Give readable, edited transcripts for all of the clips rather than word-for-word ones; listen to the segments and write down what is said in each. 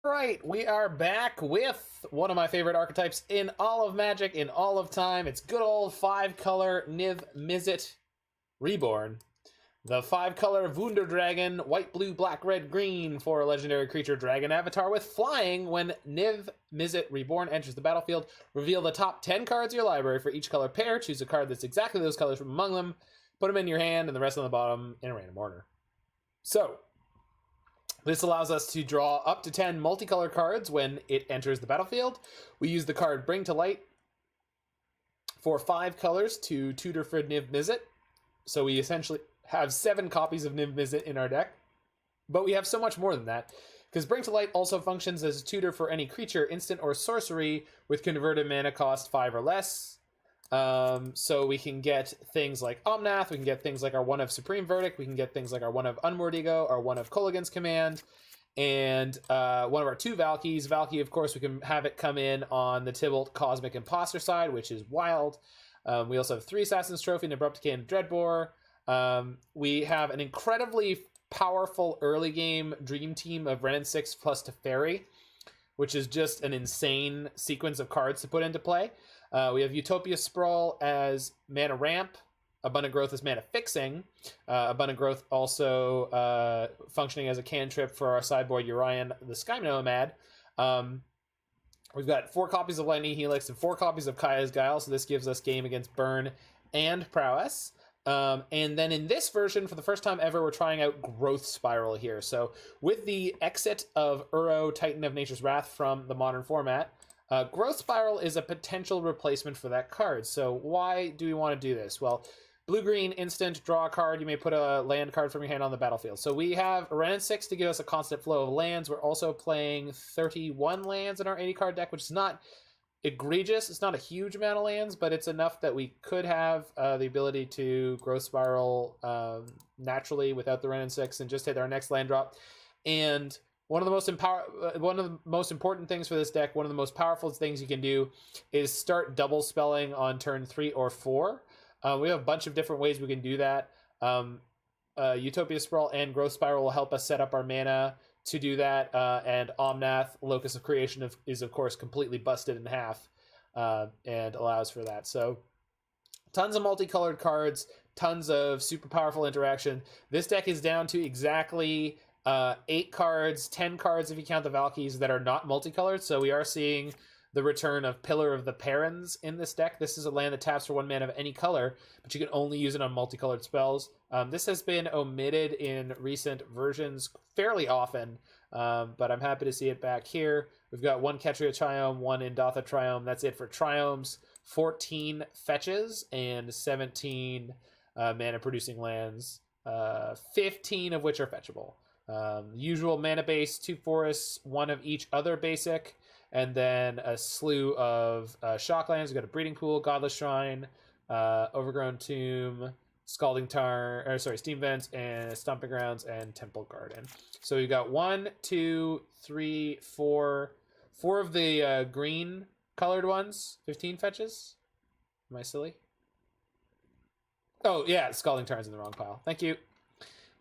Right, we are back with one of my favorite archetypes in all of Magic, in all of time. It's good old 5-color Niv-Mizzet Reborn. The 5-color Wunder Dragon, white, blue, black, red, green for a legendary creature dragon avatar with flying. When Niv-Mizzet Reborn enters the battlefield, reveal the top 10 cards of your library for each color pair. Choose a card that's exactly those colors from among them. Put them in your hand and the rest on the bottom in a random order. So, this allows us to draw up to 10 multicolored cards when it enters the battlefield. We use the card Bring to Light for 5 colors to tutor for Niv-Mizzet. So we essentially have 7 copies of Niv-Mizzet in our deck. But we have so much more than that, because Bring to Light also functions as a tutor for any creature, instant, or sorcery with converted mana cost 5 or less. So we can get things like Omnath, we can get things like our 1 of Supreme Verdict, we can get things like our 1 of Unmoored Ego, our 1 of Kolaghan's Command, and 1 of our 2 Valkis. Valki, of course, we can have it come in on the Tybalt Cosmic Imposter side, which is wild. We also have 3 Assassin's Trophy, an Abrupt Decay, and Dreadbore. We have an incredibly powerful early game Dream Team of Wrenn and Six plus Teferi, which is just an insane sequence of cards to put into play. We have Utopia Sprawl as mana ramp, Abundant Growth as mana fixing, Abundant Growth also functioning as a cantrip for our sideboard Urian the Sky Nomad. We've got 4 copies of Lightning Helix and 4 copies of Kaya's Guile, so this gives us game against burn and prowess. And then in this version, for the first time ever, we're trying out Growth Spiral here. So with the exit of Uro, Titan of Nature's Wrath from the modern format, Growth Spiral is a potential replacement for that card. So why do we want to do this? Well, blue-green instant, draw a card. You may put a land card from your hand on the battlefield. So we have Wrenn and Six to give us a constant flow of lands. We're also playing 31 lands in our 80-card deck, which is not egregious. It's not a huge amount of lands, but it's enough that we could have the ability to Growth Spiral naturally without the Wrenn and Six and just hit our next land drop. And one of the most important things for this deck, one of the most powerful things you can do, is start double spelling on turn 3 or 4. We have a bunch of different ways we can do that. Utopia Sprawl and Growth Spiral will help us set up our mana to do that. And Omnath, Locus of Creation, is of course completely busted in half and allows for that. So tons of multicolored cards, tons of super powerful interaction. This deck is down to exactly 8 cards, 10 cards if you count the Valkis that are not multicolored. So we are seeing the return of Pillar of the Paruns in this deck. This is a land that taps for 1 mana of any color, but you can only use it on multicolored spells. This has been omitted in recent versions fairly often, but I'm happy to see it back here. We've got 1 Ketria Triome, 1 Indatha Triome. That's it for Triomes. 14 fetches and 17 mana-producing lands, 15 of which are fetchable. Usual mana base, 2 forests, 1 of each other basic, and then a slew of shocklands. We've got a Breeding Pool, Godless Shrine, Overgrown Tomb, Scalding Tarn, Steam Vents, and Stomping Grounds, and Temple Garden. So we've got 1, 2, 3, 4 of the green colored ones, 15 fetches. Am I silly? Oh yeah, Scalding Tarn's in the wrong pile. Thank you.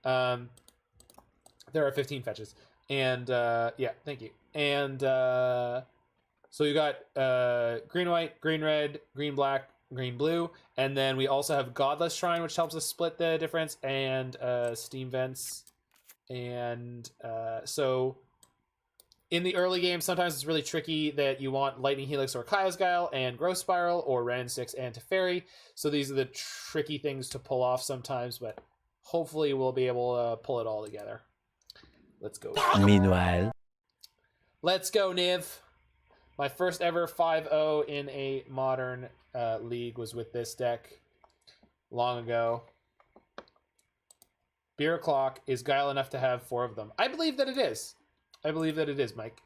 There are 15 fetches. And, yeah, thank you. And, so you got green, white, green, red, green, black, green, blue. And then we also have Godless Shrine, which helps us split the difference, and Steam Vents. And so in the early game, sometimes it's really tricky that you want Lightning Helix or Kaya's Guile and Growth Spiral or Wrenn and Six and Teferi. So these are the tricky things to pull off sometimes, but hopefully we'll be able to pull it all together. Let's go. Meanwhile, let's go, Niv. My first ever 5-0 in a modern league was with this deck long ago. Beer O'Clock, is Guile enough to have 4 of them? I believe that it is. I believe that it is, Mike.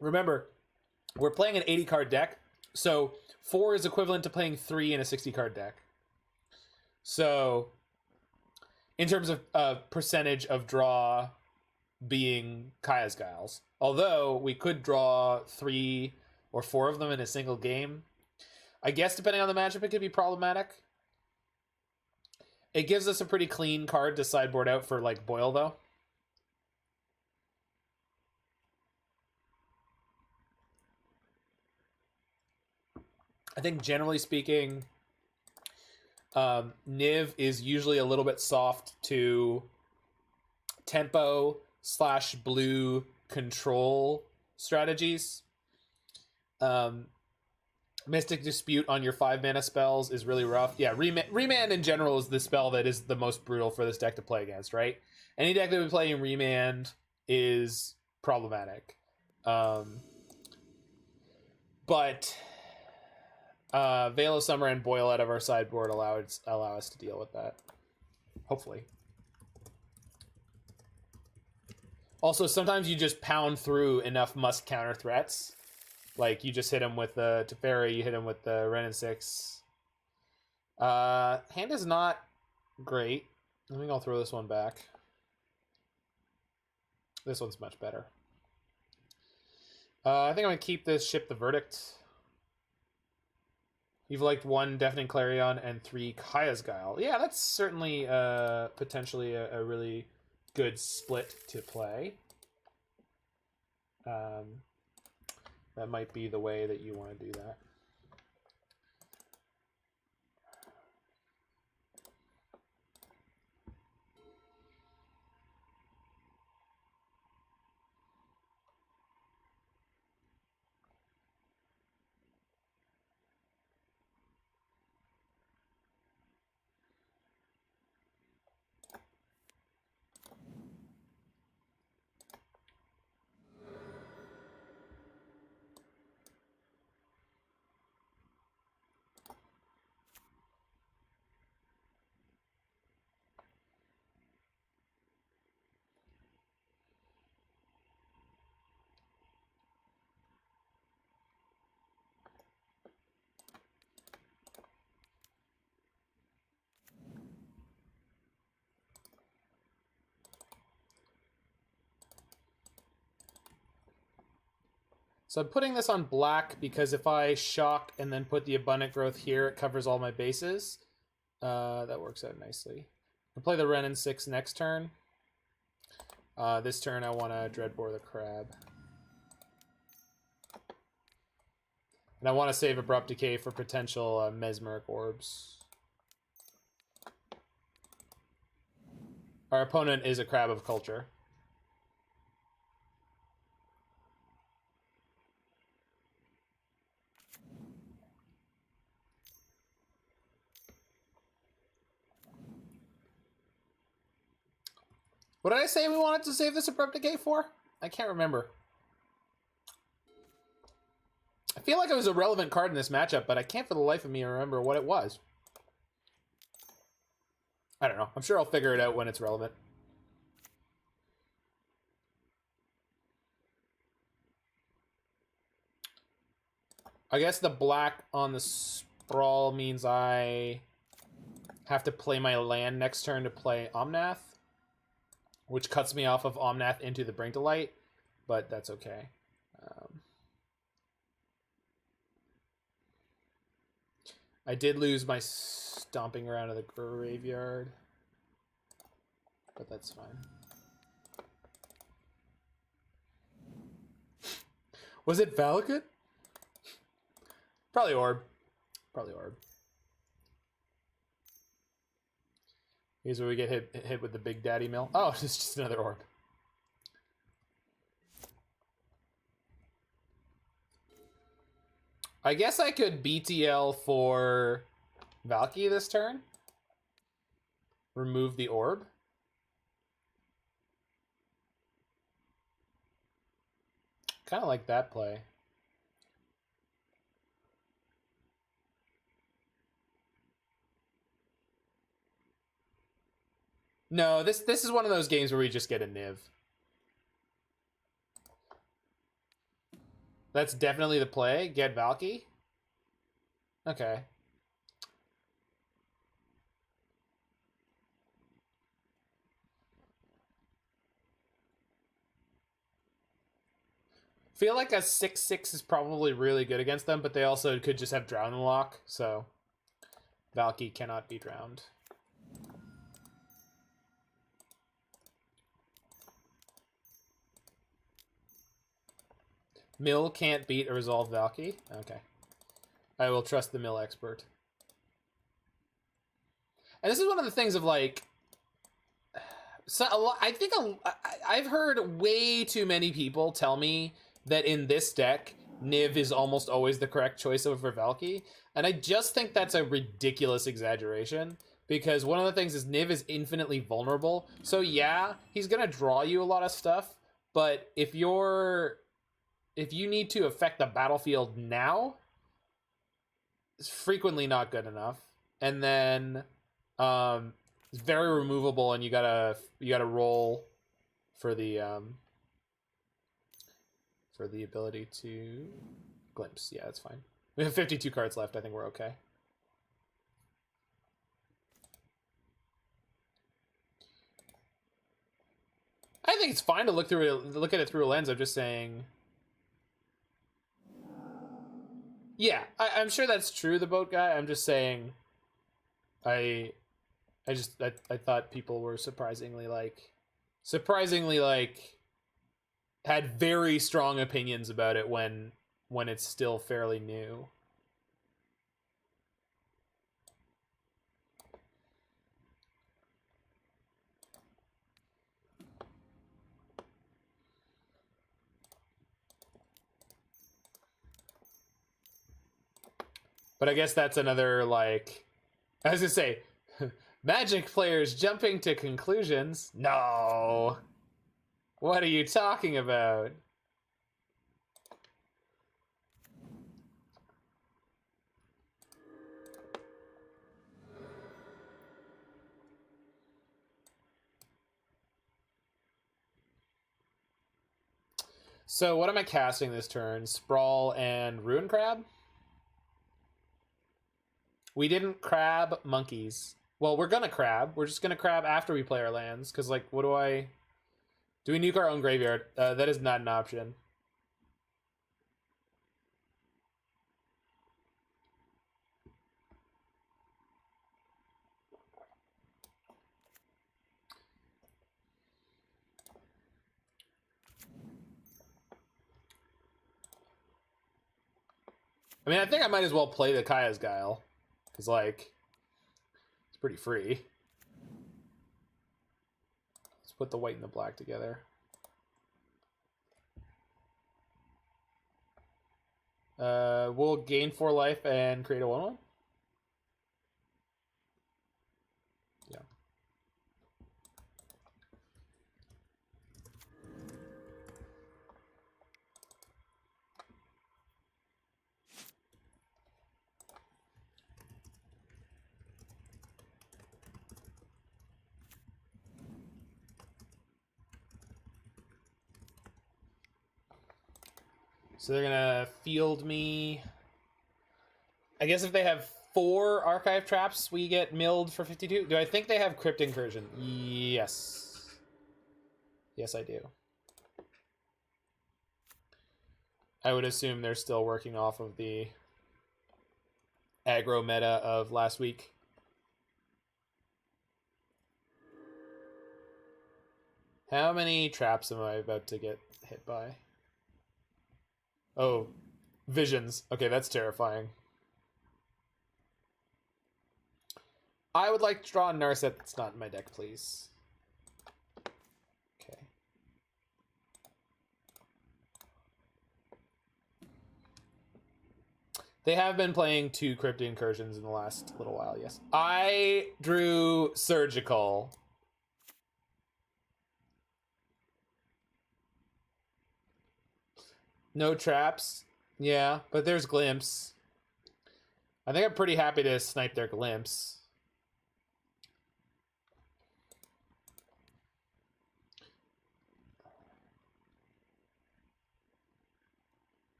Remember, we're playing an 80-card deck, so 4 is equivalent to playing 3 in a 60-card deck. So in terms of percentage of draw being Kaya's Guiles. Although we could draw 3 or 4 of them in a single game. I guess depending on the matchup, it could be problematic. It gives us a pretty clean card to sideboard out for like Boyle, though. I think generally speaking, Niv is usually a little bit soft to tempo / blue control strategies. Mystic Dispute on your 5-mana spells is really rough. Yeah, Remand in general is the spell that is the most brutal for this deck to play against, right? Any deck that we play in Remand is problematic. But Veil of Summer and Boil out of our sideboard allow us to deal with that. Hopefully. Also, sometimes you just pound through enough must counter threats. Like, you just hit him with the Teferi, you hit him with the Wrenn and Six. Hand is not great. I think I'll throw this one back. This one's much better. I think I'm going to keep this Ship the Verdict. You've liked 1 Deafening Clarion and 3 Kaya's Guile. Yeah, that's certainly potentially a really good split to play. That might be the way that you want to do that. So I'm putting this on black because if I shock and then put the Abundant Growth here, it covers all my bases. That works out nicely. I'll play the Wrenn and Six next turn. This turn I want to Dreadbore the Crab. And I want to save Abrupt Decay for potential Mesmeric Orbs. Our opponent is a Crab of Culture. What did I say we wanted to save this Abrupt Decay for? I can't remember. I feel like it was a relevant card in this matchup, but I can't for the life of me remember what it was. I don't know. I'm sure I'll figure it out when it's relevant. I guess the black on the Sprawl means I have to play my land next turn to play Omnath, which cuts me off of Omnath into the Brink to Light, but that's okay. I did lose my Stomping Ground to the graveyard, but that's fine. Was it Valki? Probably Orb. Probably Orb. Here's where we get hit with the Big Daddy Mill. Oh, it's just another Orb. I guess I could BTL for Valki this turn. Remove the Orb. Kind of like that play. No, this is one of those games where we just get a Niv. That's definitely the play. Get Valki. Okay. Feel like a 6/6 is probably really good against them, but they also could just have Drown Lock, so Valki cannot be drowned. Mill can't beat a Resolve Valki? Okay. I will trust the mill expert. And this is one of the things of like, so I think I've heard way too many people tell me that in this deck, Niv is almost always the correct choice over Valki. And I just think that's a ridiculous exaggeration. Because one of the things is Niv is infinitely vulnerable. So yeah, he's going to draw you a lot of stuff. But if you need to affect the battlefield now, it's frequently not good enough. And then it's very removable, and you gotta roll for the ability to glimpse. Yeah, that's fine. We have 52 cards left. I think we're okay. I think it's fine to look at it through a lens. I'm just saying. Yeah, I'm sure that's true, the boat guy. I'm just saying. I thought people were surprisingly had very strong opinions about it when it's still fairly new. But I guess that's another, like, I was gonna say, Magic players jumping to conclusions? No. What are you talking about? So what am I casting this turn? Sprawl and Ruin Crab? We didn't crab monkeys. Well, we're gonna crab. We're just gonna crab after we play our lands. Because, like, what do we nuke our own graveyard? That is not an option. I mean, I think I might as well play the Kaya's Guile. Because, like, it's pretty free. Let's put the white and the black together. We'll gain 4 life and create a 1/1. Yeah. So they're gonna field me. I guess if they have 4 archive traps, we get milled for 52. Do I think they have Crypt Incursion? Yes. Yes, I do. I would assume they're still working off of the aggro meta of last week. How many traps am I about to get hit by? Oh, visions. Okay, that's terrifying. I would like to draw a Narset that's not in my deck, please. Okay. They have been playing 2 Crypt Incursions in the last little while, yes. I drew Surgical. No traps. Yeah, but there's Glimpse. I think I'm pretty happy to snipe their Glimpse.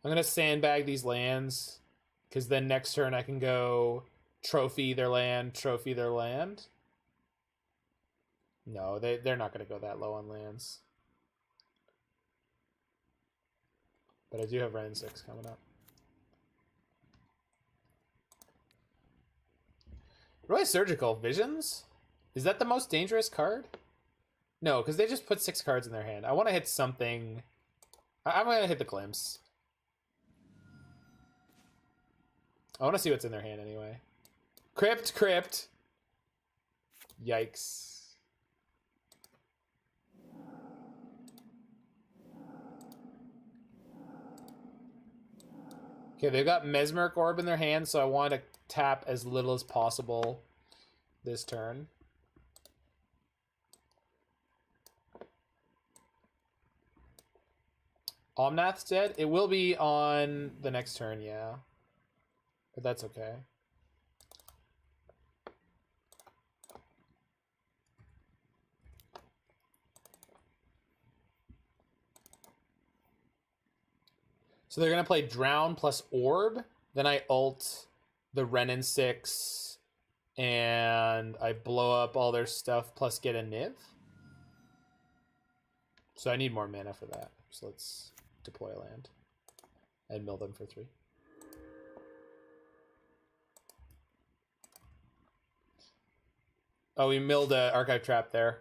I'm going to sandbag these lands, because then next turn I can go trophy their land, trophy their land. No, they're not going to go that low on lands. But I do have Wrenn and Six coming up. Really, Surgical Visions? Is that the most dangerous card? No, because they just put 6 cards in their hand. I want to hit something. I'm going to hit the Glimpse. I want to see what's in their hand anyway. Crypt. Yikes. Okay, they've got Mesmeric Orb in their hand, so I want to tap as little as possible this turn. Omnath's dead. It will be on the next turn, yeah. But that's okay. So they're going to play Drown plus Orb. Then I ult the Wrenn and Six. And I blow up all their stuff plus get a Niv. So I need more mana for that. So let's deploy a land. And mill them for 3. Oh, we milled an Archive Trap there.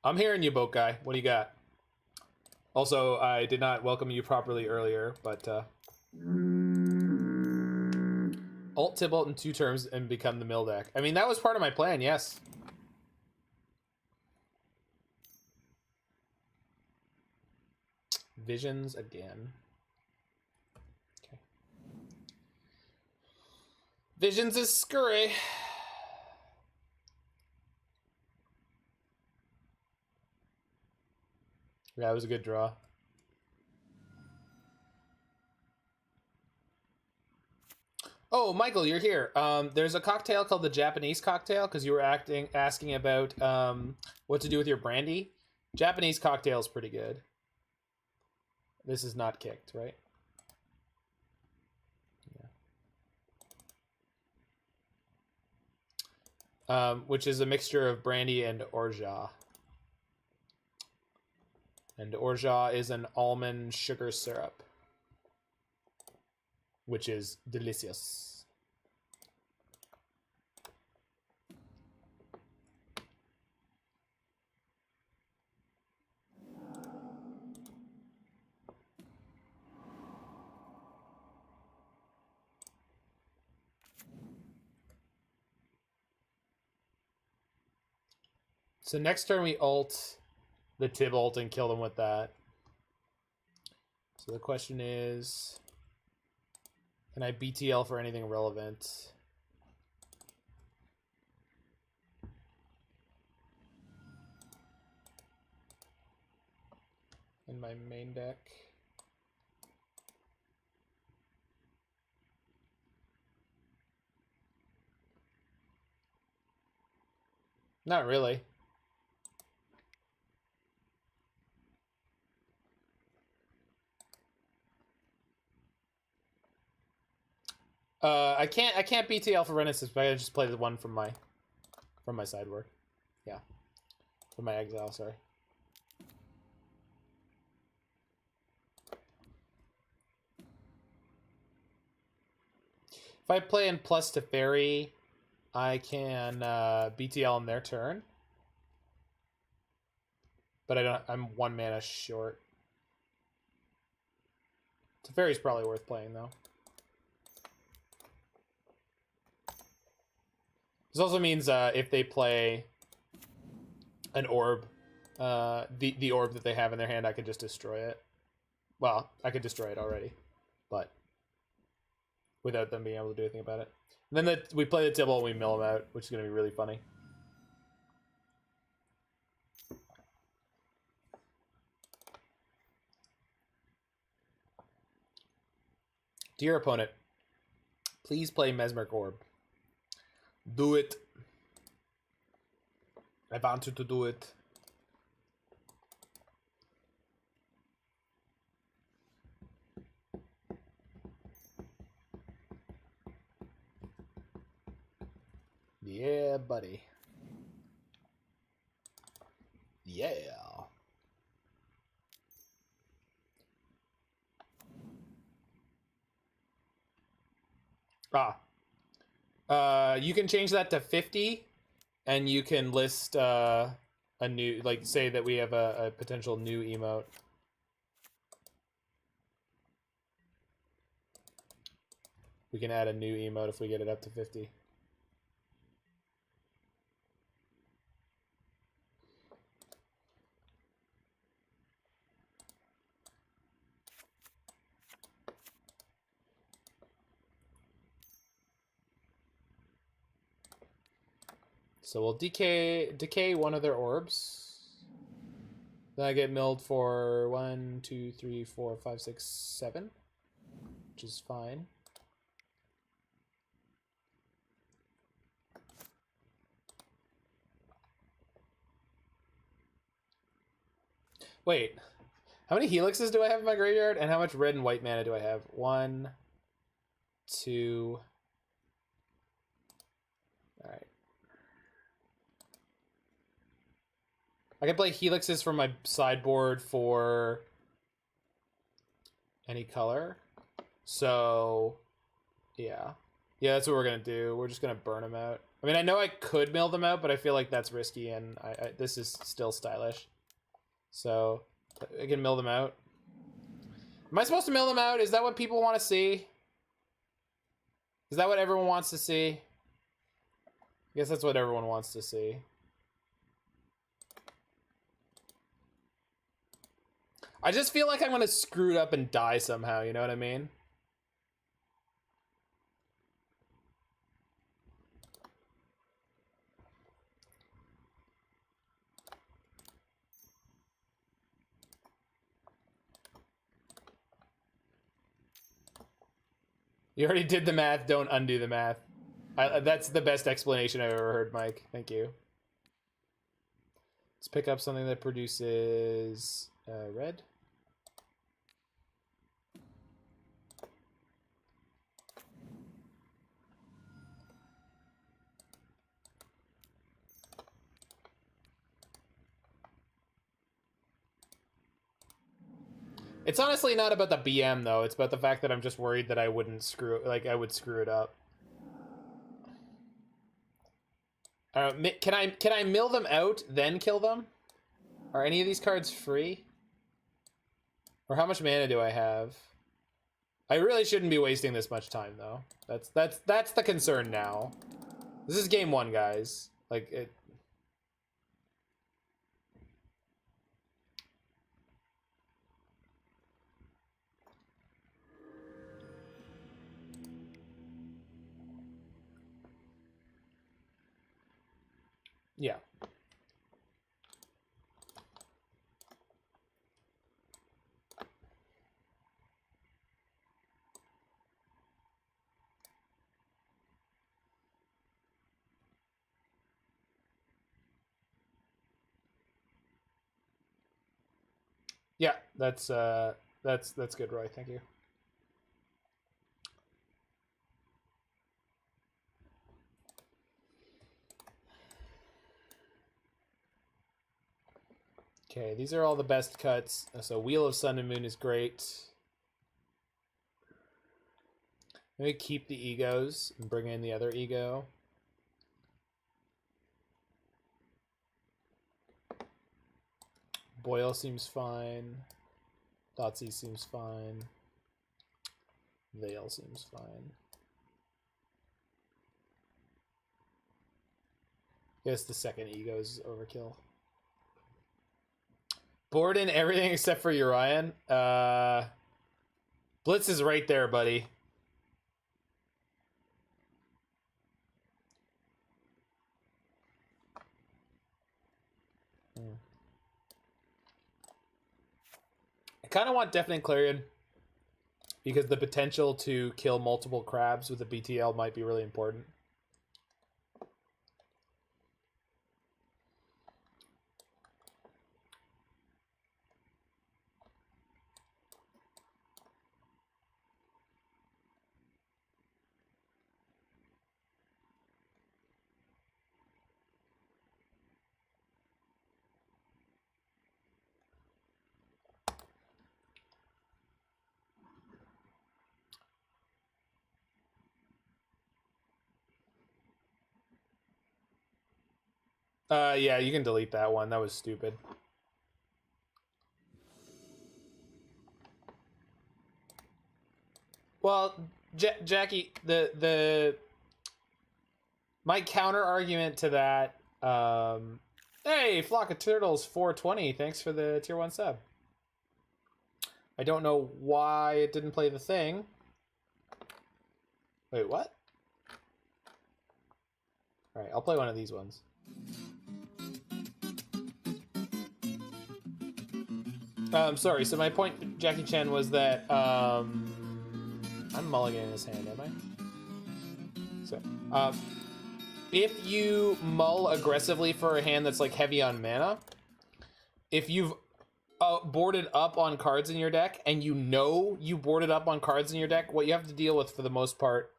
I'm hearing you, boat guy. What do you got? Also, I did not welcome you properly earlier, but ult Tibalt in 2 turns and become the mill deck. I mean, that was part of my plan, yes. Visions again. Okay. Visions is scurry. Yeah, it was a good draw. Oh, Michael, you're here. There's a cocktail called the Japanese cocktail because you were asking about what to do with your brandy. Japanese cocktail is pretty good. This is not kicked, right? Yeah. Which is a mixture of brandy and orgeat. And orgeat is an almond sugar syrup, which is delicious. So next turn we ult the Tibalt and kill them with that. So the question is, can I BTL for anything relevant? In my main deck. Not really. I can't BTL for Wrenn and Six, but I just play the one from my sideboard. Yeah. From my exile, sorry. If I play in plus Teferi, I can BTL on their turn. But I'm 1 mana short. Teferi's probably worth playing though. This also means if they play an orb, the orb that they have in their hand, I could just destroy it. Well, I could destroy it already, but without them being able to do anything about it. And then we play the Tibble and we mill them out, which is going to be really funny. Dear opponent, please play Mesmeric Orb. Do it. I want you to do it. Yeah, buddy. Yeah. Ah. You can change that to 50, and you can list a new, like, say that we have a potential new emote. We can add a new emote if we get it up to 50. So we'll decay one of their orbs. Then I get milled for 1, 2, 3, 4, 5, 6, 7, which is fine. Wait, how many helixes do I have in my graveyard, and how much red and white mana do I have? 1, 2. All right. I can play helixes from my sideboard for any color. So, yeah. Yeah, that's what we're going to do. We're just going to burn them out. I mean, I know I could mill them out, but I feel like that's risky, and this is still stylish. So, I can mill them out. Am I supposed to mill them out? Is that what people want to see? Is that what everyone wants to see? I guess that's what everyone wants to see. I just feel like I'm going to screw it up and die somehow, you know what I mean? You already did the math, don't undo the math. That's the best explanation I've ever heard, Mike. Thank you. Let's pick up something that produces red. It's honestly not about the BM though. It's about the fact that I'm just worried that I wouldn't I would screw it up. Can I mill them out then kill them? Are any of these cards free? Or how much mana do I have? I really shouldn't be wasting this much time though. That's the concern now. This is game 1, guys. Like it. Yeah. Yeah, that's good, Roy. Thank you. Okay, these are all the best cuts. So Wheel of Sun and Moon is great. Maybe keep the egos and bring in the other ego. Boyle seems fine. Thoughtseize seems fine. Veil seems fine. Guess the second ego is overkill. Board in everything except for Urian. Blitz is right there, buddy. I kind of want Deafening Clarion because the potential to kill multiple crabs with a BTL might be really important. Yeah, you can delete that one. That was stupid. Well, Jackie, my counter argument to that, hey, Flock of Turtles 420, thanks for the tier 1 sub. I don't know why it didn't play the thing. Wait, what? Alright, I'll play one of these ones. Sorry, so my point, Jackie Chan, was that, I'm mulliganing his hand, am I? So, if you mull aggressively for a hand that's, like, heavy on mana, if you've boarded up on cards in your deck, and you know you boarded up on cards in your deck, what you have to deal with, for the most part,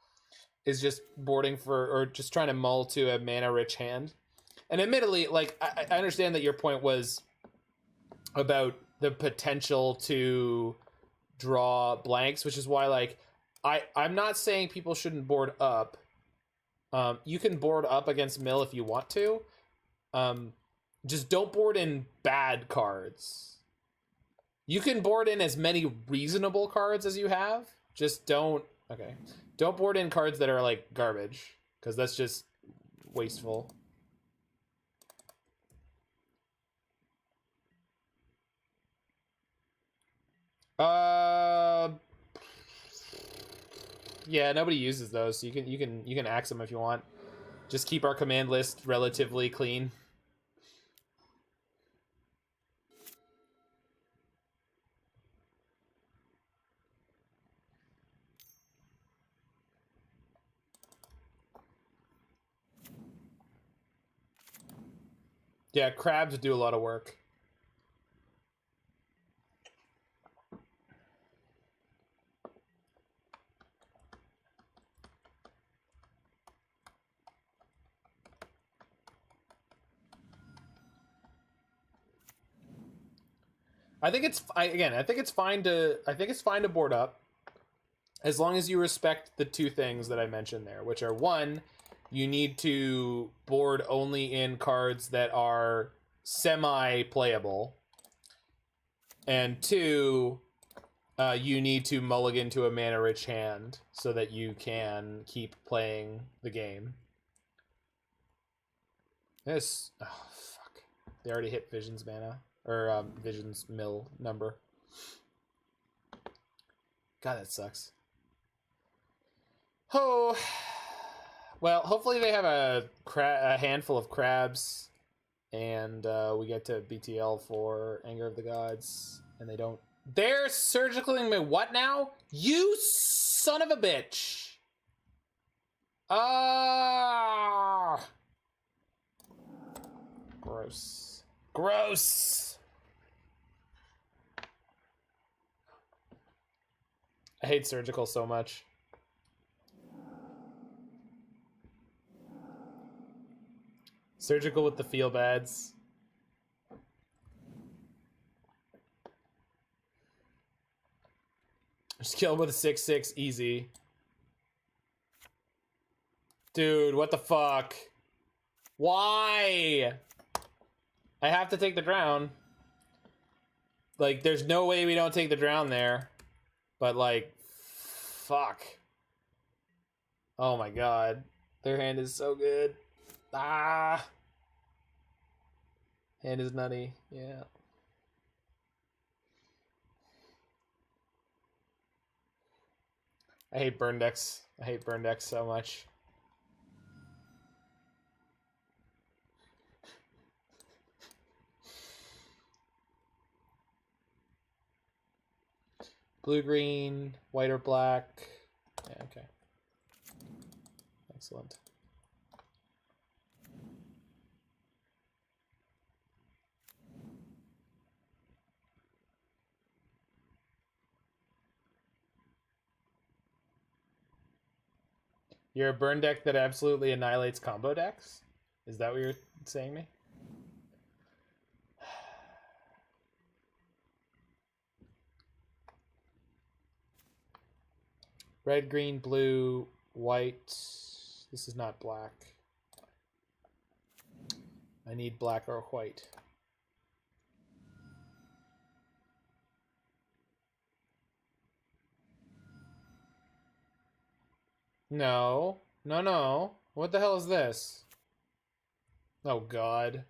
is just boarding for, or just trying to mull to a mana-rich hand. And admittedly, like, I understand that your point was about the potential to draw blanks, which is why, like, I'm not saying people shouldn't board up. You can board up against mill if you want to. Just don't board in bad cards. You can board in as many reasonable cards as you have. Just don't... Okay. Don't board in cards that are, like, garbage. Because that's just wasteful. Yeah, nobody uses those, so you can axe them if you want. Just keep our command list relatively clean. Yeah, crabs do a lot of work. I think it's fine to board up, as long as you respect the two things that I mentioned there, which are, one, you need to board only in cards that are semi-playable, and two, you need to mulligan to a mana-rich hand so that you can keep playing the game. This, oh fuck, they already hit Vision's mana, or Vision's mill number. God, that sucks. Oh, well, hopefully they have a handful of crabs, and we get to BTL for Anger of the Gods, and they don't. They're surgically me what now? You son of a bitch! Ah! Gross. Gross! I hate surgical so much. Surgical with the feel bads. Just kill him with a 6/6 easy. Dude, what the fuck? Why? I have to take the drown. Like, there's no way we don't take the drown there. But, like, fuck. Oh my god. Their hand is so good. Ah! Hand is nutty. Yeah. I hate burn decks. I hate burn decks so much. Blue, green, white or black. Yeah, okay. Excellent. You're a burn deck that absolutely annihilates combo decks? Is that what you're saying to me? Red, green, blue, white. This is not black. I need black or white. No. No, no. What the hell is this? Oh, God.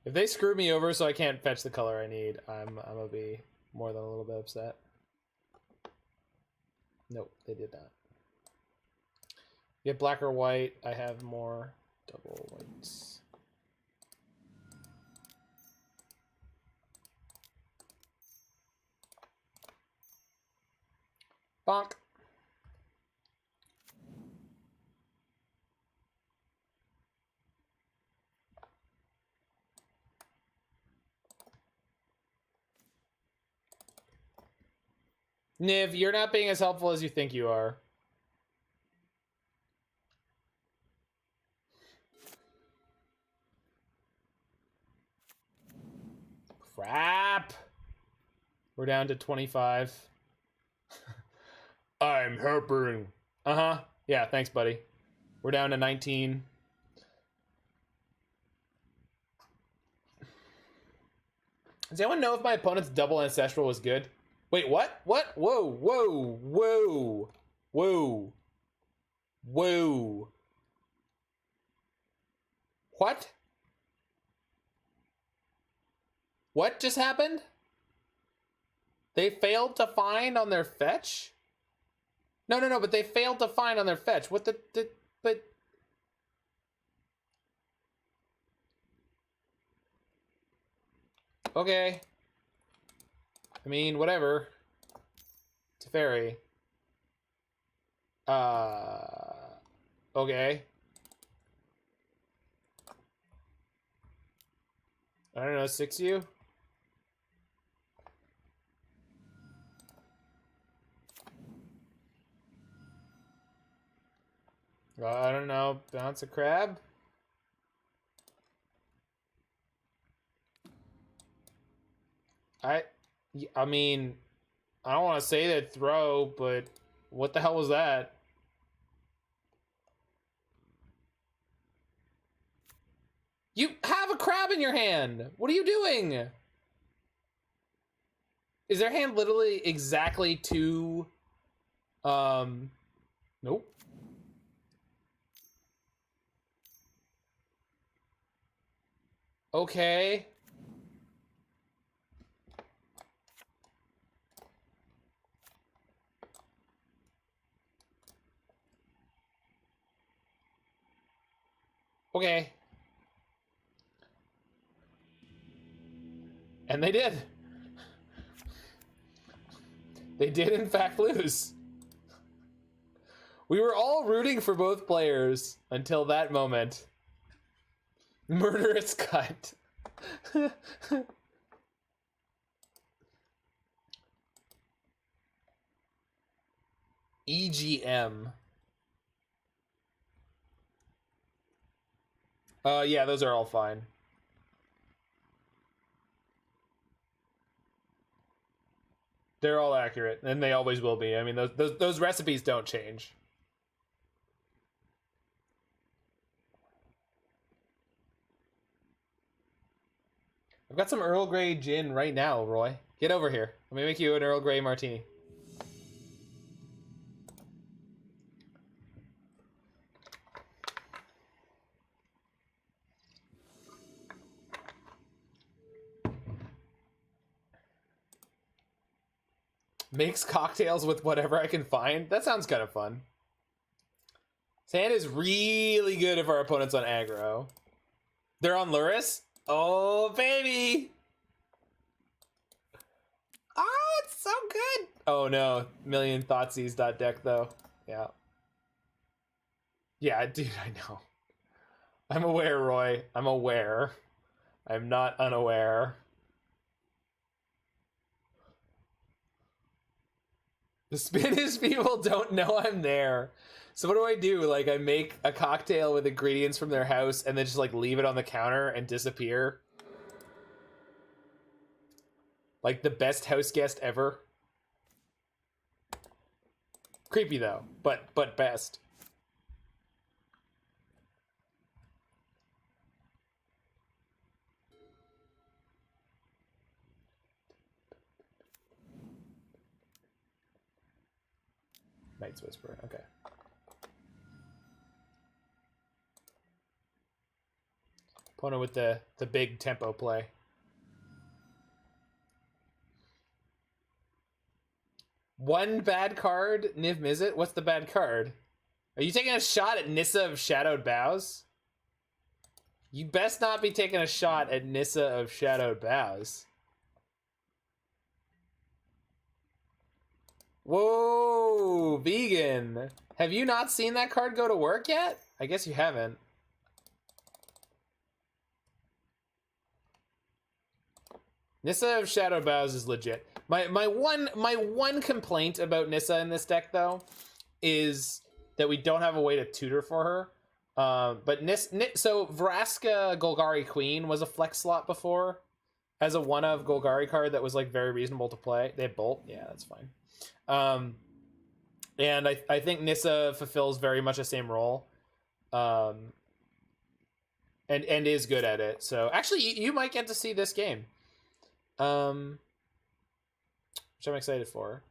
If they screw me over so I can't fetch the color I need, I'm gonna be more than a little bit upset. Nope, they did not. Get black or white. I have more double whites. Bonk. Niv, you're not being as helpful as you think you are. Crap. We're down to 25. I'm herping. Uh-huh. Yeah, thanks, buddy. We're down to 19. Does anyone know if my opponent's double ancestral was good? Wait, what? What? Whoa, whoa, whoa, whoa, whoa. What? What just happened? They failed to find on their fetch? No, but they failed to find on their fetch. What but... Okay. I mean, whatever. Teferi. Okay. I don't know, 6 you? I don't know, bounce a crab? I mean, I don't want to say that throw, but what the hell was that? You have a crab in your hand! What are you doing? Is their hand literally exactly two... Nope. Okay. Okay. And they did. They did in fact lose. We were all rooting for both players until that moment. Murderous cut. EGM. Yeah, those are all fine. They're all accurate, and they always will be. I mean, those recipes don't change. I've got some Earl Grey gin right now, Roy. Get over here. Let me make you an Earl Grey martini. Makes cocktails with whatever I can find. That sounds kind of fun. Sand is really good if our opponent's on aggro. They're on Luris? Oh, baby! Oh, it's so good! Oh no, million Thoughtseize.deck though. Yeah. Yeah, dude, I know. I'm aware, Roy. I'm aware. I'm not unaware. The Spanish people don't know I'm there. So what do I do? Like, I make a cocktail with ingredients from their house and then just, like, leave it on the counter and disappear? Like, the best house guest ever? Creepy, though. But best. Night's Whisper. Okay. Opponent with the big tempo play. One bad card, Niv-Mizzet? What's the bad card? Are you taking a shot at Nissa of Shadowed Boughs? You best not be taking a shot at Nissa of Shadowed Boughs. Whoa, vegan. Have you not seen that card go to work yet? I guess you haven't. Nissa of Shadowed Boughs is legit. My one complaint about Nissa in this deck, though, is that we don't have a way to tutor for her. But so Vraska Golgari Queen was a flex slot before as a one of Golgari card that was like very reasonable to play. They have Bolt, yeah, that's fine. And I think Nissa fulfills very much the same role, and is good at it. So actually, you might get to see this game, which I'm excited for.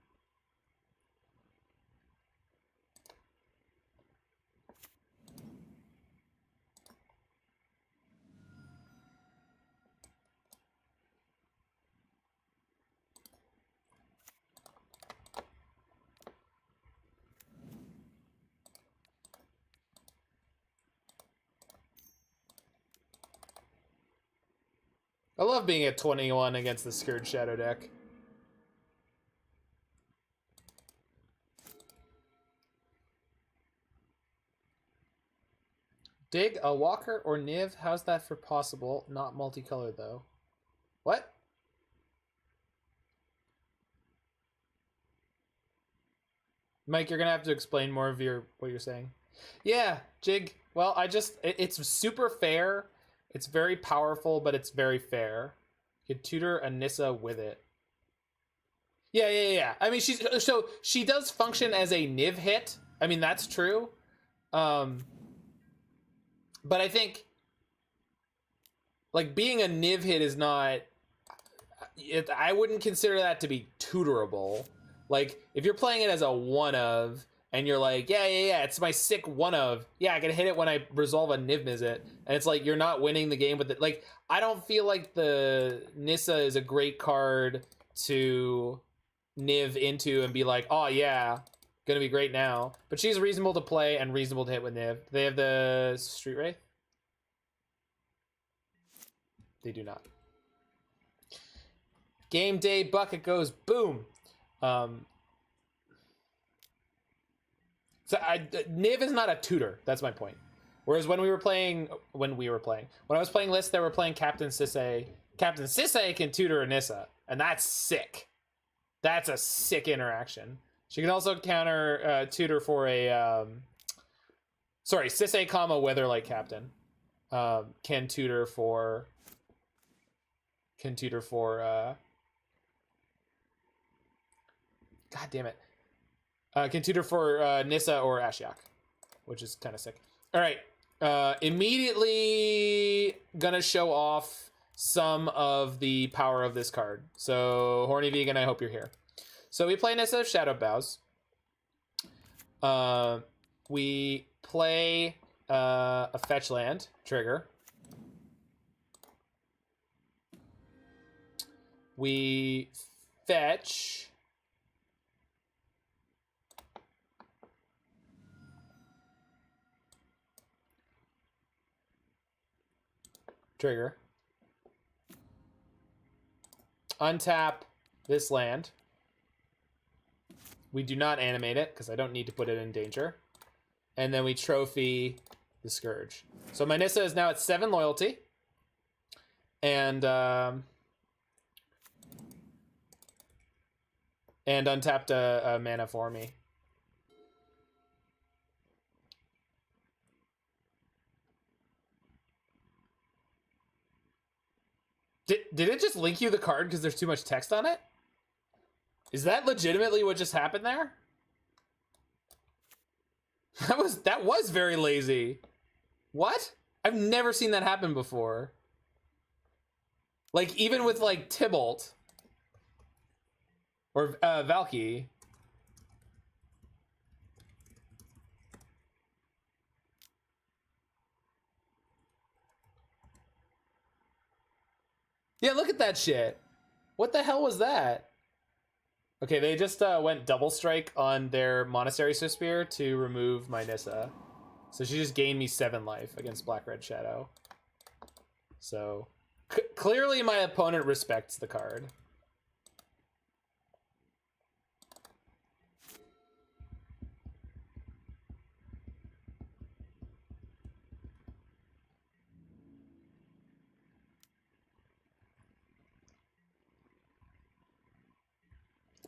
I love being at 21 against the Scourge Shadow deck. Dig a Walker or Niv? How's that for possible? Not multicolored though. What? Mike, you're gonna have to explain more of what you're saying. Yeah, Jig. Well, it's super fair. It's very powerful, but it's very fair. You could tutor a Nissa with it. Yeah. I mean, she does function as a Niv hit. I mean, that's true. But I think like being a Niv hit is not. I wouldn't consider that to be tutorable. Like if you're playing it as a one of. And you're like, yeah, it's my sick one of. Yeah, I can hit it when I resolve a Niv-Mizzet. And it's like, you're not winning the game with it. Like, I don't feel like the Nissa is a great card to Niv into and be like, oh yeah, gonna be great now. But she's reasonable to play and reasonable to hit with Niv. They have the Street Wraith? They do not. Game day bucket goes boom. So Niv is not a tutor. That's my point. Whereas when I was playing lists that were playing Captain Sisse. Captain Sisse can tutor a Nissa, and that's sick. That's a sick interaction. She can also counter tutor for a Sisse, Weatherlight Captain can tutor for God damn it. Can tutor for Nissa or Ashiok, which is kind of sick. All right, immediately gonna show off some of the power of this card. So, Horny Vegan, I hope you're here. So we play Nissa of Shadow Boughs. We play a fetch land, trigger. We fetch... trigger. Untap this land. We do not animate it because I don't need to put it in danger. And then we trophy the Scourge. So my Nissa is now at 7 loyalty. And untapped a mana for me. Did it just link you the card because there's too much text on it? Is that legitimately what just happened there? That was very lazy. What? I've never seen that happen before. Like, even with, like, Tybalt. Or, Valki. Yeah, look at that shit. What the hell was that? Okay, they just went double strike on their Monastery Swiftspear to remove my Nissa. So she just gained me 7 life against Black Red Shadow. So clearly my opponent respects the card.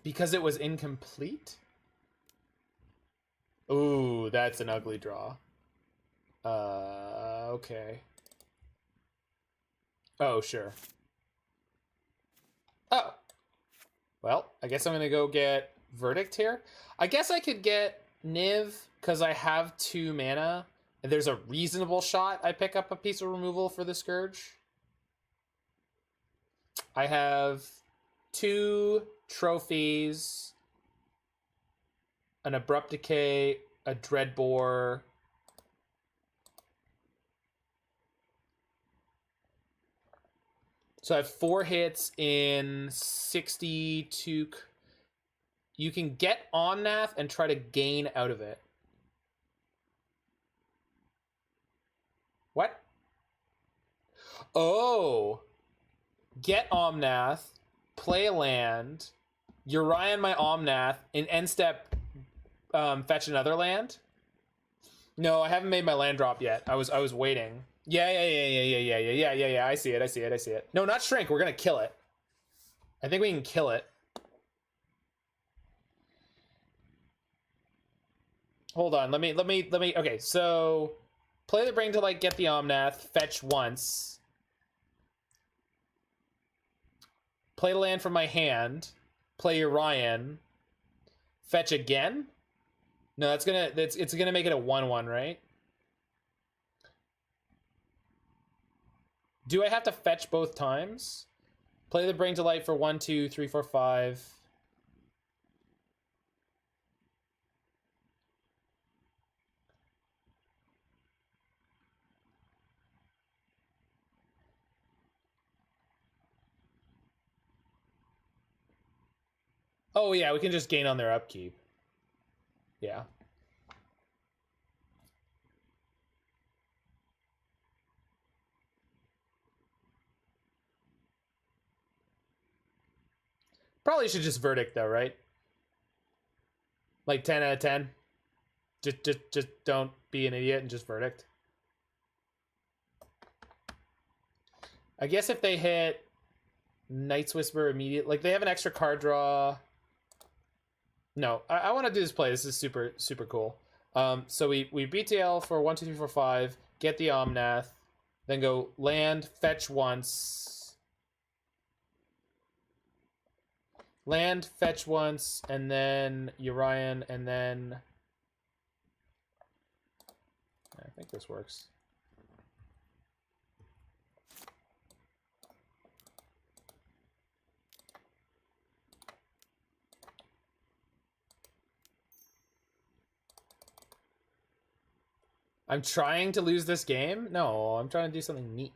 Because it was incomplete? Ooh, that's an ugly draw. Okay. Oh, sure. Oh. Well, I guess I'm gonna go get Verdict here. I guess I could get Niv, because I have 2 mana, and there's a reasonable shot I pick up a piece of removal for the Scourge. I have 2 trophies, an Abrupt Decay, a Dreadbore. So I have 4 hits in 62. You can get Omnath and try to gain out of it. What? Oh. Get Omnath, play a land, Urian my Omnath, and end step fetch another land? No, I haven't made my land drop yet. I was waiting. Yeah. I see it. No, not shrink. We're gonna kill it. I think we can kill it. Hold on. Let me. Okay, so play the Bring to Light, get the Omnath, fetch once. Play the land from my hand. Play Urian. Fetch again? No, it's gonna make it a 1/1, right? Do I have to fetch both times? Play the Bring to Light for 1, 2, 3, 4, 5. Oh yeah, we can just gain on their upkeep. Yeah. Probably should just Verdict though, right? Like 10 out of 10. Just don't be an idiot and just Verdict. I guess if they hit Night's Whisper immediate, like they have an extra card draw. No, I want to do this play. This is super cool. So we BTL for 1, 2, 3, 4, 5. Get the Omnath, then go land, fetch once. Land, fetch once, and then Urian, and then I think this works. I'm trying to lose this game? No, I'm trying to do something neat.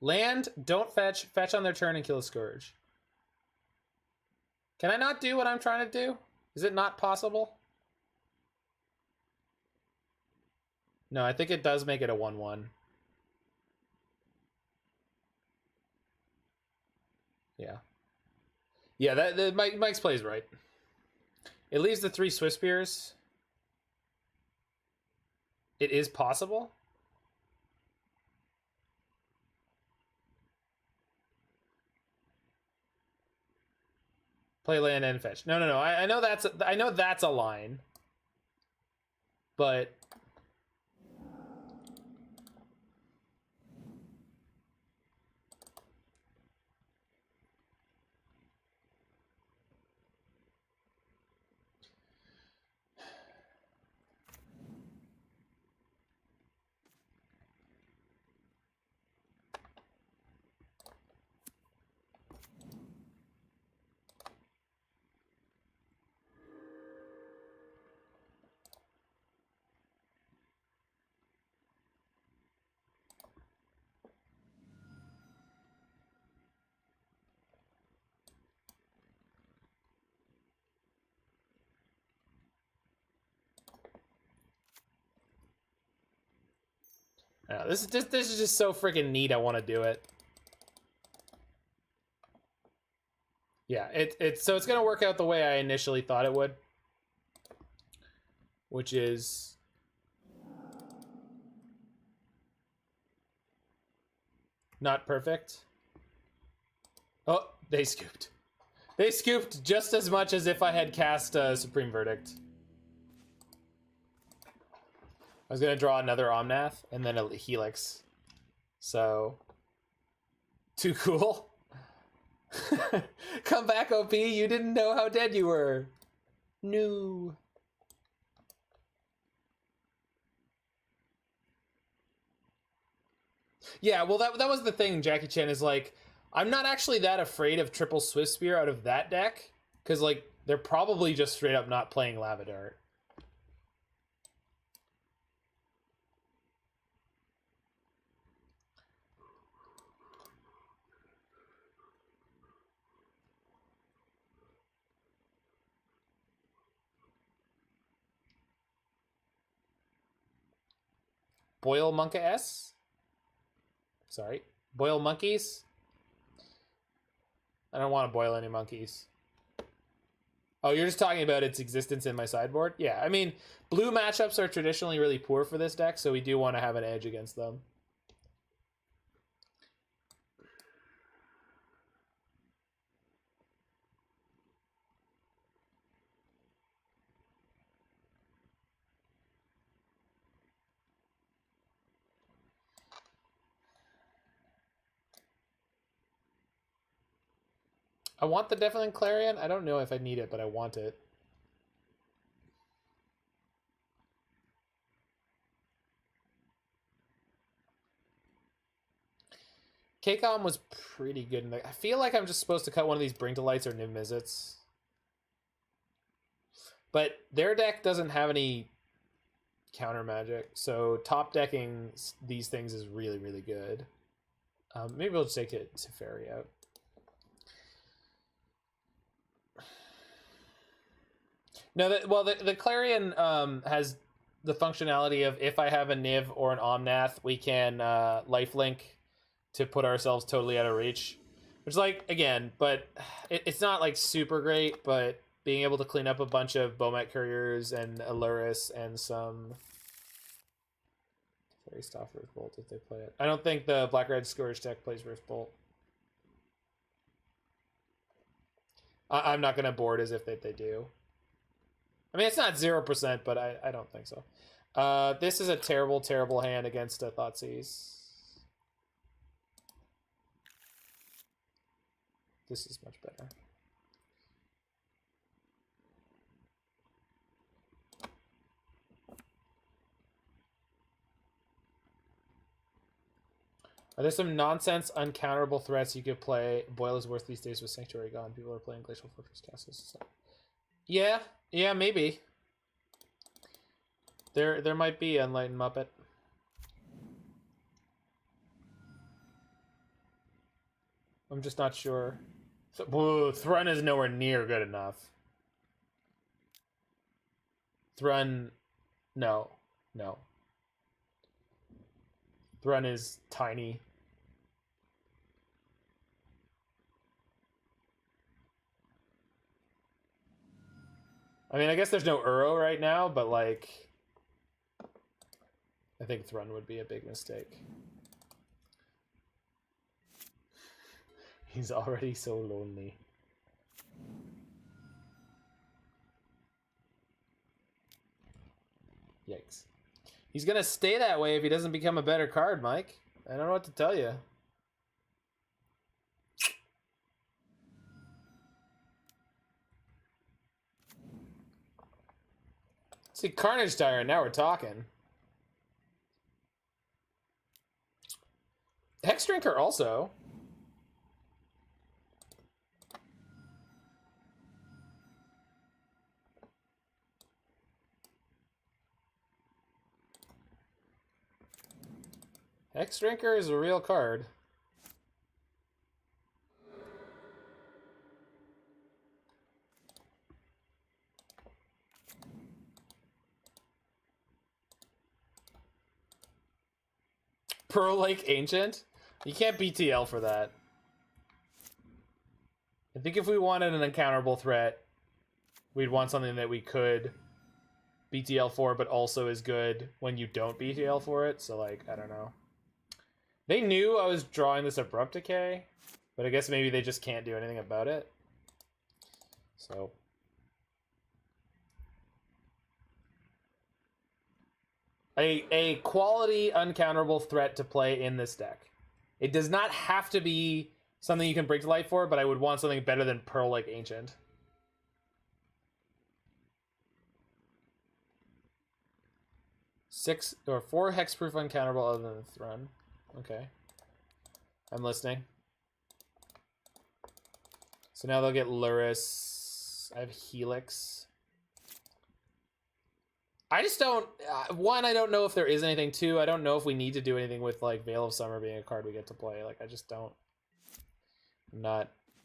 Land, don't fetch, fetch on their turn and kill a Scourge. Can I not do what I'm trying to do? Is it not possible? No, I think it does make it a 1/1. Yeah. Yeah, that Mike's plays right. It leaves the 3 Swiftspears. It is possible. Play land and fetch. No. I know that's a line. But This is just so freaking neat. I want to do it. Yeah, so it's gonna work out the way I initially thought it would, which is not perfect. Oh, they scooped. They scooped just as much as if I had cast Supreme Verdict. I was gonna draw another Omnath and then a Helix. So, too cool. Come back, OP. You didn't know how dead you were. No. Yeah, well, that was the thing, Jackie Chan, is like, I'm not actually that afraid of triple Swift Spear out of that deck, because, like, they're probably just straight up not playing Lava Dart. Boil Monka S? Sorry. Boil monkeys? I don't want to boil any monkeys. Oh, you're just talking about its existence in my sideboard? Yeah, I mean, blue matchups are traditionally really poor for this deck, so we do want to have an edge against them. I want the Deafening Clarion. I don't know if I need it, but I want it. KCOM was pretty good in the... I feel like I'm just supposed to cut one of these Bring to Lights or Niv-Mizzets. But their deck doesn't have any counter magic, so top decking these things is really, really good. Maybe we'll just take it Teferi out. No, the Clarion has the functionality of if I have a Niv or an Omnath, we can lifelink to put ourselves totally out of reach. Which, like, again, but it's not, like, super great, but being able to clean up a bunch of Bomat Couriers and Aluris and some... Very stuff Rift Bolt if they play it. I don't think the Black-Red Scourge deck plays Rift Bolt. I'm not going to board as if they do. I mean, it's not 0%, but I don't think so. This is a terrible, terrible hand against a Thoughtseize. This is much better. Are there some nonsense, uncounterable threats you could play? Boil is worth these days with Sanctuary gone. People are playing Glacial Fortress castles. So. Yeah, maybe. There might be Enlightened Muppet. I'm just not sure. Whoa, Thrun is nowhere near good enough. Thrun, no. Thrun is tiny. I mean, I guess there's no Uro right now, but, like, I think Thrun would be a big mistake. He's already so lonely. Yikes. He's gonna stay that way if he doesn't become a better card, Mike. I don't know what to tell you. See, Carnage Tyrant, now we're talking. Hex Drinker also. Hex Drinker is a real card. Pearl Lake Ancient? You can't BTL for that. I think if we wanted an uncounterable threat, we'd want something that we could BTL for, but also is good when you don't BTL for it. So, like, I don't know. They knew I was drawing this Abrupt Decay, but I guess maybe they just can't do anything about it. So... A quality uncounterable threat to play in this deck. It does not have to be something you can Break to Light for, but I would want something better than Pearl Lake Ancient. Four hexproof uncounterable other than Thrun. Okay. I'm listening. So now they'll get Lurrus. I have Helix. I just don't... one, I don't know if there is anything. Two, I don't know if we need to do anything with, like, Veil of Summer being a card we get to play. Like, I just don't... I'm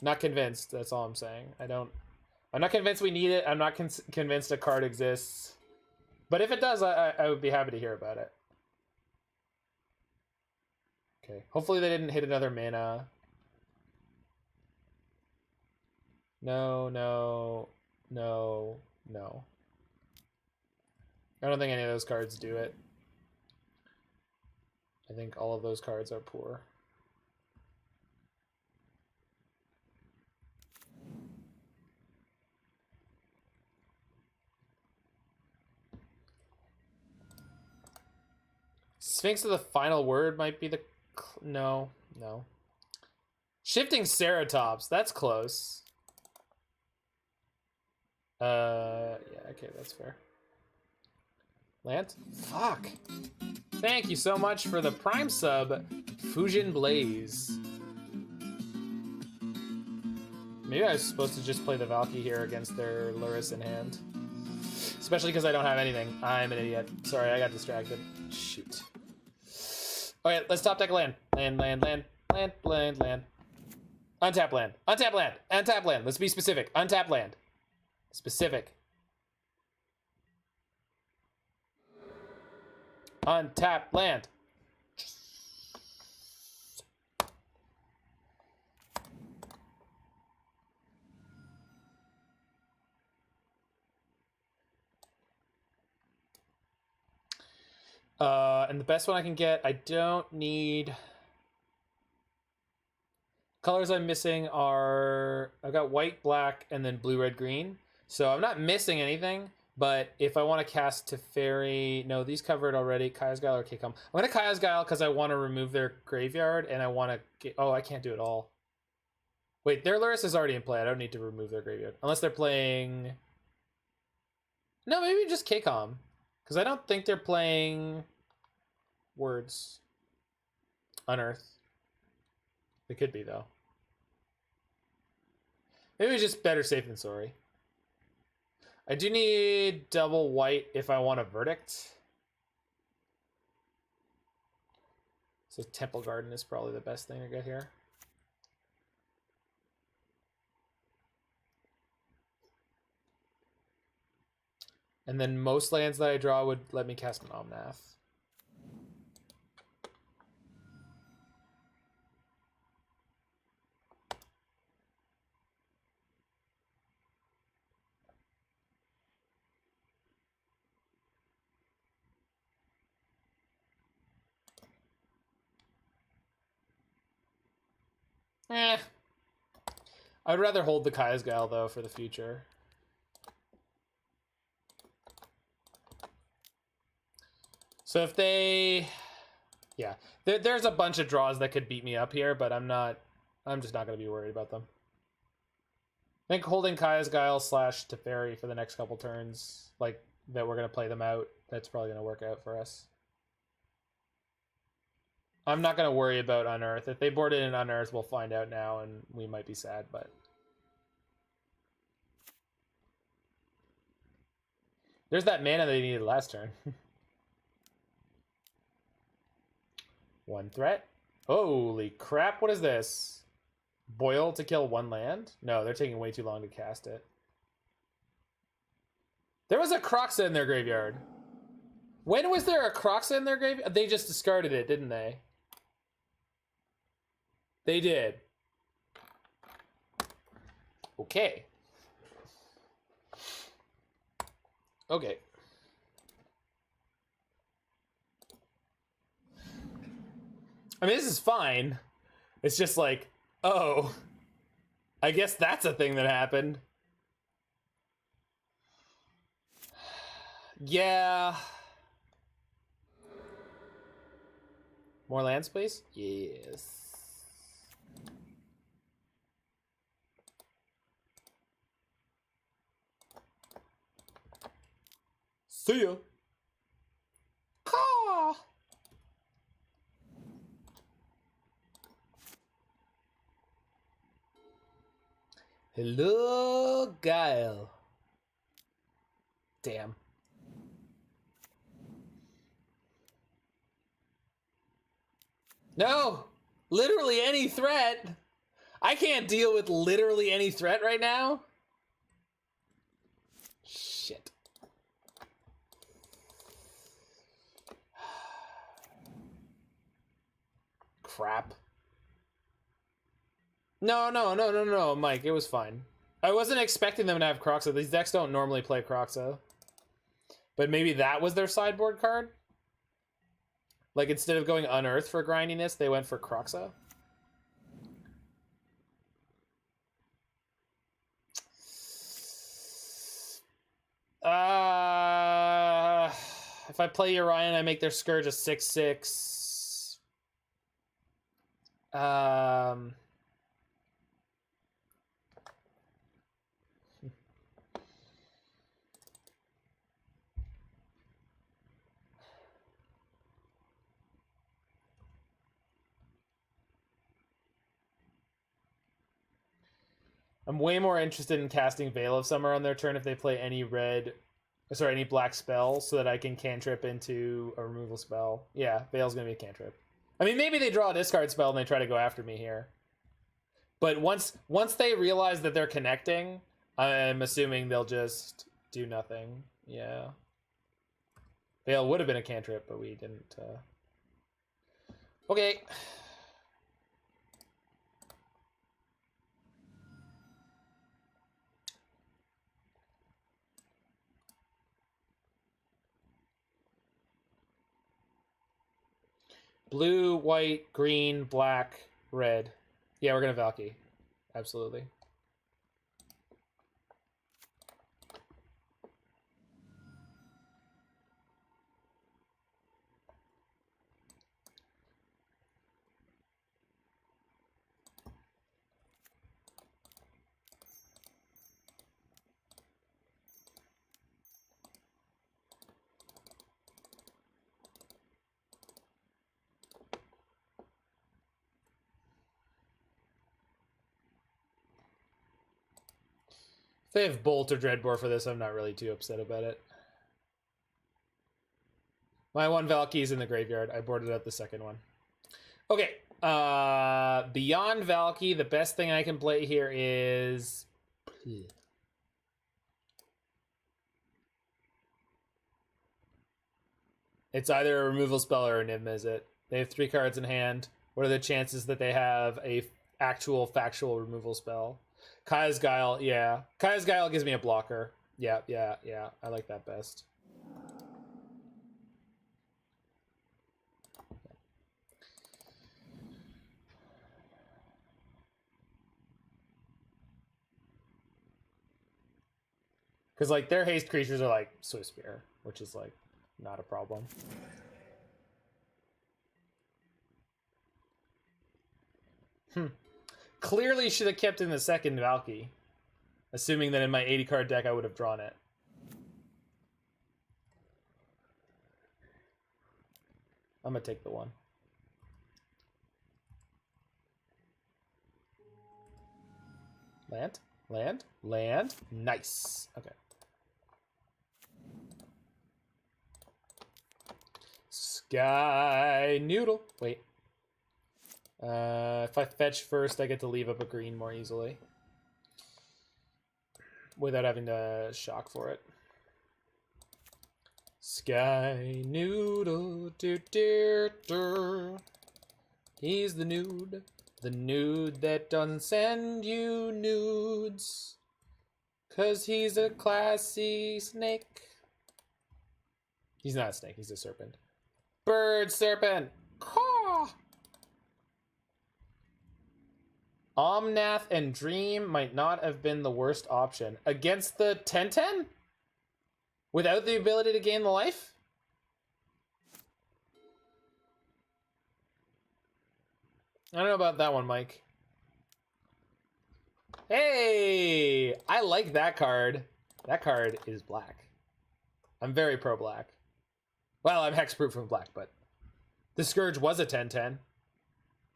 not convinced. That's all I'm saying. I'm not convinced we need it. I'm not convinced a card exists. But if it does, I would be happy to hear about it. Okay. Hopefully they didn't hit another mana. No, no, no, no. I don't think any of those cards do it. I think all of those cards are poor. Sphinx of the Final Word might be the... No, no. Shifting Ceratops, that's close. Yeah, okay, that's fair. Land? Fuck. Thank you so much for the Prime sub, Fusion Blaze. Maybe I was supposed to just play the Valki here against their Lurrus in hand. Especially because I don't have anything. I'm an idiot. Sorry, I got distracted. Shoot. Okay, let's top deck land. Land. Untap land. Untap land. Untap land. Let's be specific. Untap land. Specific. Untap land. And the best one I can get, I don't need... Colors I'm missing are... I've got white, black, and then blue, red, green. So I'm not missing anything, but if I want to cast Teferi... No, these covered already. Kaya's Guile or Kcom. I'm going to Kaya's Guile because I want to remove their graveyard, and I want to get... Oh, I can't do it all. Wait, their Lurrus is already in play. I don't need to remove their graveyard. Unless they're playing... No, maybe just Kcom. Because I don't think they're playing... Words. Unearth. They could be, though. Maybe it's just better safe than sorry. I do need double white if I want a Verdict. So Temple Garden is probably the best thing to get here. And then most lands that I draw would let me cast an Omnath. I would rather hold the Kaya's Guile, though, for the future. So if they... Yeah. There's a bunch of draws that could beat me up here, but I'm just not going to be worried about them. I think holding Kaya's Guile / Teferi for the next couple turns, like, that we're going to play them out, that's probably going to work out for us. I'm not going to worry about Unearth. If they board it in Unearth, we'll find out now, and we might be sad, but... There's that mana they needed last turn. One threat. Holy crap, what is this? Boil to kill one land? No, they're taking way too long to cast it. There was a Croxa in their graveyard. When was there a Croxa in their graveyard? They just discarded it, didn't they? They did. Okay. Okay. I mean, this is fine. It's just like, oh, I guess that's a thing that happened. Yeah. More land space? Yes. See ya. Caw. Hello, Guile. Damn. No! Literally any threat! I can't deal with literally any threat right now? Shit. Crap. No, Mike, it was fine. I wasn't expecting them to have Kroxa. These decks don't normally play Kroxa. But maybe that was their sideboard card? Like, instead of going Unearth for grindiness, they went for Kroxa? If I play Urian, I make their Scourge a 6/6. I'm way more interested in casting Veil of Summer on their turn if they play any any black spell, so that I can cantrip into a removal spell. Yeah, Veil's gonna be a cantrip. I mean, maybe they draw a discard spell and they try to go after me here. But once they realize that they're connecting, I'm assuming they'll just do nothing. Yeah. Veil would have been a cantrip, but we didn't. Okay. Blue, white, green, black, red. Yeah, we're gonna Valki. Absolutely. If they have Bolt or Dreadbore for this, I'm not really too upset about it. My one Valki is in the graveyard. I boarded up the second one. Okay. Beyond Valki, the best thing I can play here is... It's either a removal spell or a Niv-Mizzet. They have 3 cards in hand. What are the chances that they have a actual factual removal spell? Kaya's Guile, yeah. Kaya's Guile gives me a blocker. Yeah. I like that best. Because, like, their haste creatures are, like, Swift Spear, which is, like, not a problem. Clearly should have kept in the second Valki. Assuming that in my 80-card deck I would have drawn it. I'm gonna take the one. Land. Nice. Okay. Sky Noodle. Wait. If I fetch first, I get to leave up a green more easily. Without having to shock for it. Sky Noodle. He's the nude. The nude that doesn't send you nudes. 'Cause he's a classy snake. He's not a snake, he's a serpent. Bird serpent! Caw! Omnath and Dream might not have been the worst option. Against the 10-10? Without the ability to gain the life? I don't know about that one, Mike. Hey! I like that card. That card is black. I'm very pro-black. Well, I'm hexproof from black, but... The Scourge was a 10-10.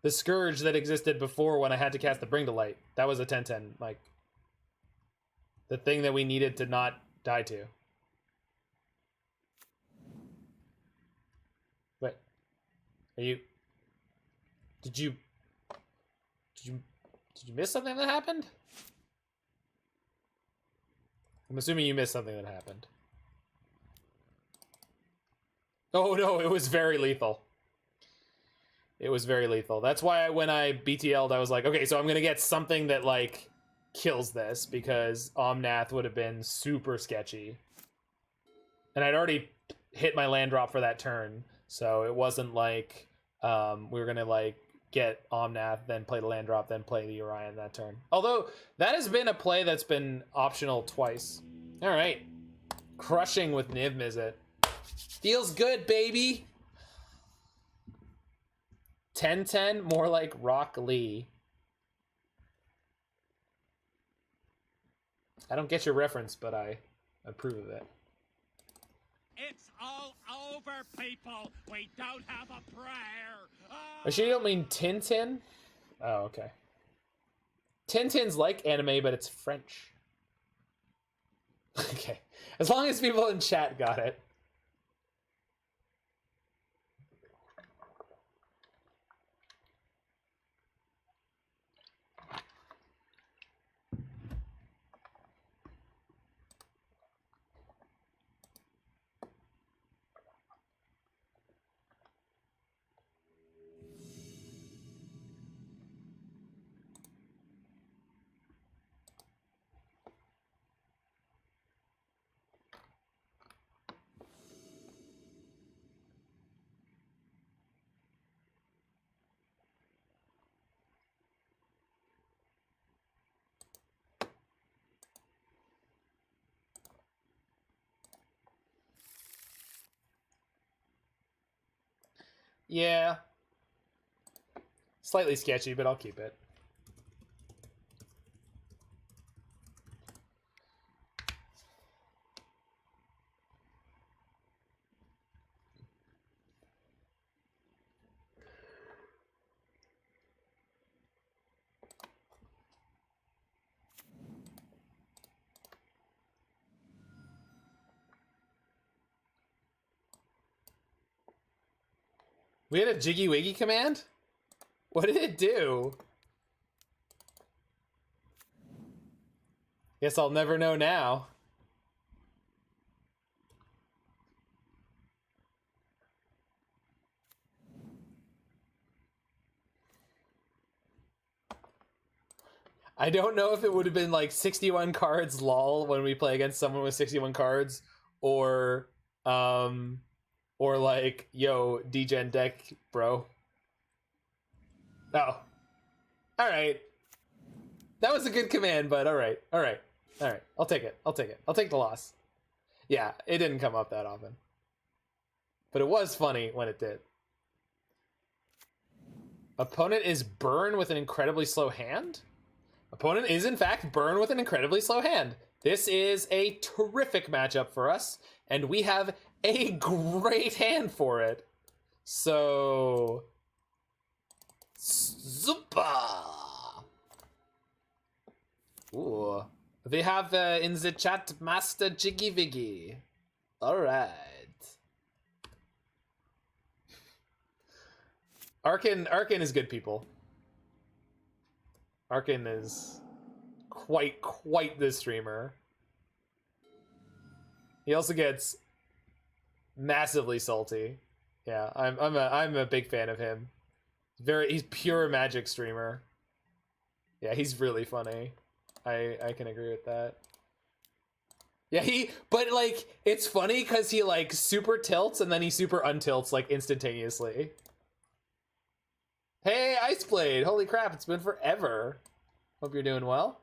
The Scourge that existed before when I had to cast the Bring to Light. That was a 10-10, Mike. The thing that we needed to not die to. Wait. Are you... Did you miss something that happened? I'm assuming you missed something that happened. Oh no, it was very lethal. It was very lethal. That's why when I BTL'd, I was like, okay, so I'm gonna get something that like kills this, because Omnath would have been super sketchy. And I'd already hit my land drop for that turn, so it wasn't like we were gonna like get Omnath, then play the land drop, then play the Orion that turn. Although that has been a play that's been optional twice. All right, crushing with Niv-Mizzet. Feels good, baby. 10-10, more like Rock Lee. I don't get your reference, but I approve of it. It's all over, people. We don't have a prayer. Oh, you don't mean Tintin? Oh, okay. Tintin's like anime, but it's French. Okay. As long as people in chat got it. Yeah. Slightly sketchy, but I'll keep it. We had a Jiggy Wiggy command? What did it do? Guess I'll never know now. I don't know if it would have been like 61 cards lol when we play against someone with 61 cards, or like, yo, degen deck, bro. Oh. Alright. That was a good command, but alright. Alright. Alright. I'll take it. I'll take it. I'll take the loss. Yeah, it didn't come up that often. But it was funny when it did. Opponent is Burn with an incredibly slow hand? Opponent is, in fact, Burn with an incredibly slow hand. This is a terrific matchup for us, and we have a great hand for it. So... Super! Ooh. They have in the chat Master Jiggy Viggy. Alright. Arkin is good, people. Arkin is quite the streamer. He also gets massively salty. Yeah, I'm a big fan of him. He's pure Magic streamer. Yeah, he's really funny. I can agree with that. Yeah, but like, it's funny because he like super tilts and then he super untilts like instantaneously. Hey, Iceblade! Holy crap, it's been forever. Hope you're doing well.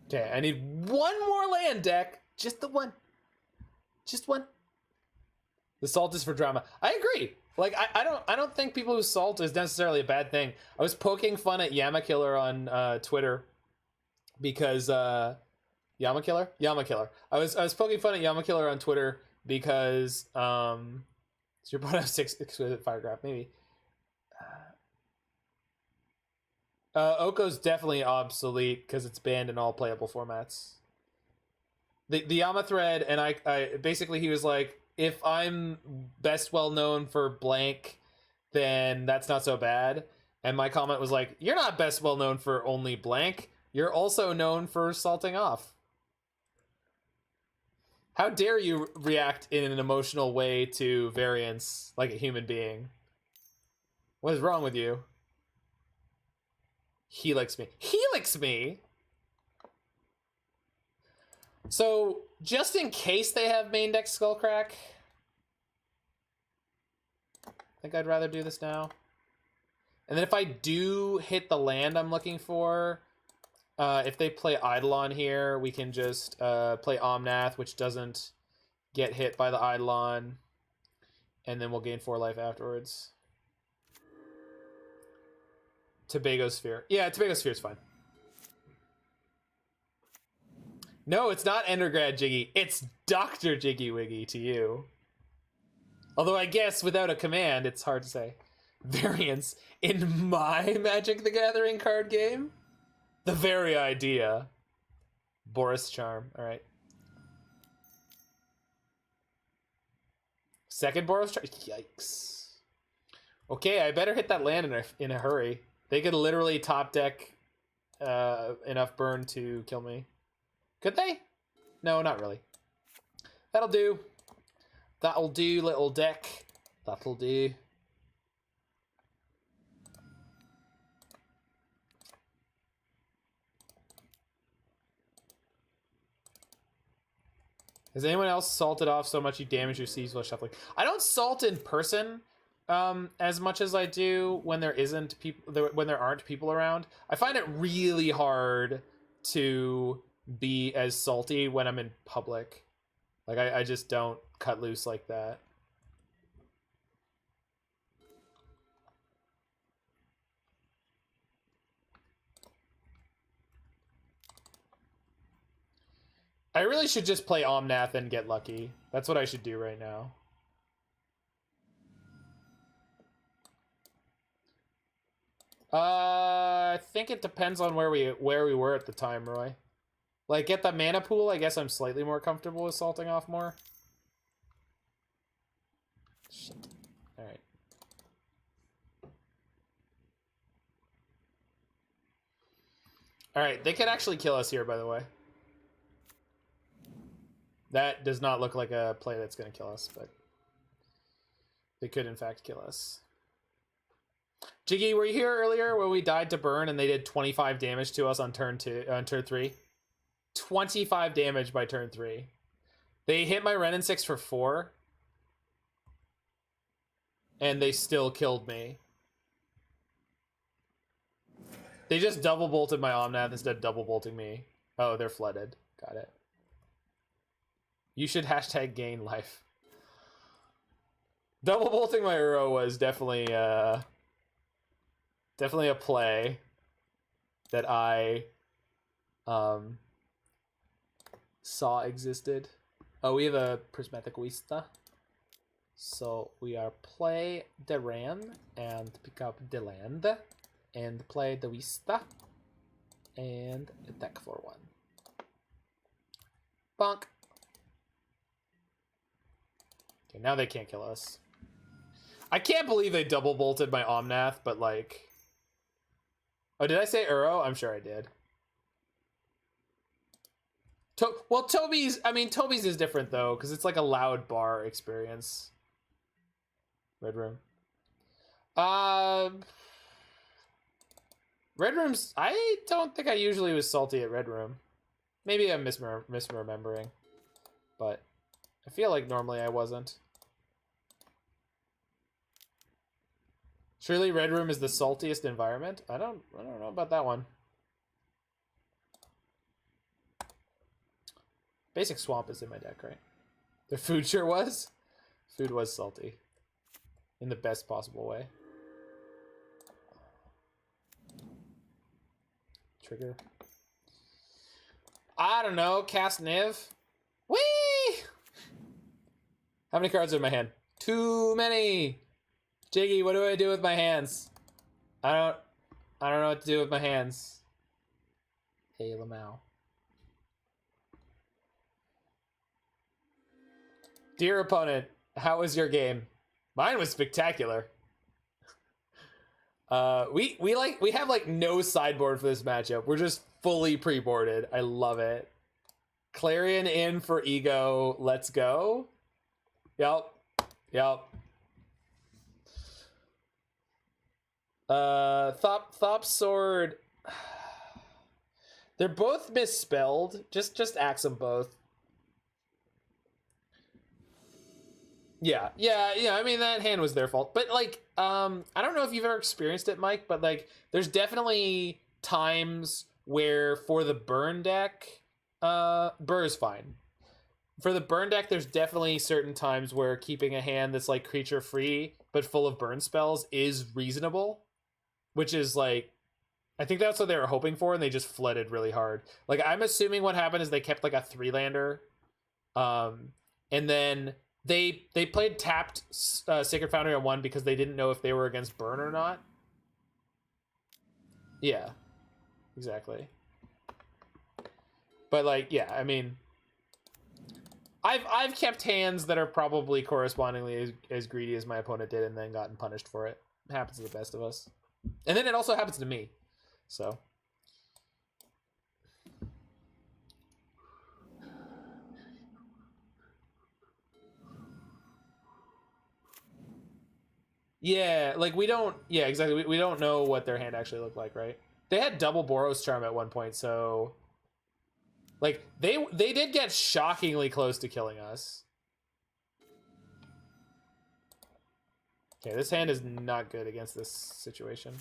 Okay, I need one more land deck. Just the one. Just one. The salt is for drama. I agree. Like, I don't think people who salt is necessarily a bad thing. I was poking fun at Yamakiller on Twitter because Yamakiller? Yamakiller. I was poking fun at Yamakiller on Twitter because so your opponent has 6 exquisite firegraph, maybe. Oko's definitely obsolete because it's banned in all playable formats. The Yama thread, and I basically he was like, if I'm best well known for blank, then that's not so bad. And my comment was like, you're not best well known for only blank. You're also known for salting off. How dare you react in an emotional way to variance like a human being? What is wrong with you? Helix me. Helix me? So, just in case they have main deck Skullcrack, I think I'd rather do this now. And then if I do hit the land I'm looking for, if they play Eidolon here, we can just play Omnath, which doesn't get hit by the Eidolon, and then we'll gain 4 life afterwards. Tobago Sphere. Yeah, Tobago Sphere is fine. No, it's not Endergrad Jiggy. It's Dr. Jiggy Wiggy to you. Although I guess without a command, it's hard to say. Variance in my Magic the Gathering card game? The very idea. Boris Charm. All right. Second Boris Charm. Yikes. Okay, I better hit that land in a hurry. They could literally top deck enough burn to kill me. Could they? No, not really. That'll do. That'll do, little deck. That'll do. Has anyone else salted off so much you damage your seas while shuffling? I don't salt in person as much as I do when there aren't people around. I find it really hard to be as salty when I'm in public. Like I just don't cut loose like that. I really should just play Omnath and get lucky. That's what I should do right now. I think it depends on where we were at the time, Roy. Like, get the mana pool, I guess I'm slightly more comfortable with salting off more. Shit. Alright. Alright, they could actually kill us here, by the way. That does not look like a play that's going to kill us, but they could, in fact, kill us. Jiggy, were you here earlier where we died to burn and they did 25 damage to us on turn 3? 25 damage by turn 3. They hit my Wrenn and Six for 4. And they still killed me. They just double bolted my Omnath instead of double bolting me. Oh, they're flooded. Got it. You should hashtag gain life. Double bolting my Uro was definitely definitely a play that I saw existed. Oh, we have a Prismatic Vista. So we are play the Ram and pick up the land and play the Vista and attack for 1. Bonk. Okay, now they can't kill us. I can't believe they double bolted my Omnath, but like... Oh, did I say Uro? I'm sure I did. well, Toby's is different though, because it's like a loud bar experience. Red Room. Red Room's, I don't think I usually was salty at Red Room. Maybe I'm misremembering, but I feel like normally I wasn't. Surely Red Room is the saltiest environment? I don't know about that one. Basic Swamp is in my deck, right? The food sure was. Food was salty. In the best possible way. Trigger. I don't know. Cast Niv. Whee! How many cards are in my hand? Too many! Jiggy, what do I do with my hands? I don't know what to do with my hands. Hey, Lamau. Dear opponent, how was your game? Mine was spectacular. We have like no sideboard for this matchup. We're just fully pre-boarded. I love it. Clarion in for Ego. Let's go. Yep. Thop Sword. They're both misspelled. Just axe them both. Yeah. I mean, that hand was their fault. But, like, I don't know if you've ever experienced it, Mike, but, like, there's definitely times where for the burn deck, Burr is fine. For the burn deck, there's definitely certain times where keeping a hand that's, like, creature-free but full of burn spells is reasonable. Which is, like, I think that's what they were hoping for, and they just flooded really hard. Like, I'm assuming what happened is they kept, like, a 3-lander, and then they played tapped Sacred Foundry on 1 because they didn't know if they were against burn or not. Yeah, exactly. But, like, yeah, I mean, I've kept hands that are probably correspondingly as greedy as my opponent did and then gotten punished for it. It happens to the best of us. And then it also happens to me. So. Yeah, like we don't, yeah, exactly. We don't know what their hand actually looked like, right? They had double Boros Charm at one point, so like they did get shockingly close to killing us. Okay, this hand is not good against this situation.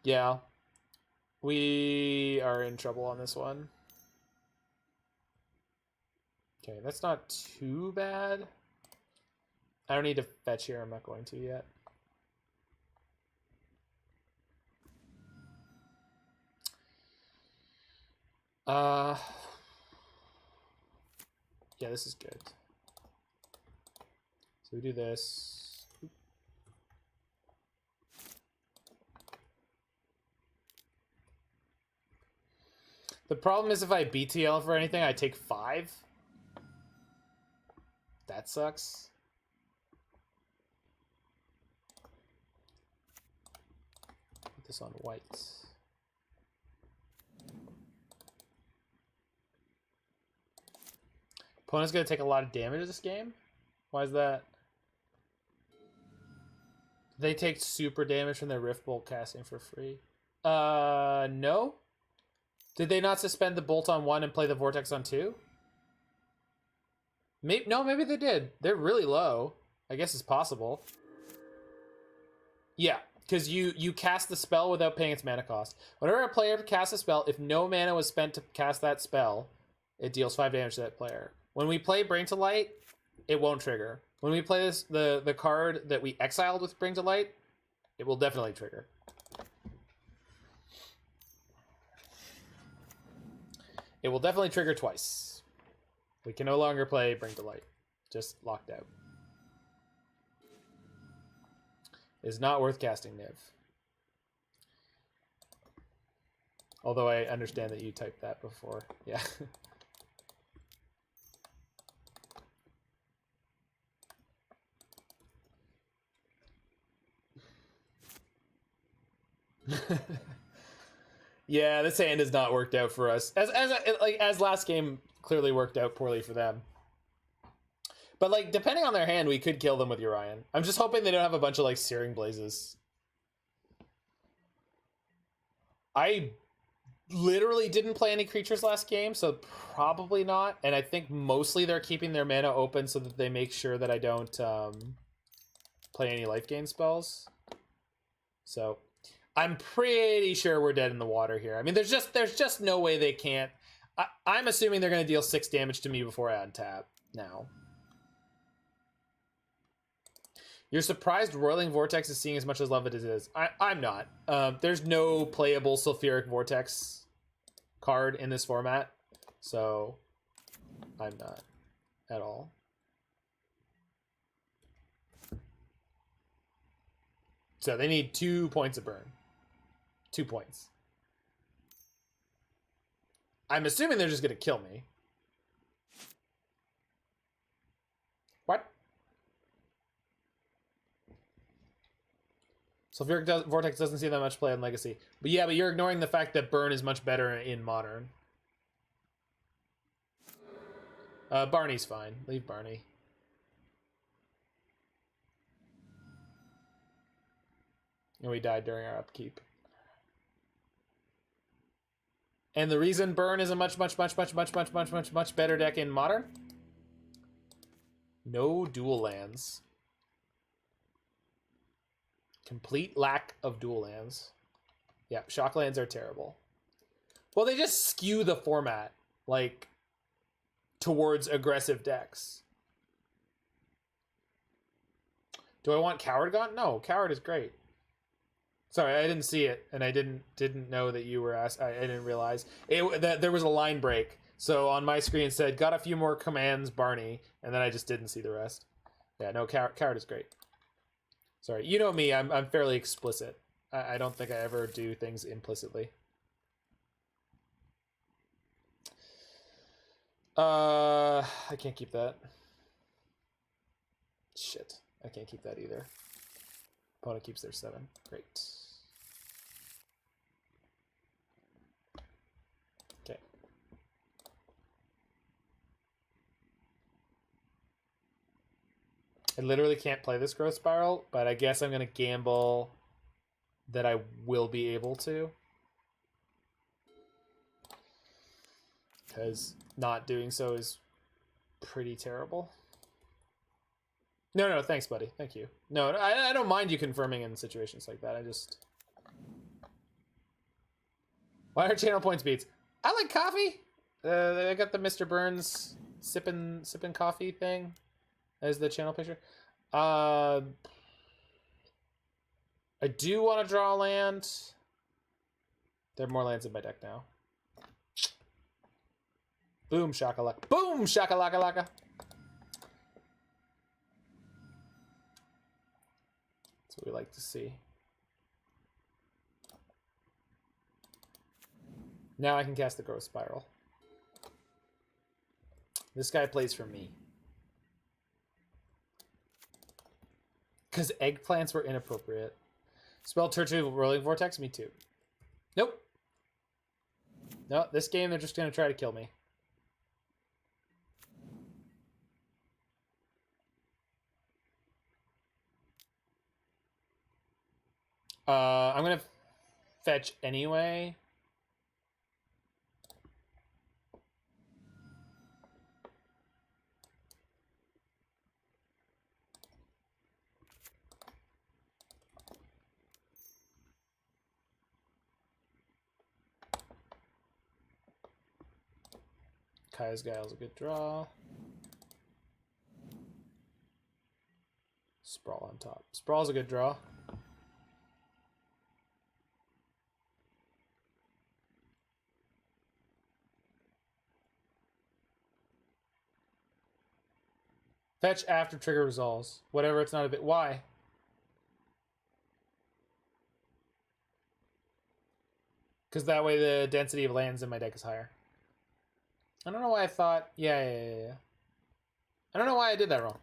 Yeah. We are in trouble on this one. Okay, that's not too bad. I don't need to fetch here. I'm not going to yet. Yeah, this is good. So we do this. The problem is if I BTL for anything, I take 5. That sucks. Put this on white. Opponent's gonna take a lot of damage this game? Why is that? They take super damage from their Rift Bolt casting for free. No? Did they not suspend the Bolt on 1 and play the Vortex on 2? No, maybe they did. They're really low. I guess it's possible. Yeah, because you cast the spell without paying its mana cost. Whenever a player casts a spell, if no mana was spent to cast that spell, it deals 5 damage to that player. When we play Bring to Light, it won't trigger. When we play this, the card that we exiled with Bring to Light, it will definitely trigger. It will definitely trigger twice. We can no longer play Bring to Light. Just locked out. It's not worth casting Niv. Although I understand that you typed that before. Yeah. Yeah, this hand has not worked out for us. As last game clearly worked out poorly for them. But like, depending on their hand, we could kill them with Urian. I'm just hoping they don't have a bunch of like Searing Blazes. I literally didn't play any creatures last game, so probably not. And I think mostly they're keeping their mana open so that they make sure that I don't play any life gain spells. So I'm pretty sure we're dead in the water here. I mean, there's just no way they can't. I'm assuming they're going to deal 6 damage to me before I untap now. You're surprised Roiling Vortex is seeing as much as love as it is. I'm not. There's no playable Sulfuric Vortex card in this format, so I'm not at all. So they need 2 points of burn. 2 points. I'm assuming they're just going to kill me. What? Sulfuric Vortex doesn't see that much play in Legacy. But yeah, but you're ignoring the fact that burn is much better in Modern. Barney's fine. Leave Barney. And we died during our upkeep. And the reason burn is a much better deck in Modern? No dual lands. Complete lack of dual lands. Yeah, shock lands are terrible. Well, they just skew the format, like, towards aggressive decks. Do I want Coward Gaunt? No, Coward is great. Sorry, I didn't see it, and I didn't know that you were asked. I didn't realize that there was a line break. So on my screen it said, got a few more commands, Barney, and then I just didn't see the rest. Yeah, no, Coward is great. Sorry, you know me, I'm fairly explicit. I don't think I ever do things implicitly. I can't keep that. Shit, I can't keep that either. Opponent keeps their 7. Great. Okay. I literally can't play this Growth Spiral, but I guess I'm going to gamble that I will be able to. Because not doing so is pretty terrible. No, thanks, buddy. Thank you. No, I don't mind you confirming in situations like that. I just... Why are channel points beats? I like coffee. I got the Mr. Burns sipping coffee thing as the channel picture. I do want to draw a land. There are more lands in my deck now. Boom shakalaka. Boom shakalaka laka. That's what we like to see. Now I can cast the Growth Spiral. This guy plays for me. Because eggplants were inappropriate. Spell Turtle Rolling Vortex? Me too. Nope. No, this game they're just going to try to kill me. I'm going to fetch anyway. Kai's Guile's a good draw. Sprawl on top. Sprawl's a good draw. Fetch after trigger resolves. Whatever, it's not a bit. Why? Because that way the density of lands in my deck is higher. I don't know why I thought... Yeah. I don't know why I did that wrong.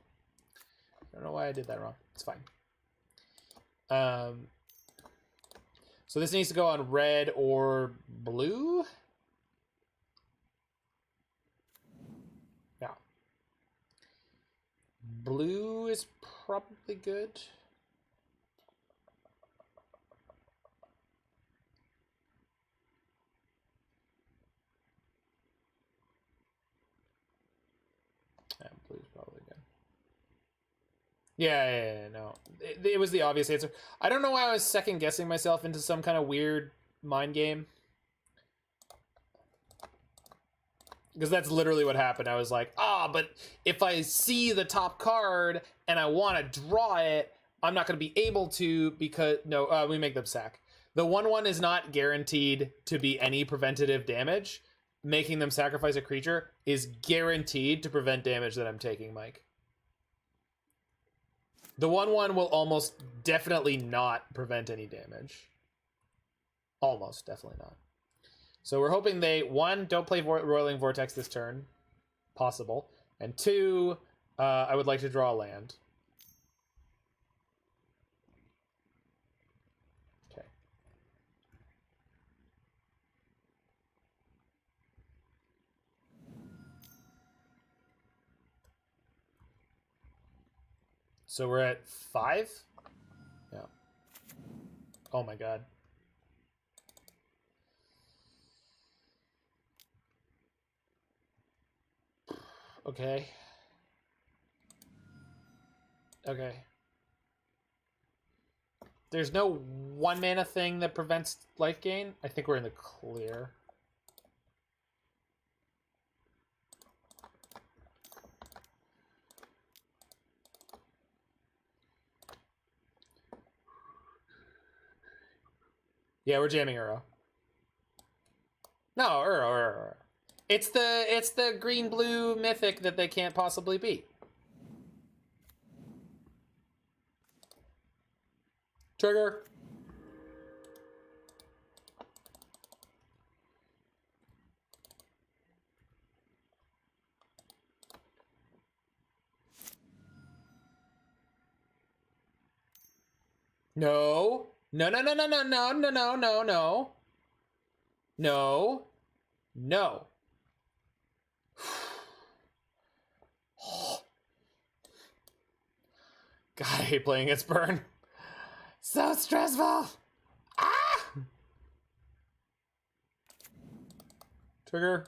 So this needs to go on red or blue? Yeah. Blue is probably good. Yeah, blue's probably good. Yeah, no. It was the obvious answer. I don't know why I was second guessing myself into some kind of weird mind game. Because that's literally what happened. I was like, but if I see the top card and I want to draw it, I'm not going to be able to because... No, we make them sack. The 1/1 is not guaranteed to be any preventative damage. Making them sacrifice a creature is guaranteed to prevent damage that I'm taking, Mike. The 1/1 will almost definitely not prevent any damage. Almost definitely not. So we're hoping they, 1, don't play Roiling Vortex this turn. Possible. And 2, I would like to draw a land. Okay. So we're at 5? Yeah. Oh my god. Okay. Okay. There's no 1 mana thing that prevents life gain. I think we're in the clear. Yeah, we're jamming Uro. No, Uro. It's the green-blue mythic that they can't possibly beat. Trigger. No. No, no, no, no, no, no, no, no, no, no. No. No. God, I hate playing against Burn. So stressful. Ah! Trigger.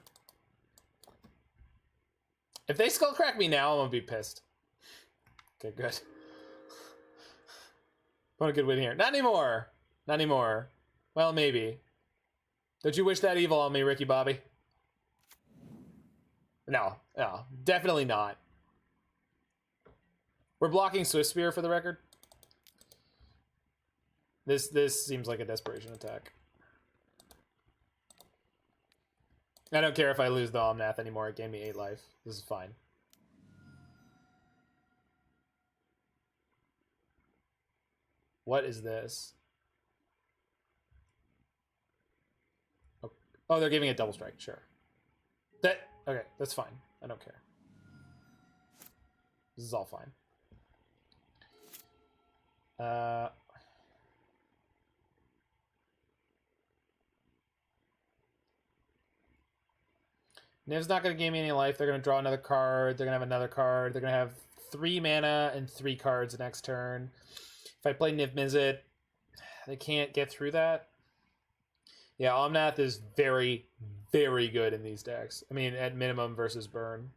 If they skull crack me now, I'm gonna be pissed. Okay, good. Want a good win here. Not anymore. Not anymore. Well, maybe. Don't you wish that evil on me, Ricky Bobby? No, definitely not. We're blocking Swift Spear for the record. This seems like a desperation attack. I don't care if I lose the Omnath anymore. It gave me 8 life. This is fine. What is this? Oh, they're giving it double strike. Sure. Okay, that's fine. I don't care. This is all fine. Niv's not going to give me any life. They're going to draw another card. They're going to have another card. They're going to have 3 mana and 3 cards next turn. If I play Niv-Mizzet, they can't get through that. Yeah, Omnath is very, very good in these decks. I mean, at minimum versus Burn.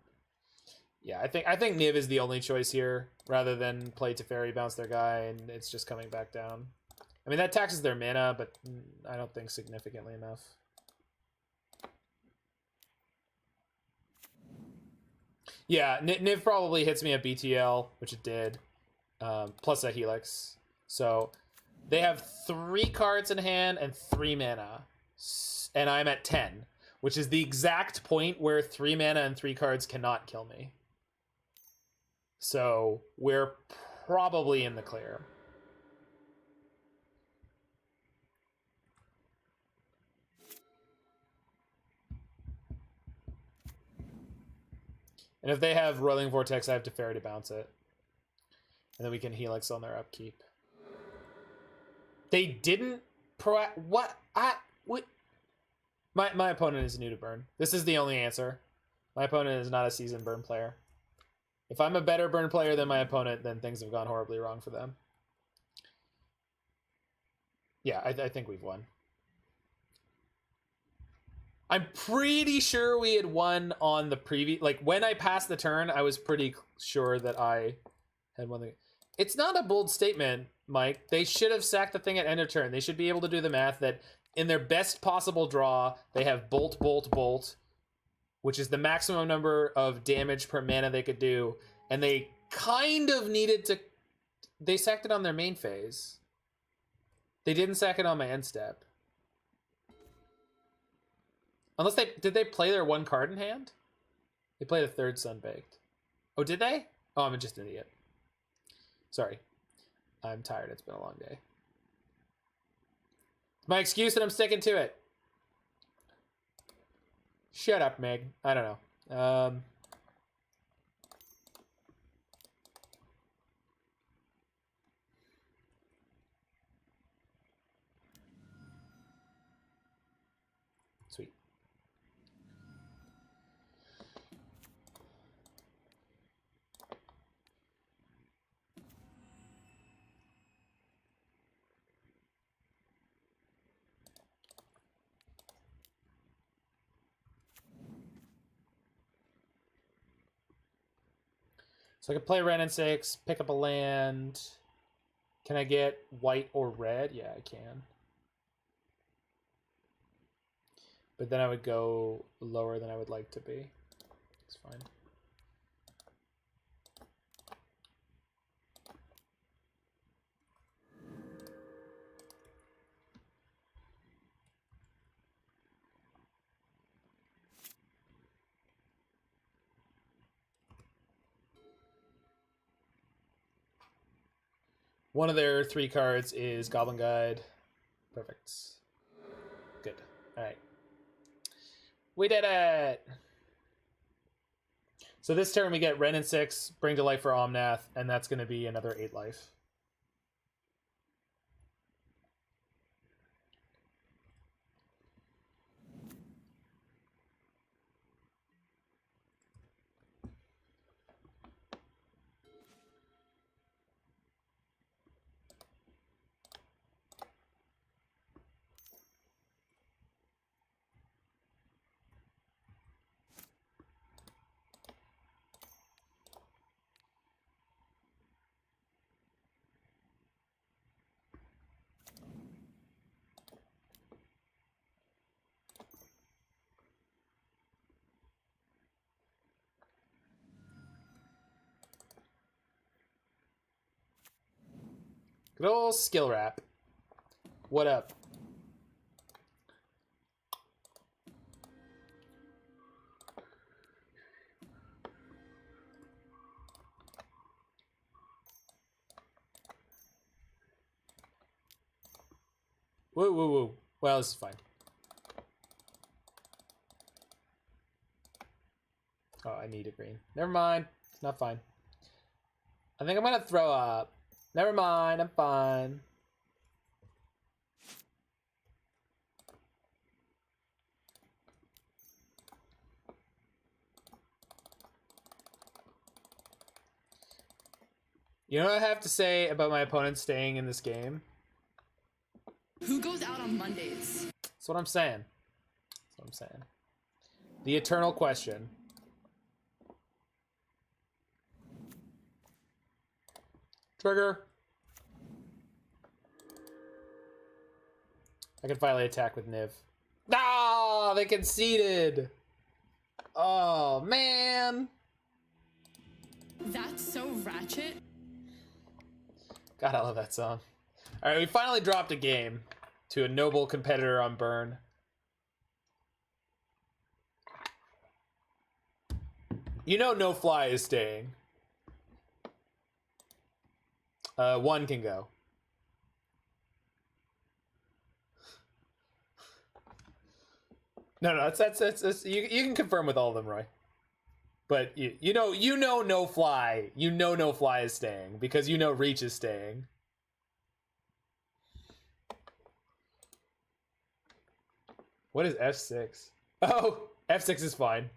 Yeah, I think Niv is the only choice here, rather than play Teferi, bounce their guy, and it's just coming back down. I mean, that taxes their mana, but I don't think significantly enough. Yeah, Niv probably hits me at BTL, which it did, plus a Helix. So they have 3 cards in hand and 3 mana, and I'm at 10, which is the exact point where 3 mana and 3 cards cannot kill me. So we're probably in the clear. And if they have Roiling Vortex, I have Teferi to bounce it. And then we can Helix on their upkeep. They didn't What? My opponent is new to Burn. This is the only answer. My opponent is not a seasoned Burn player. If I'm a better Burn player than my opponent, then things have gone horribly wrong for them. Yeah, I think we've won. I'm pretty sure we had won on the previous... Like, when I passed the turn, I was pretty sure that I had won the... It's not a bold statement, Mike. They should have sacked the thing at end of turn. They should be able to do the math that in their best possible draw, they have Bolt, Bolt, Bolt, which is the maximum number of damage per mana they could do. And they kind of needed to... They sacked it on their main phase. They didn't sack it on my end step. Unless they... Did they play their one card in hand? They played a third Sunbaked. Oh, did they? Oh, I'm just an idiot. Sorry. I'm tired. It's been a long day. My excuse and I'm sticking to it. Shut up, Meg. I don't know. Sweet. So I can play Wrenn and Six, pick up a land. Can I get white or red? Yeah, I can. But then I would go lower than I would like to be. It's fine. One of their 3 cards is Goblin Guide. Perfect. Good. All right. We did it! So this turn we get Wrenn and Six, Bring to Life for Omnath, and that's going to be another 8 life. Good old skill wrap. What up? Woo, woo, woo. Well, this is fine. Oh, I need a green. Never mind. It's not fine. I think I'm gonna throw up. Never mind, I'm fine. You know what I have to say about my opponent staying in this game? Who goes out on Mondays? That's what I'm saying. That's what I'm saying. The eternal question. Trigger. I can finally attack with Niv. Ah, they conceded. Oh, man. That's so ratchet. God, I love that song. All right, we finally dropped a game to a noble competitor on Burn. You know no fly is staying. 1 can go. No, that's you can confirm with all of them, Roy. But you know no fly. You know no fly is staying because you know Reach is staying. What is F6? Oh, F6 is fine.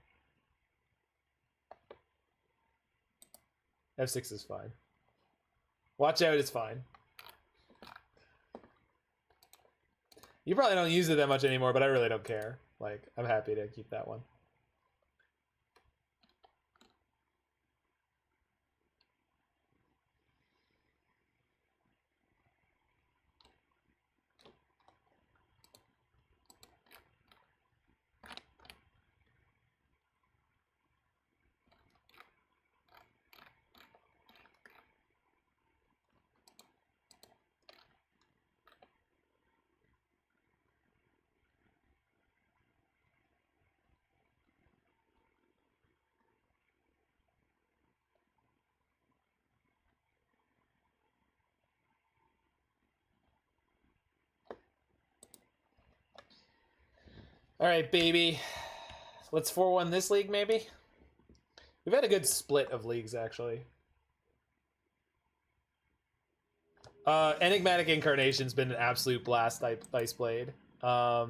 F6 is fine. Watch out, it's fine. You probably don't use it that much anymore, but I really don't care. Like, I'm happy to keep that one. All right, baby. Let's 4-1 this league, maybe? We've had a good split of leagues, actually. Enigmatic Incarnation's been an absolute blast, Ice Blade. The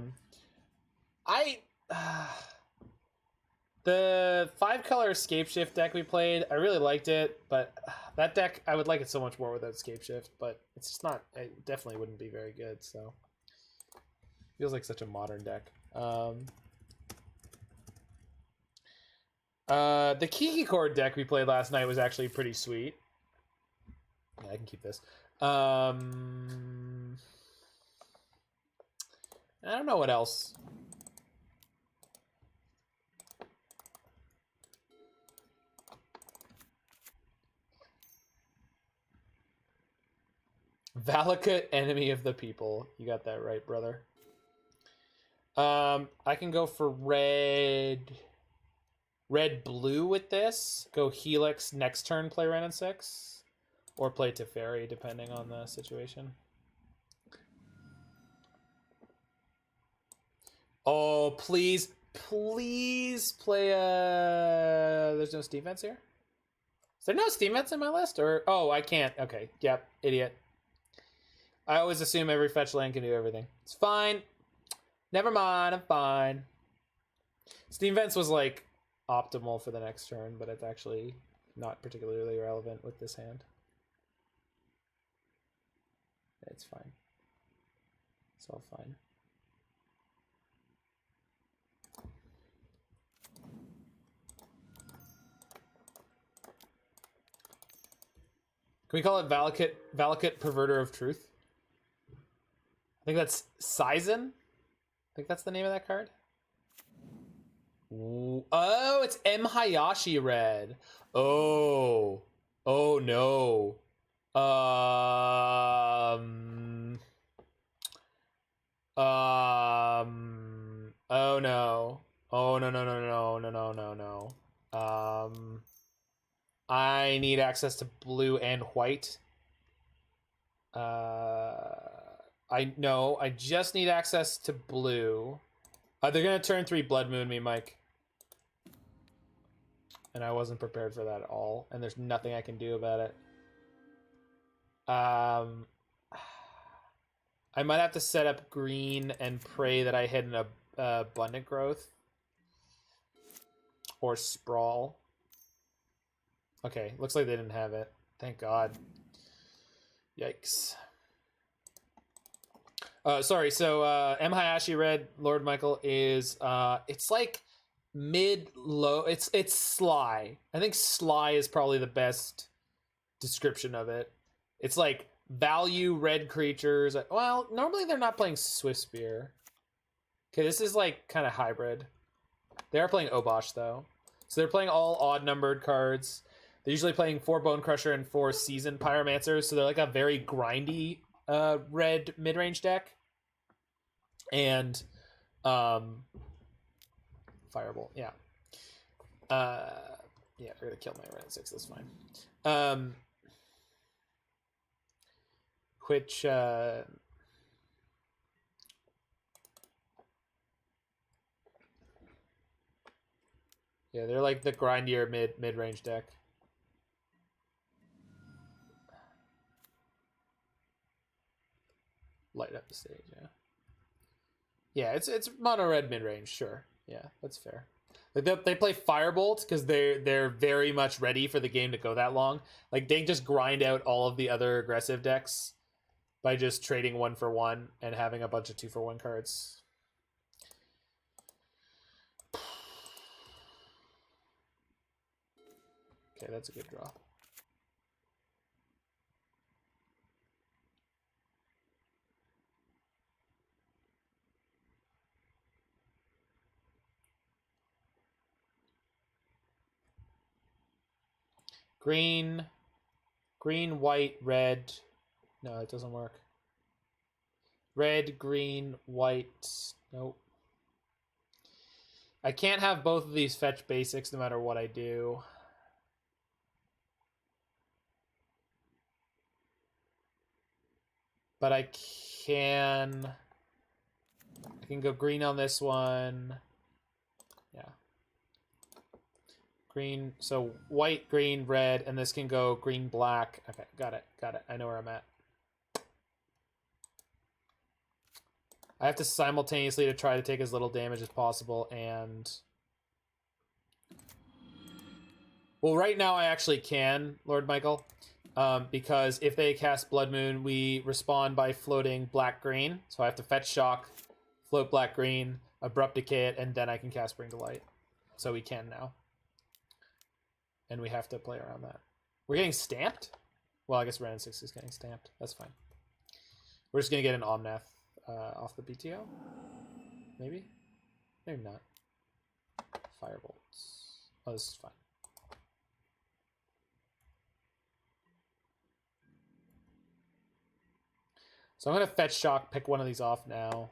5-color Escape Shift deck we played, I really liked it, but that deck, I would like it so much more without Escape Shift, but it's just not, it definitely wouldn't be very good, so. Feels like such a modern deck. The Kiki Chord deck we played last night was actually pretty sweet. Yeah, I can keep this. I don't know what else. Valakut, Enemy of the People. You got that right, brother. I can go for red blue with this. Go Helix next turn, play Wrenn and Six. Or play Teferi, depending on the situation. Oh, please play there's no Steam Vents here? Is there no Steam Vents in my list? Or oh, I can't. Okay, yep, idiot. I always assume every fetch land can do everything. It's fine. Never mind, I'm fine. Steam Vents was like optimal for the next turn, but it's actually not particularly relevant with this hand. It's fine. It's all fine. Can we call it Valakut Perverter of Truth? I think that's Sizen. I think that's the name of that card. Ooh. Oh, it's M. Hayashi red. Oh. Oh no. Oh no. Oh no. I need access to blue and white. I just need access to blue. They're gonna turn 3 Blood Moon me, Mike. And I wasn't prepared for that at all. And there's nothing I can do about it. I might have to set up green and pray that I hit an Abundant Growth. Or Sprawl. Okay, looks like they didn't have it. Thank God. Yikes. Sorry, so M. Hayashi red, Lord Michael, is it's like mid-low. It's Sly. I think Sly is probably the best description of it. It's like value red creatures. Well, normally they're not playing Swiftspear. Okay, this is like kind of hybrid. They are playing Obosh though. So they're playing all odd-numbered cards. They're usually playing 4 Bone Crusher and 4 Seasoned Pyromancers, so they're like a very grindy red mid-range deck. And Firebolt, yeah. Yeah, we're gonna kill my Wrenn and Six, that's fine. Which yeah, they're like the grindier mid-range deck. Light up the stage, yeah. Yeah, it's mono red mid range, sure. Yeah, that's fair. Like they play Firebolt because they're very much ready for the game to go that long. Like they just grind out all of the other aggressive decks by just trading 1-for-1 and having a bunch of 2-for-1 cards. Okay, that's a good draw. Green, white, red. No, it doesn't work. Red, green, white. Nope. I can't have both of these fetch basics no matter what I do. But I can go green on this one. Yeah. Green, so white, green, red, and this can go green, black. Okay, got it. I know where I'm at. I have to simultaneously to try to take as little damage as possible, and... Well, right now I actually can, Lord Michael, because if they cast Blood Moon, we respond by floating black-green, so I have to fetch Shock, float black-green, Abrupt Decay it, and then I can cast Bring to Light. So we can now. And we have to play around that. We're getting stamped? Well, I guess Wrenn and Six is getting stamped. That's fine. We're just going to get an Omnath off the BTO. Maybe? Maybe not. Firebolts. Oh, this is fine. So I'm going to fetch Shock, pick one of these off now.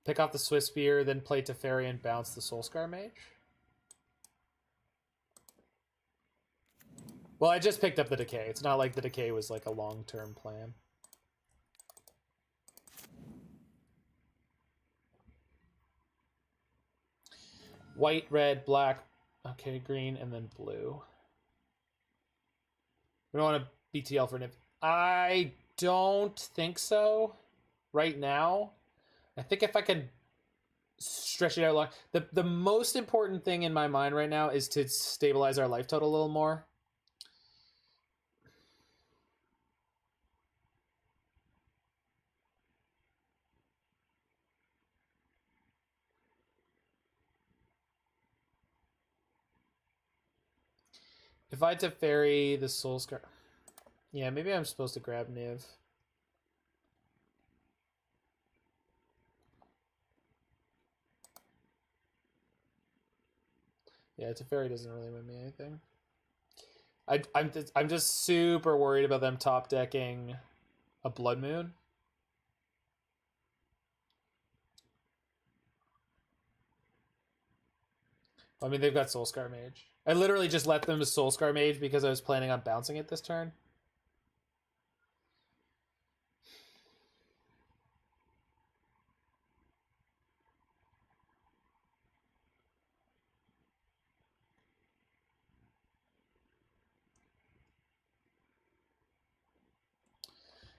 Pick off the Swift Spear, then play Teferi and bounce the Soulscar Mage. Well, I just picked up the Decay. It's not like the Decay was like a long-term plan. White, red, black, okay, green, and then blue. We don't want to BTL for Niv. I don't think so right now. I think if I can stretch it out long. The most important thing in my mind right now is to stabilize our life total a little more. If I Teferi the Soulscar... Yeah, maybe I'm supposed to grab Niv. Yeah, Teferi doesn't really win me anything. I'm just super worried about them top decking a Blood Moon. I mean, they've got Soulscar Mage. I literally just let them to Soulscar Mage because I was planning on bouncing it this turn.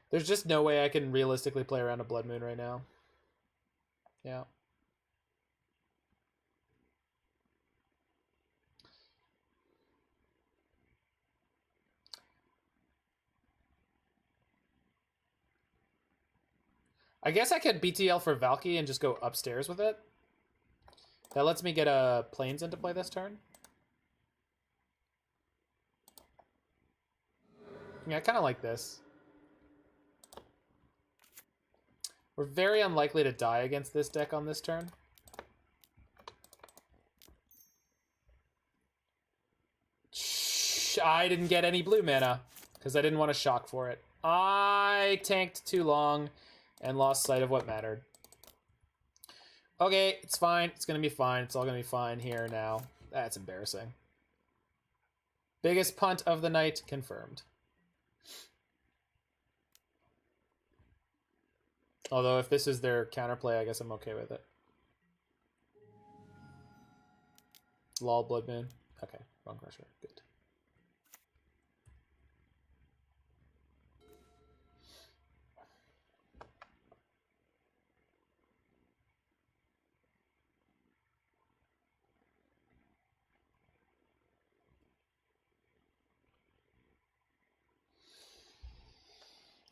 There's just no way I can realistically play around a Blood Moon right now. Yeah. I guess I could BTL for Valki and just go upstairs with it. That lets me get a Plains into play this turn. Yeah, I kind of like this. We're very unlikely to die against this deck on this turn. Shh, I didn't get any blue mana because I didn't want to shock for it. I tanked too long and lost sight of what mattered. Okay, it's fine. It's going to be fine. It's all going to be fine here now. That's embarrassing. Biggest punt of the night confirmed. Although if this is their counterplay, I guess I'm okay with it. Lol, Blood Moon. Okay, Bone Crusher. Good.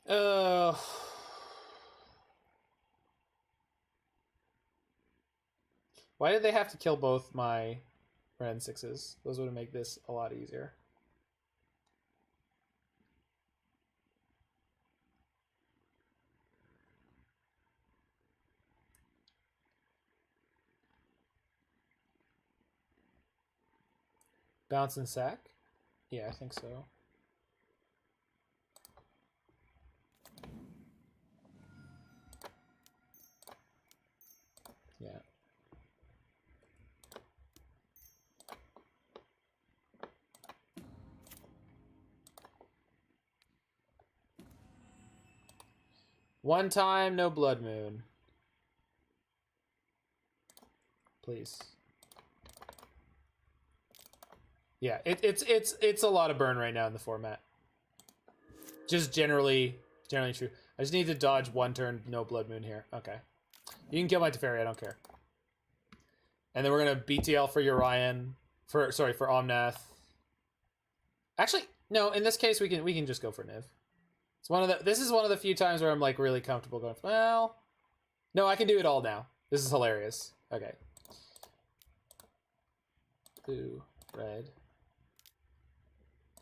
Uh, why did they have to kill both my Wrenn and Sixes? Those would make this a lot easier. Bounce and sack? Yeah, I think so. Yeah. One time, no blood moon. Please. Yeah, it's a lot of burn right now in the format. Just generally true. I just need to dodge one turn, no blood moon here. Okay. You can kill my Teferi, I don't care. And then we're gonna BTL for Urian. For Omnath. Actually, no, in this case we can just go for Niv. This is one of the few times where I'm like really comfortable going, well, no, I can do it all now. This is hilarious. Okay. Blue, red,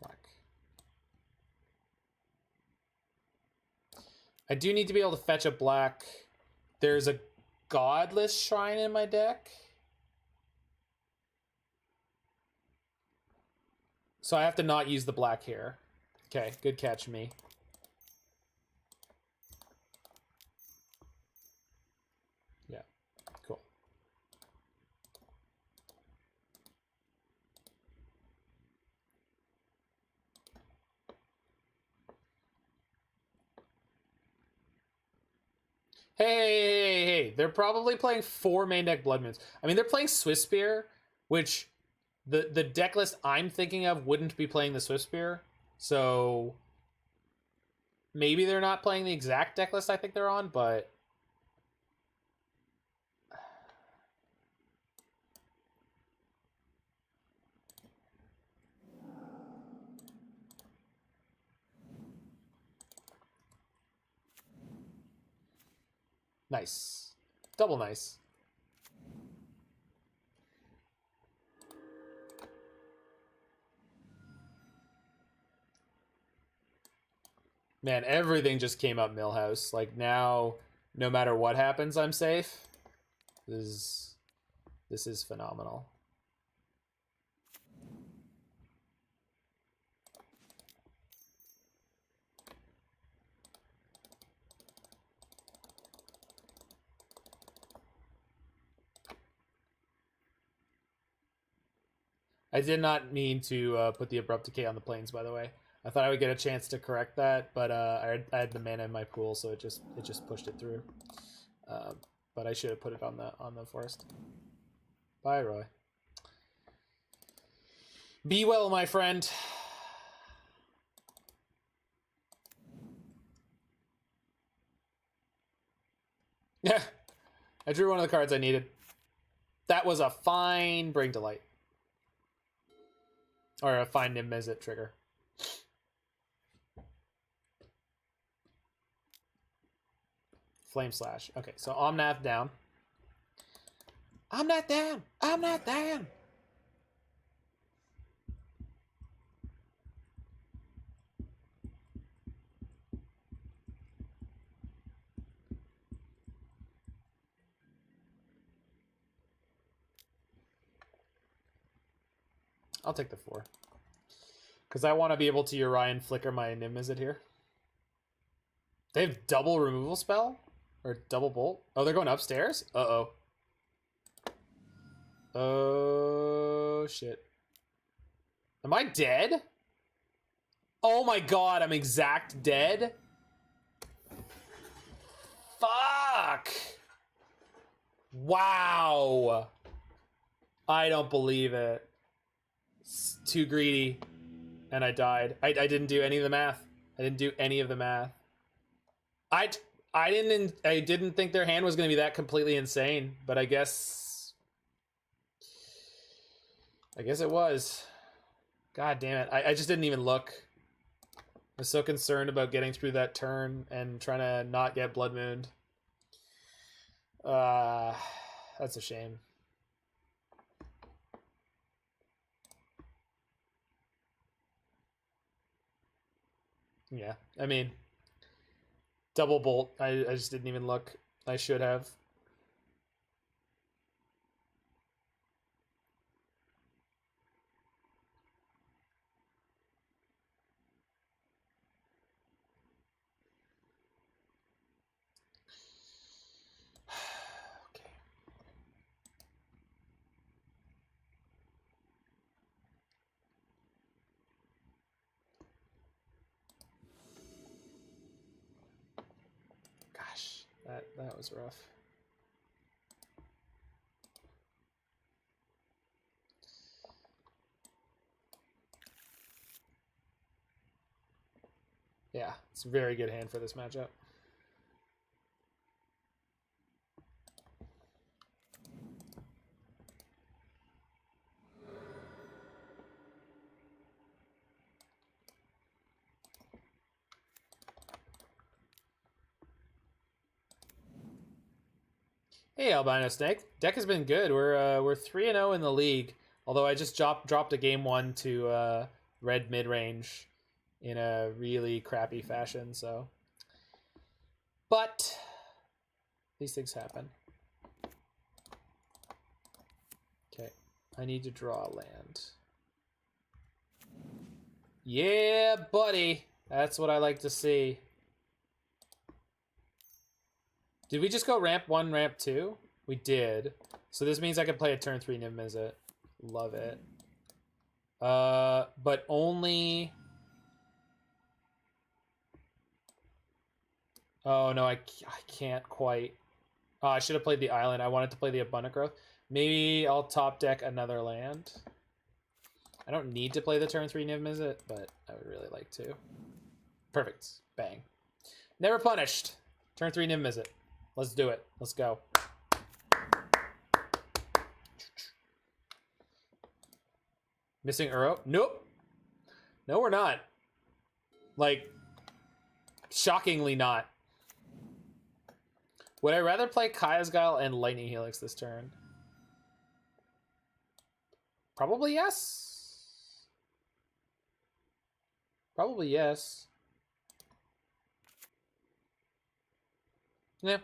black. I do need to be able to fetch a black. There's a Godless Shrine in my deck. So I have to not use the black here. Okay, good catch, me. Yeah, cool. Hey, they're probably playing 4 main deck Blood Moons. I mean, they're playing Swift Spear, which the deck list I'm thinking of wouldn't be playing the Swift Spear. So maybe they're not playing the exact deck list I think they're on, but nice. Double nice. Man, everything just came up Millhouse. Like now, no matter what happens, I'm safe. This is phenomenal. I did not mean to put the Abrupt Decay on the plains, by the way. I thought I would get a chance to correct that, but I had the mana in my pool, so it just pushed it through. But I should have put it on the forest. Bye, Roy. Be well, my friend. Yeah, I drew one of the cards I needed. That was a fine Bring to Light. Or a fine Niv-Mizzet trigger. Flame Slash. Okay, so Omnath down. Omnath down! Omnath down! I'll take the 4. Because I want to be able to Urian flicker my Niv-Mizzet here. They have double removal spell? Or double bolt? Oh, they're going upstairs? Uh-oh. Oh, shit. Am I dead? Oh my god, I'm exact dead? Fuck! Wow! I don't believe it. It's too greedy. And I died. I didn't do any of the math. I didn't do any of the math. I didn't think their hand was going to be that completely insane, but I guess it was. God damn it. I just didn't even look. was so concerned about getting through that turn and trying to not get Blood Mooned. That's a shame. Yeah, I mean, double bolt. I just didn't even look. I should have. Okay. Gosh, that was rough. Yeah, it's a very good hand for this matchup. Hey, Albino Snake. Deck has been good. We're 3-0 in the league. Although I just dropped a game 1 to red mid range in a really crappy fashion. So, but these things happen. Okay, I need to draw a land. Yeah, buddy. That's what I like to see. Did we just go ramp 1, ramp 2? We did. So this means I can play a turn 3 Niv-Mizzet. Love it. But only... Oh, no, I can't quite. Oh, I should have played the island. I wanted to play the Abundant Growth. Maybe I'll top deck another land. I don't need to play the turn 3 Niv-Mizzet, but I would really like to. Perfect. Bang. Never punished. Turn 3 Niv-Mizzet. Let's do it. Let's go. Missing Uro? Nope. No, we're not. Like, shockingly not. Would I rather play Kaya's Guile and Lightning Helix this turn? Probably yes. Probably yes. Yeah.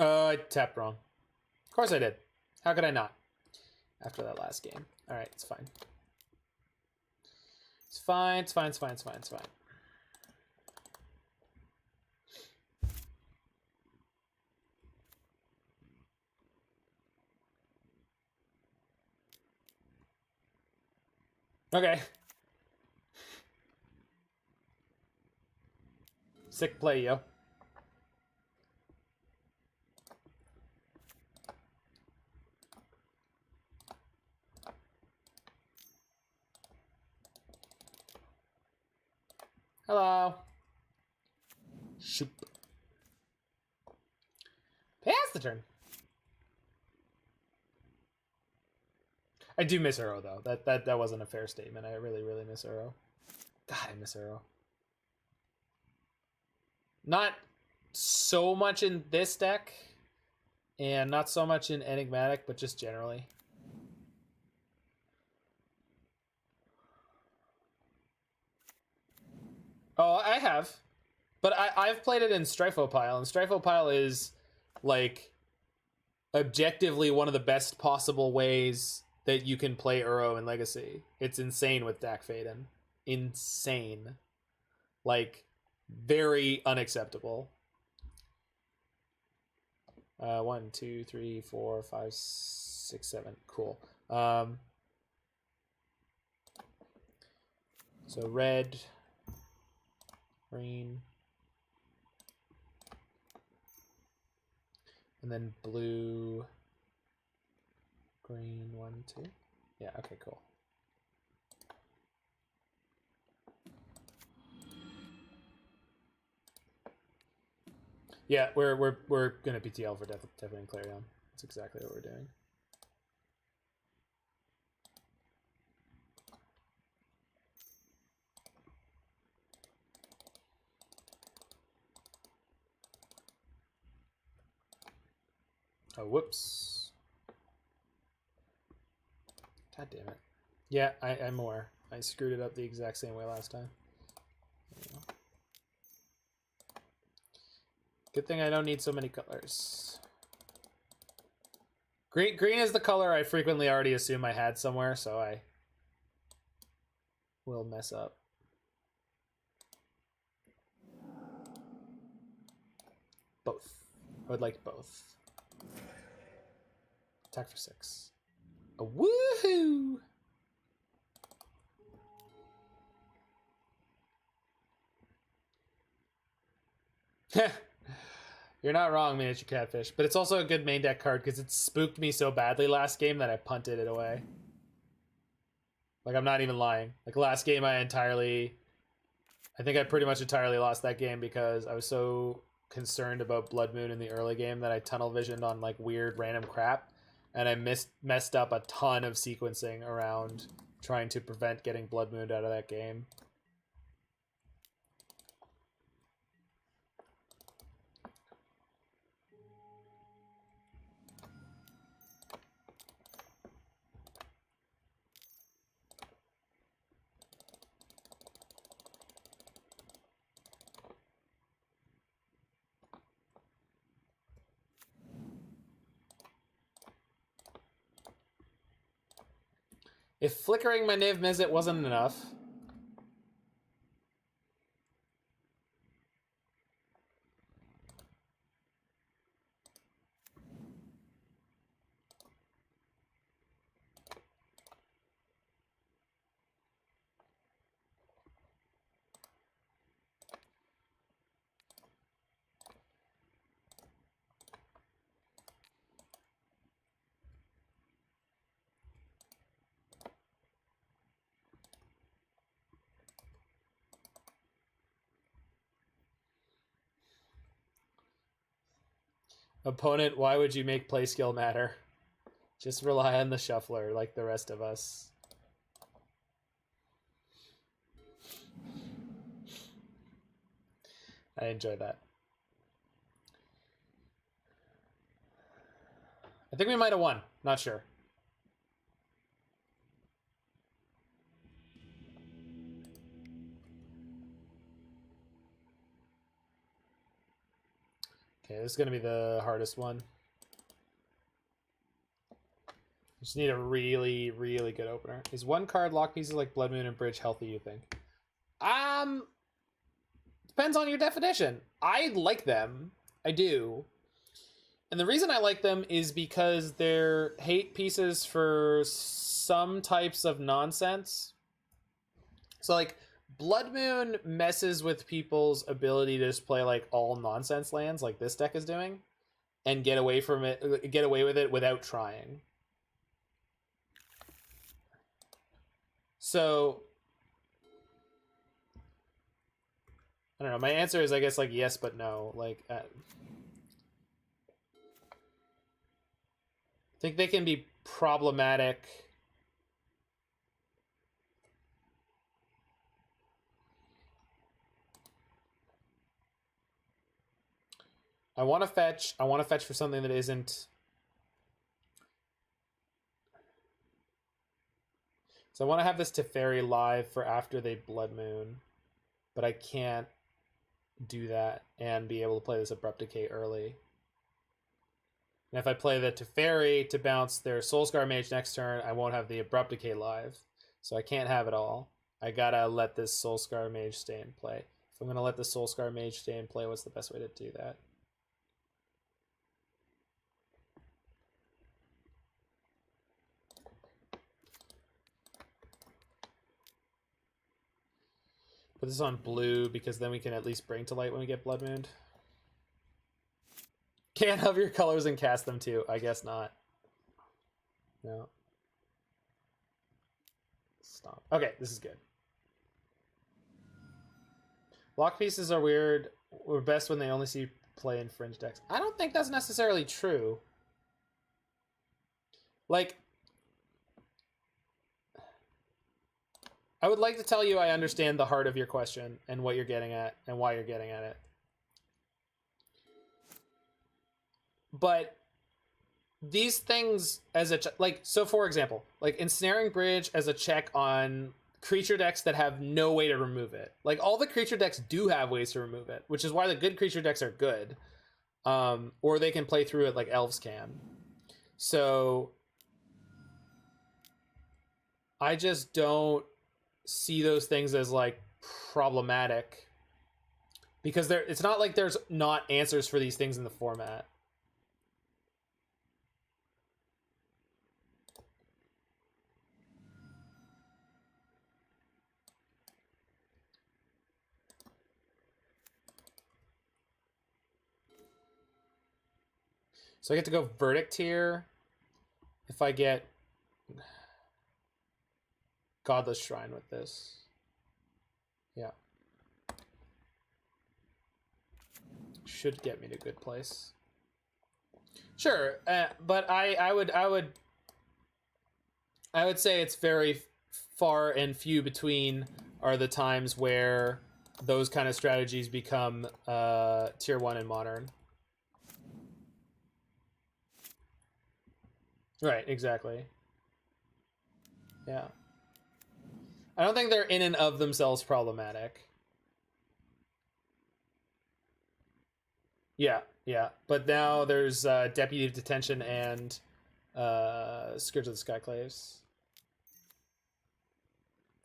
I tapped wrong. Of course I did. How could I not? After that last game. Alright, it's fine. It's fine, it's fine, it's fine, it's fine, it's fine. Okay. Sick play, yo. Hello. Shoop. Pass the turn. I do miss Uro though. That wasn't a fair statement. I really, really miss Uro. God, I miss Uro. Not so much in this deck, and not so much in Enigmatic, but just generally. Oh, I have. But I've played it in Strifopile, and Strifopile is, like, objectively one of the best possible ways that you can play Uro in Legacy. It's insane with Dak Faden. Insane. Like, very unacceptable. 1, 2, 3, 4, 5, 6, 7. Cool. So red, green, and then blue, green, 1, 2. Yeah, okay, cool. Yeah, we're gonna PTL for Deafening Clarion. That's exactly what we're doing. Oh, whoops. God damn it. Yeah, I'm aware. I screwed it up the exact same way last time. Good thing I don't need so many colors. Green is the color I frequently already assume I had somewhere, so I will mess up. Both. I would like both. Attack for 6. A woohoo! You're not wrong, Miniature Catfish, but it's also a good main deck card because it spooked me so badly last game that I punted it away. Like, I'm not even lying. Like, last game I think I pretty much entirely lost that game because I was so concerned about Blood Moon in the early game that I tunnel visioned on, like, weird random crap, and I messed up a ton of sequencing around trying to prevent getting Blood Moon out of that game. If flickering my Niv-Mizzet wasn't enough... Opponent, why would you make play skill matter? Just rely on the shuffler like the rest of us. I enjoy that. I think we might have won. Not sure. Okay, this is going to be the hardest one. Just need a really, really good opener. Is one card lock pieces like Blood Moon and Bridge healthy, you think? Depends on your definition. I like them. I do. And the reason I like them is because they're hate pieces for some types of nonsense. So, like, Blood Moon messes with people's ability to just play, like, all nonsense lands, like this deck is doing, and get away with it without trying. So, I don't know. My answer is, I guess, like, yes, but no. Like, I think they can be problematic. I want to fetch for something that isn't... So I want to have this Teferi live for after they Blood Moon, but I can't do that and be able to play this Abrupt Decay early. And if I play the Teferi to bounce their Soulscar Mage next turn, I won't have the Abrupt Decay live. So I can't have it all. I gotta let this Soulscar Mage stay in play. If I'm gonna let the Soulscar Mage stay in play, what's the best way to do that? Put this on blue, because then we can at least bring to light when we get Blood Mooned. Can't have your colors and cast them too. I guess not. No. Stop. Okay, this is good. Lock pieces are weird. We're best when they only see play in fringe decks. I don't think that's necessarily true. Like, I would like to tell you I understand the heart of your question and what you're getting at and why you're getting at it. But these things as a like, so for example, like Ensnaring Bridge as a check on creature decks that have no way to remove it. Like, all the creature decks do have ways to remove it, which is why the good creature decks are good. Or they can play through it like elves can. So I just don't see those things as like problematic, because it's not like there's not answers for these things in the format. So I get to go Verdict here if I get Godless Shrine with this. Yeah. Should get me to a good place. Sure, but I would say it's very far and few between are the times where those kind of strategies become tier 1 in Modern. Right, exactly. Yeah. I don't think they're in and of themselves problematic. Yeah, yeah. But now there's Deputy of Detention and Scourge of the Skyclaves.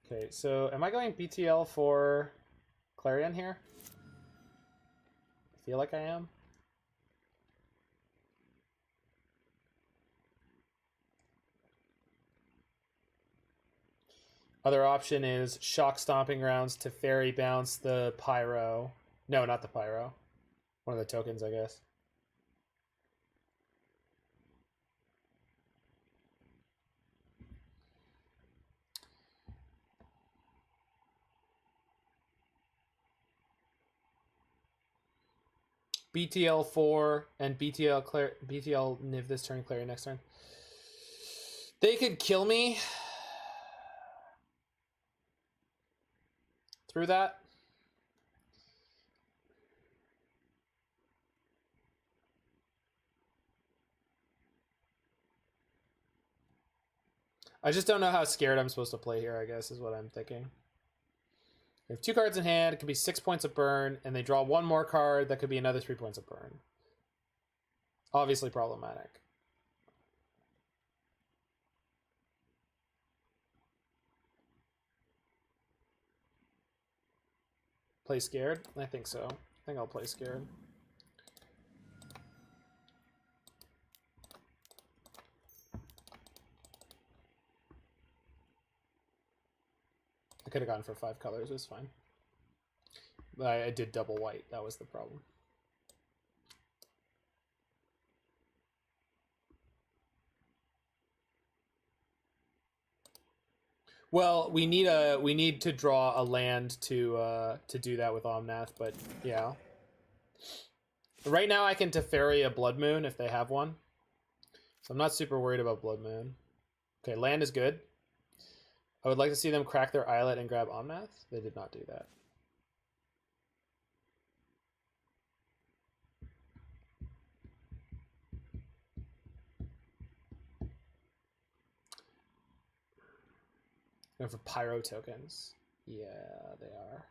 Okay, so am I going BTL for Clarion here? I feel like I am. Other option is Shock Stomping Grounds to Teferi bounce the Pyro. No, not the Pyro. One of the tokens, I guess. BTL 4 and BTL Niv this turn, Clarion next turn. They could kill me through that. I just don't know how scared I'm supposed to play here, I guess, is what I'm thinking. They have 2 cards in hand, it could be 6 points of burn, and they draw 1 more card, that could be another 3 points of burn. Obviously problematic. Play scared? I think so. I think I'll play scared. I could have gone for 5 colors, it was fine. But I did double white, that was the problem. Well, we need to draw a land to do that with Omnath, but yeah. Right now I can Teferi a Blood Moon if they have one. So I'm not super worried about Blood Moon. Okay, land is good. I would like to see them crack their Islet and grab Omnath. They did not do that. Going for Pyro tokens. Yeah, they are.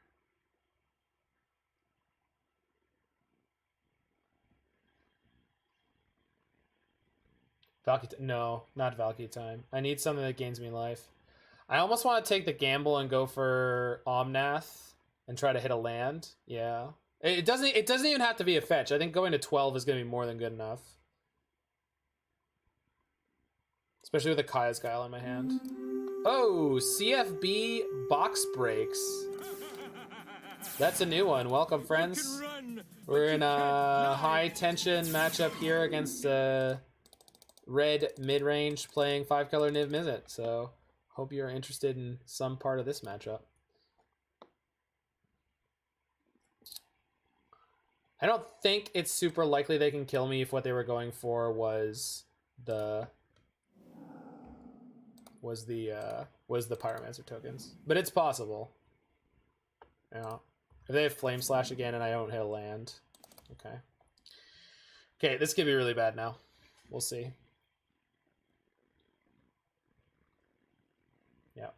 Valki, no, not Valki time. I need something that gains me life. I almost want to take the gamble and go for Omnath and try to hit a land. Yeah, it doesn't even have to be a fetch. I think going to 12 is going to be more than good enough, especially with a Kaya's Guile in my hand. Oh, CFB box breaks. That's a new one. Welcome, friends. We're in a high tension matchup here against red mid-range playing 5-color Niv-Mizzet. So hope you're interested in some part of this matchup. I don't think it's super likely they can kill me if what they were going for was the Pyromancer tokens. But it's possible. Yeah. If they have Flame Slash again and I don't hit a land. Okay. Okay, this could be really bad now. We'll see. Yeah.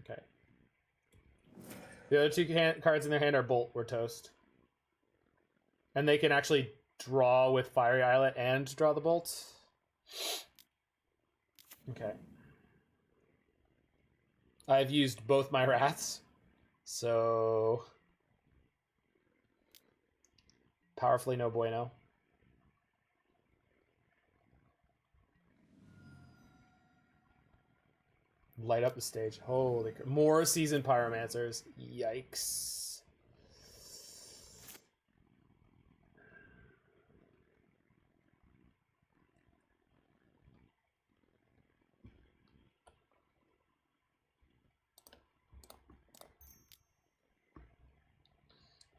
Okay. The other two cards in their hand are Bolt. We're toast. And they can actually draw with Fiery Islet and draw the Bolt. Okay. I've used both my Wraths. So... powerfully no bueno. Light up the stage. Holy crap. More Seasoned Pyromancers. Yikes.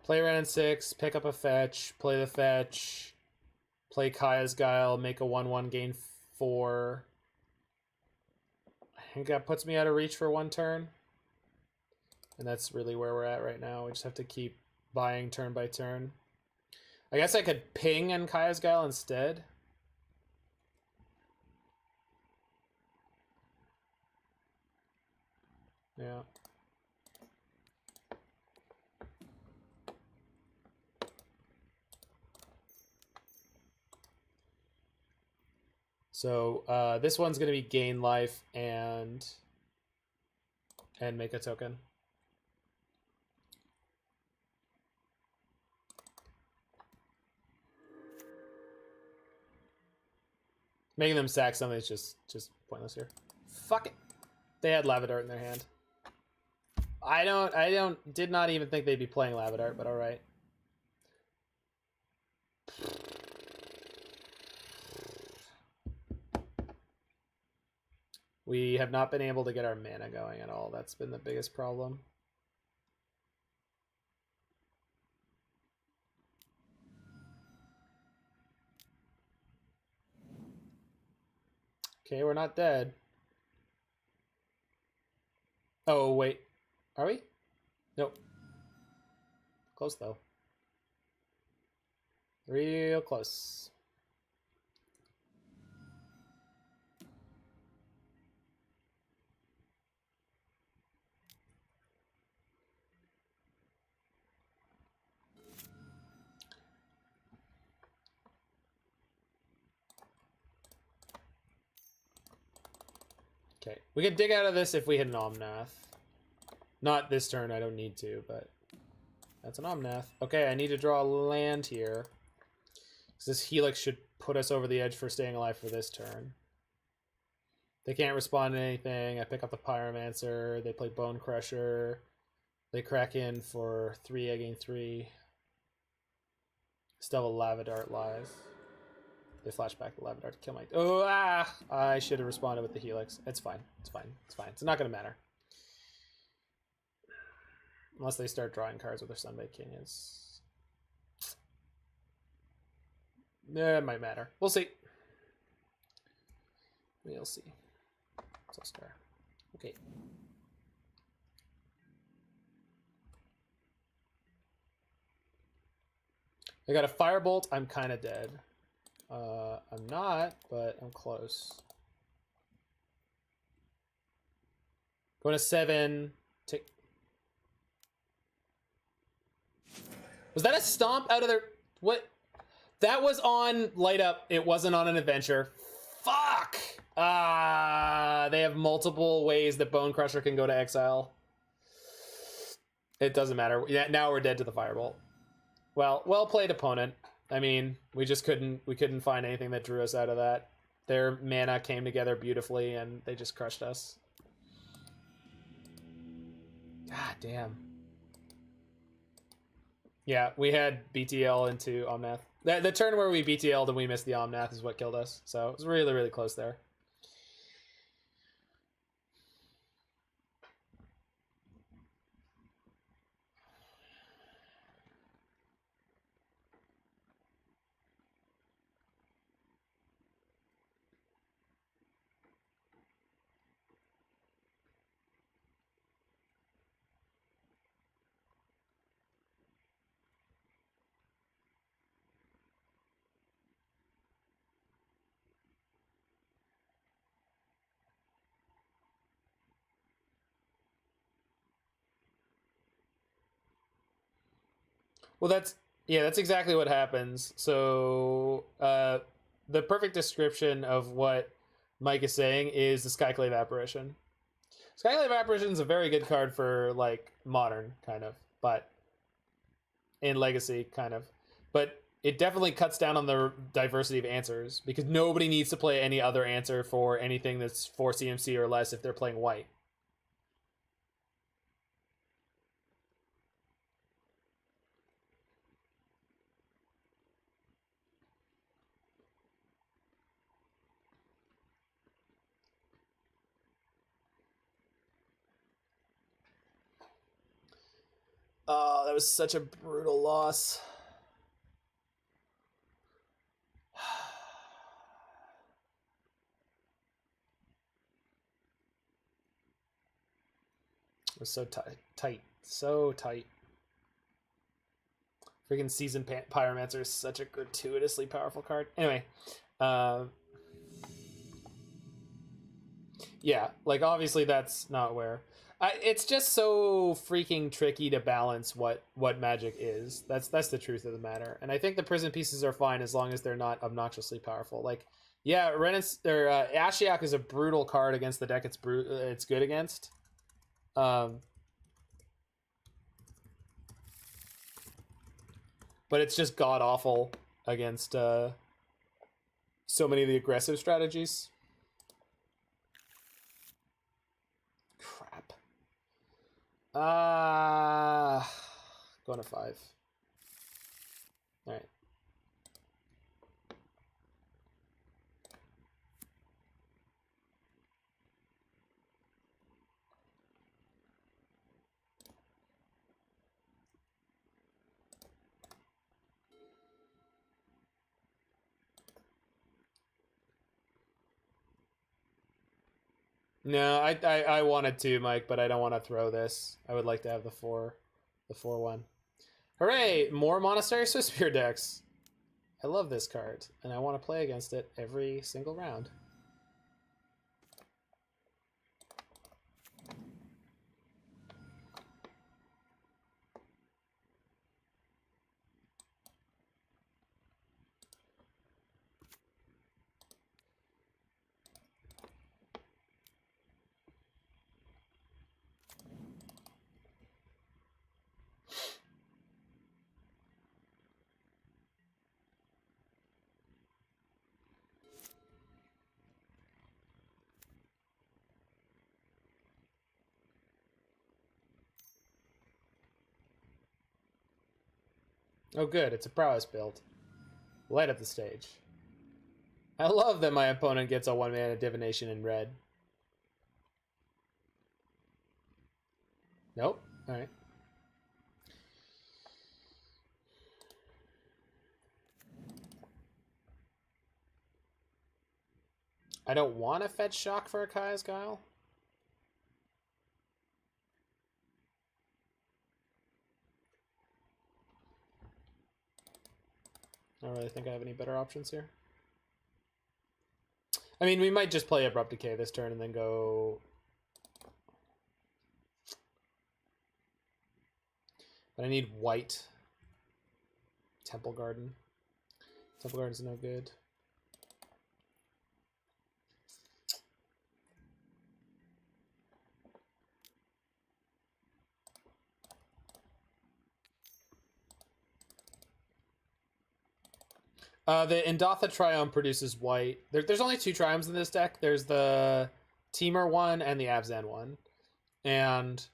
Play Wrenn and Six, pick up a fetch, play the fetch, play Kaya's Guile, make a 1/1, gain 4. I think that puts me out of reach for one turn. And that's really where we're at right now. We just have to keep buying turn by turn. I guess I could ping and Kaya's Guile instead. Yeah. So this one's going to be gain life and make a token. Making them sack something is just pointless here. Fuck it. They had Lava Dart in their hand. I did not even think they'd be playing Lava Dart, but all right. We have not been able to get our mana going at all. That's been the biggest problem. Okay, we're not dead. Oh, wait. Are we? Nope. Close, though. Real close. Okay, we can dig out of this if we hit an Omnath. Not this turn, I don't need to, but that's an Omnath. Okay, I need to draw a land here. Because this Helix should put us over the edge for staying alive for this turn. They can't respond to anything. I pick up the Pyromancer. They play Bone Crusher. They crack in for 3, I gain 3. Still have a Lava Dart live. They flash back the Lava Dart to kill my... Oh, ah! I should have responded with the Helix. It's fine. It's fine. It's fine. It's not going to matter. Unless they start drawing cards with their Sunbaked King is... It might matter. We'll see. We'll see. So star. Okay. I got a Firebolt. I'm kind of dead. I'm not, but I'm close. Going to 7. Take. Was that a stomp out of their... What? That was on Light Up. It wasn't on an adventure. Fuck! They have multiple ways that Bone Crusher can go to exile. It doesn't matter. Yeah, now we're dead to the Firebolt. Well played, opponent. I mean, we couldn't find anything that drew us out of that. Their mana came together beautifully, and they just crushed us. God damn. Yeah, we had BTL into Omnath. The turn where we BTL'd and we missed the Omnath is what killed us. So it was really, really close there. Well, that's exactly what happens. So the perfect description of what Mike is saying is the Skyclave Apparition. Skyclave Apparition is a very good card for like modern kind of, but in Legacy kind of, but it definitely cuts down on the diversity of answers because nobody needs to play any other answer for anything that's 4 CMC or less if they're playing white. Oh, that was such a brutal loss. It was so tight, so tight. Freaking Seasoned Pyromancer is such a gratuitously powerful card. Anyway, yeah, like obviously that's not where. It's just so freaking tricky to balance what Magic is. That's the truth of the matter. And I think the prison pieces are fine as long as they're not obnoxiously powerful. Like, yeah, Ashiok is a brutal card against the deck. It's good against. But it's just god awful against so many of the aggressive strategies. Crap. Going to 5. All right. No, I wanted to, Mike, but I don't want to throw this. I would like to have the 4/1. Hooray! More Monastery Swiftspear decks. I love this card, and I want to play against it every single round. Oh good, it's a prowess build. Light up the stage. I love that my opponent gets a 1-mana divination in red. Nope. Alright. I don't want to fetch Shock for a Kaya's Guile. I don't really think I have any better options here. I mean, we might just play Abrupt Decay this turn and then go... But I need white. Temple Garden. Temple Garden's no good. The Indatha Triome produces white. There's only 2 Triomes in this deck. There's the Temur one and the Abzan one. And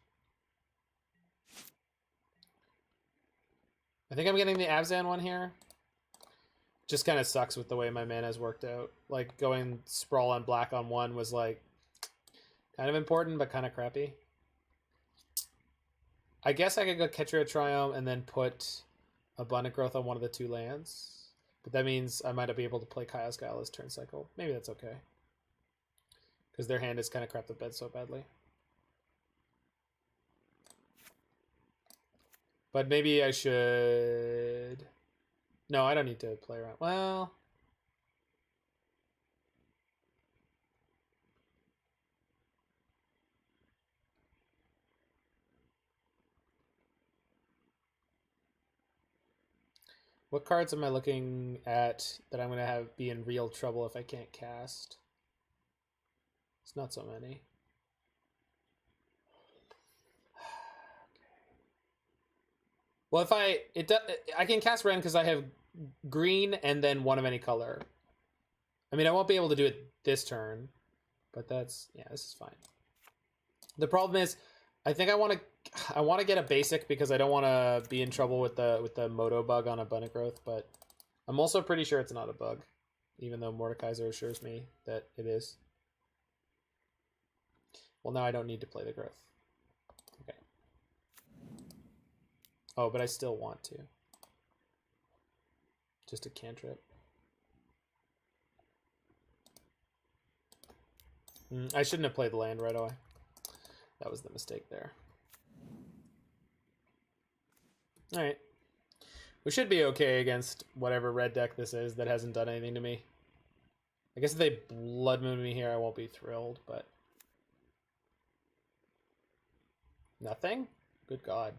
I think I'm getting the Abzan one here. Just kind of sucks with the way my mana's worked out. Like, going Sprawl on black on 1 was, like, kind of important, but kind of crappy. I guess I could go Ketria Triome and then put Abundant Growth on one of the 2 lands. But that means I might not be able to play Kaya's Guile this turn cycle. Maybe that's okay. Because their hand is kind of crapped the bed so badly. But maybe I should... No, I don't need to play around. Well... What cards am I looking at that I'm gonna be in real trouble if I can't cast? It's not so many. Well, if I can cast Wrenn because I have green and then one of any color. I mean, I won't be able to do it this turn, but this is fine. The problem is, I think I want to get a basic because I don't want to be in trouble with the Moto bug on Abundant Growth, but I'm also pretty sure it's not a bug, even though Mordekaiser assures me that it is. Well, now I don't need to play the growth. Okay. Oh, but I still want to. Just a cantrip. I shouldn't have played the land right away. That was the mistake there. Alright. We should be okay against whatever red deck this is that hasn't done anything to me. I guess if they Blood Moon me here, I won't be thrilled, but... Nothing? Good God.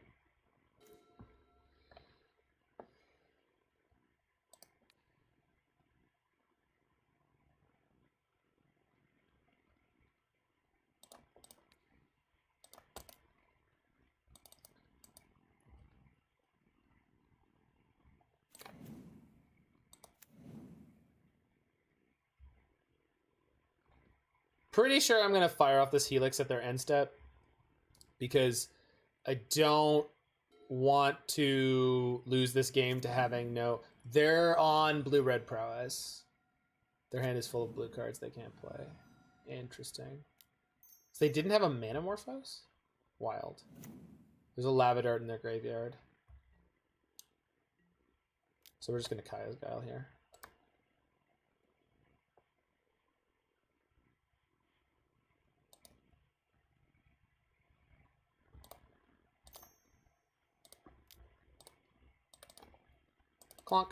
Pretty sure I'm going to fire off this Helix at their end step because I don't want to lose this game to having no... They're on blue-red prowess. Their hand is full of blue cards they can't play. Interesting. So they didn't have a Manamorphose? Wild. There's a Lavadart in their graveyard. So we're just going to Kaya's Guile here. Clonk.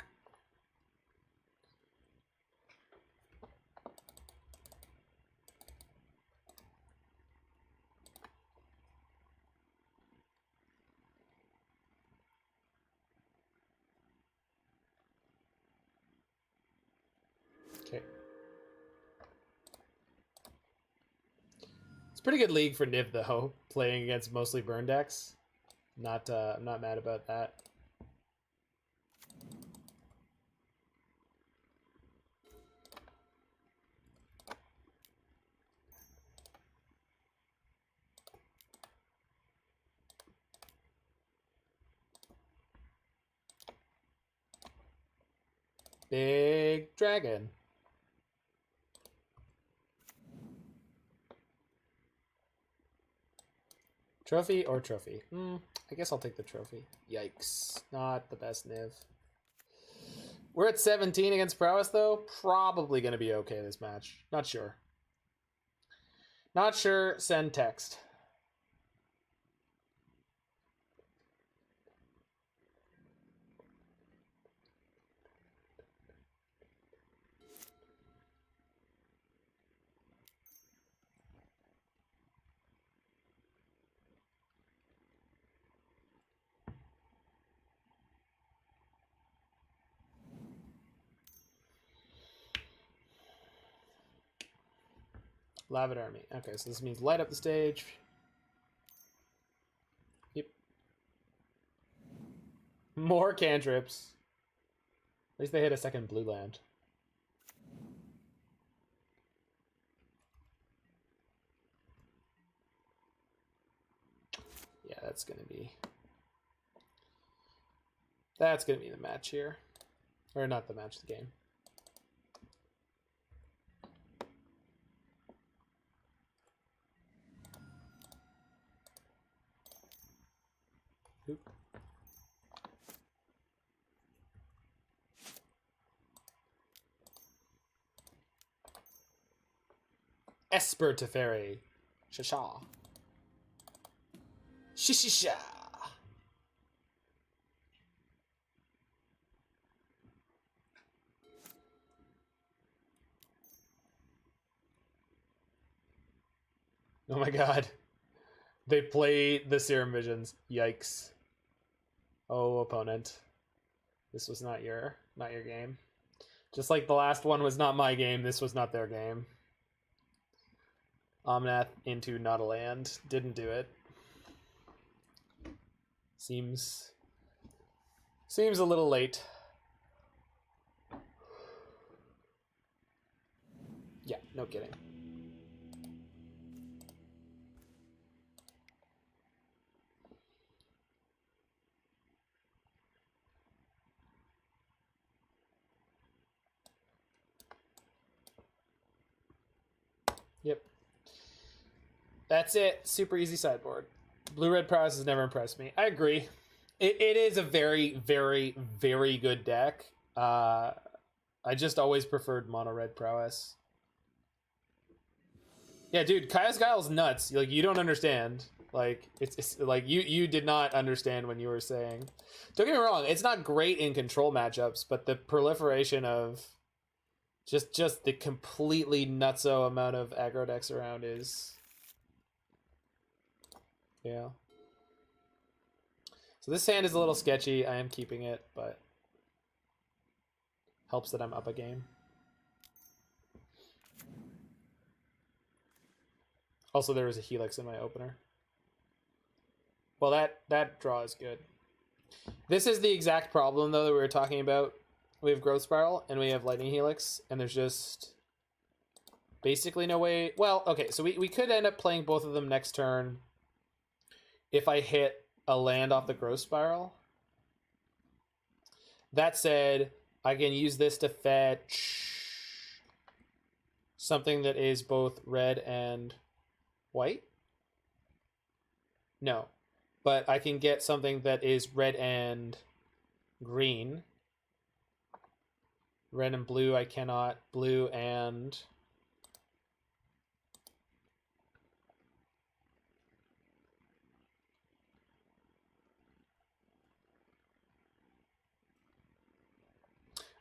Okay. It's a pretty good league for Niv though, playing against mostly burn decks. I'm not mad about that. Big dragon. Trophy or trophy? I guess I'll take the trophy. Yikes. Not the best Niv. We're at 17 against prowess, though. Probably going to be okay this match. Not sure. Not sure. Send text. Lavender Army. Okay, so this means light up the stage. Yep. More cantrips. At least they hit a second blue land. Yeah, that's gonna be the match here. Or not the match, the game. Oop. Esper Teferi. Shasha. Shishisha. Oh my god. They play the Serum Visions. Yikes. Oh, opponent. This was not your game. Just like the last one was not my game, this was not their game. Omnath into not a land. Didn't do it. Seems a little late. Yeah, no kidding. Yep. That's it. Super easy sideboard. Blue-red prowess has never impressed me. I agree. It is a very, very, very good deck. I just always preferred mono-red prowess. Yeah, dude, Kaya's Guile's nuts. Like, you don't understand. Like, it's like you did not understand when you were saying. Don't get me wrong, it's not great in control matchups, but the proliferation of just the completely nutso amount of aggro decks around is, yeah. So this hand is a little sketchy. I am keeping it, but helps that I'm up a game. Also, there was a Helix in my opener. Well, that draw is good. This is the exact problem, though, that we were talking about. We have Growth Spiral, and we have Lightning Helix, and there's just basically no way... Well, okay, so we could end up playing both of them next turn if I hit a land off the Growth Spiral. That said, I can use this to fetch something that is both red and white? No. But I can get something that is red and green. Red and blue I cannot. Blue and...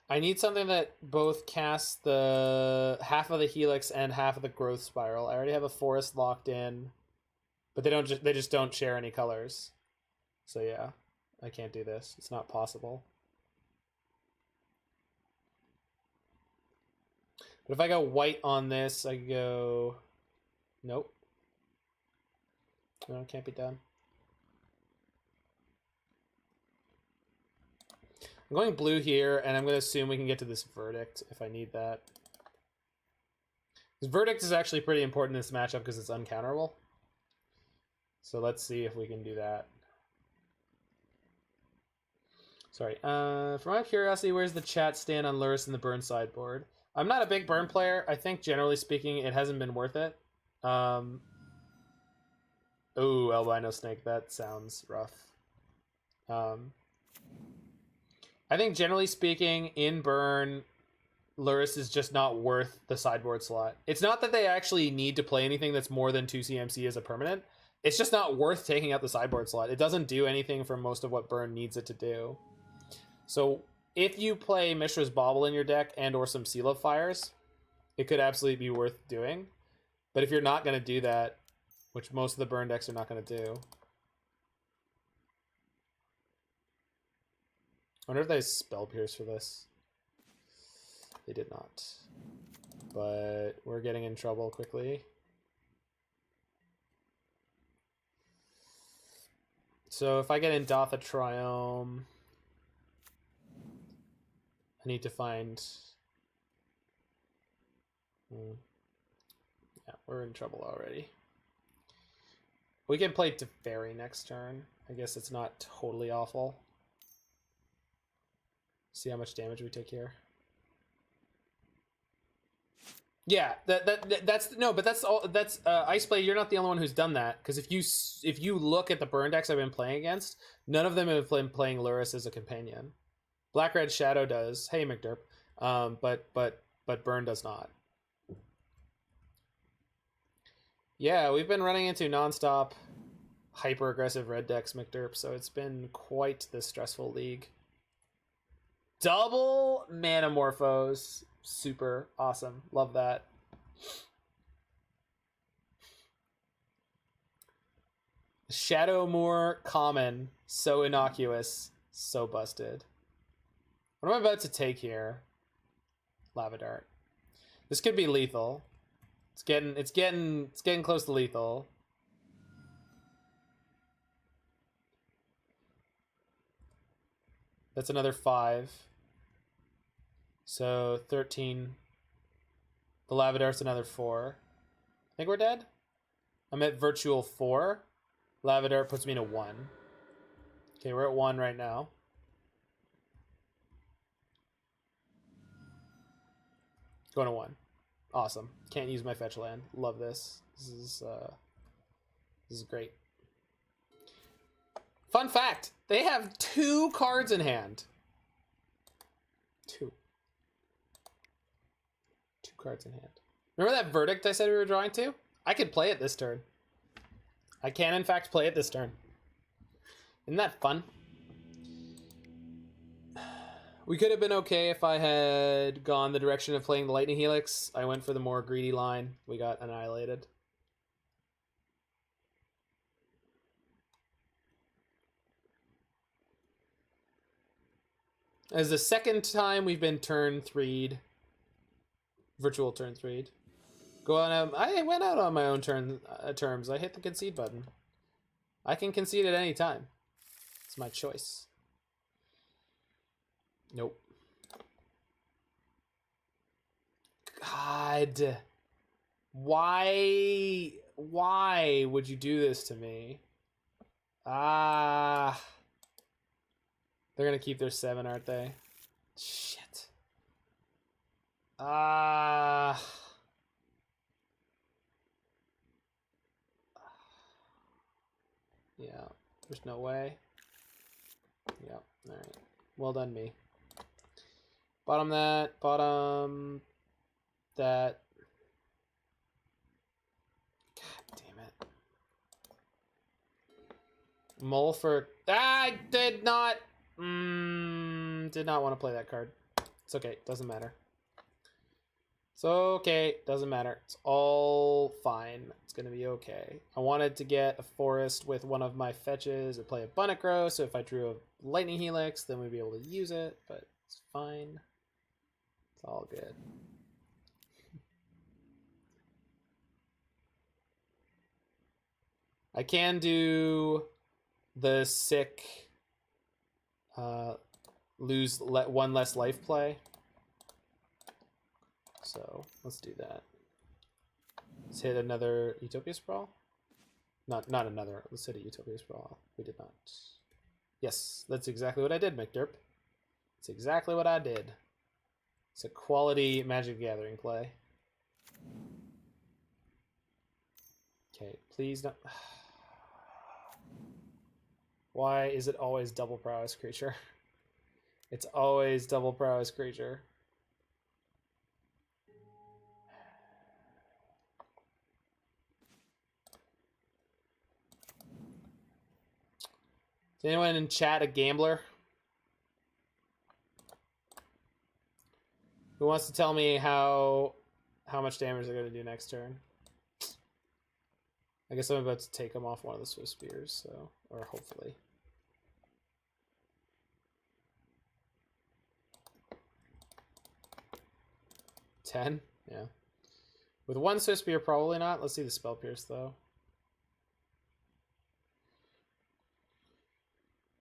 I need something that both casts the half of the Helix and half of the Growth Spiral. I already have a Forest locked in, but they just don't share any colors. So yeah, I can't do this. It's not possible. But if I go white on this, I go... Nope. No, it can't be done. I'm going blue here, and I'm going to assume we can get to this Verdict if I need that. This Verdict is actually pretty important in this matchup because it's uncounterable. So let's see if we can do that. Sorry. For my curiosity, where's the chat stand on Lurrus and the burn sideboard? I'm not a big burn player. I think, generally speaking, it hasn't been worth it. Ooh, Albino Snake. That sounds rough. I think, generally speaking, in burn, Lurrus is just not worth the sideboard slot. It's not that they actually need to play anything that's more than 2 CMC as a permanent. It's just not worth taking out the sideboard slot. It doesn't do anything for most of what burn needs it to do. So if you play Mishra's Bauble in your deck and or some Seal of Fires, it could absolutely be worth doing. But if you're not going to do that, which most of the burn decks are not going to do... I wonder if they Spell Pierce for this. They did not. But we're getting in trouble quickly. So if I get Indatha Triome, I need to find... Yeah, we're in trouble already. We can play Teferi next turn. I guess it's not totally awful. See how much damage we take here. Yeah, that's no, but that's all. That's Iceblade. You're not the only one who's done that, because if you look at the burn decks I've been playing against, none of them have been playing Lurrus as a companion. Black Red Shadow does. Hey McDerp, but burn does not. Yeah, we've been running into nonstop hyper aggressive red decks, McDerp. So it's been quite the stressful league. Double Manamorphose. Super awesome. Love that. Shadowmoor common. So innocuous. So busted. What am I about to take here? Lava Dart. This could be lethal. It's getting close to lethal. That's another 5. So 13. The Lava Dart's another 4. I think we're dead. I'm at virtual 4. Lava Dart puts me to 1. Okay, we're at 1 right now. Going to 1. Awesome. Can't use my fetch land. Love this. This is great. Fun fact, they have 2 cards in hand. 2 cards in hand. Remember that verdict I said we were drawing to? I could play it this turn. I can, in fact, play it this turn. Isn't that fun? We could have been okay if I had gone the direction of playing the Lightning Helix. I went for the more greedy line. We got annihilated. As the second time we've been turn 3'd. Virtual turn 3'd. Go on. I went out on my own terms. I hit the concede button. I can concede at any time. It's my choice. Nope. God. Why would you do this to me? Ah. They're gonna keep their 7, aren't they? Shit. Ah. Yeah. There's no way. Yeah. Alright. Well done, me. Bottom that. Bottom that. God damn it. Mull for... I did not want to play that card. It's okay. Doesn't matter. It's okay. Doesn't matter. It's all fine. It's going to be okay. I wanted to get a forest with one of my fetches and play a Bunnicrow, so if I drew a Lightning Helix, then we'd be able to use it, but it's fine. It's all good. I can do the sick lose one less life play. So let's do that. Let's hit another Utopia Sprawl. Not another. Let's hit a Utopia Sprawl. We did not. Yes, that's exactly what I did, McDerp. That's exactly what I did. It's a quality Magic the Gathering play. Okay, please don't. Why is it always double prowess creature? It's always double prowess creature. Is anyone in chat a gambler? Who wants to tell me how much damage they're going to do next turn? I guess I'm about to take them off one of the Swift Spears, so, or hopefully. $10? Yeah. With one Swift Spear, probably not. Let's see the Spell Pierce, though.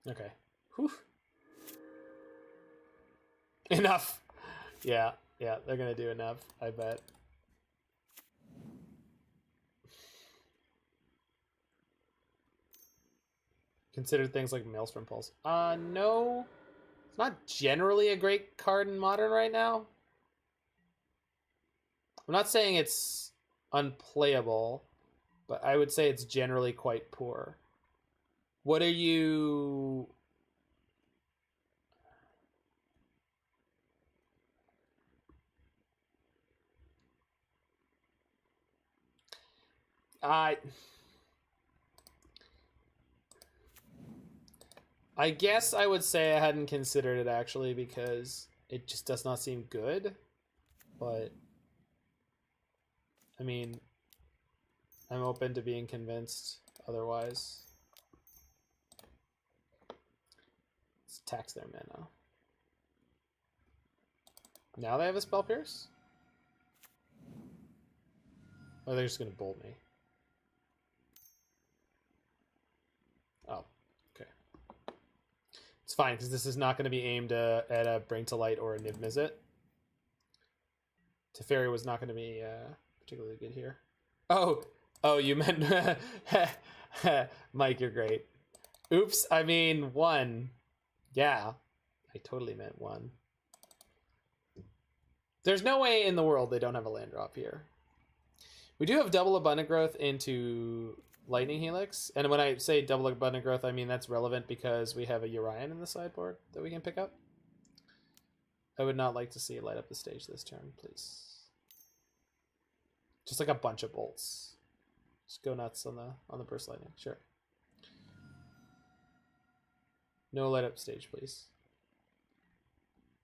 Okay. Whew. Enough. Yeah, they're gonna do enough, I bet. Consider things like Maelstrom Pulse. No. It's not generally a great card in Modern right now. I'm not saying it's unplayable, but I would say it's generally quite poor. What are you... I guess I would say I hadn't considered it actually because it just does not seem good, but I mean, I'm open to being convinced otherwise. Let's tax their mana. Now they have a Spell Pierce? Or they're just going to bolt me? Oh, okay. It's fine, because this is not going to be aimed at a Bring to Light or a Niv-Mizzet. Teferi was not going to be particularly good here. Oh, you meant... Mike, you're great. Oops, I mean 1. Yeah, I totally meant 1. There's no way in the world they don't have a land drop here. We do have double abundant growth into Lightning Helix. And when I say double abundant growth, I mean that's relevant because we have a Urian in the sideboard that we can pick up. I would not like to see it light up the stage this turn, please. Just like a bunch of bolts. Just go nuts on the burst lightning. Sure. No light up stage, please.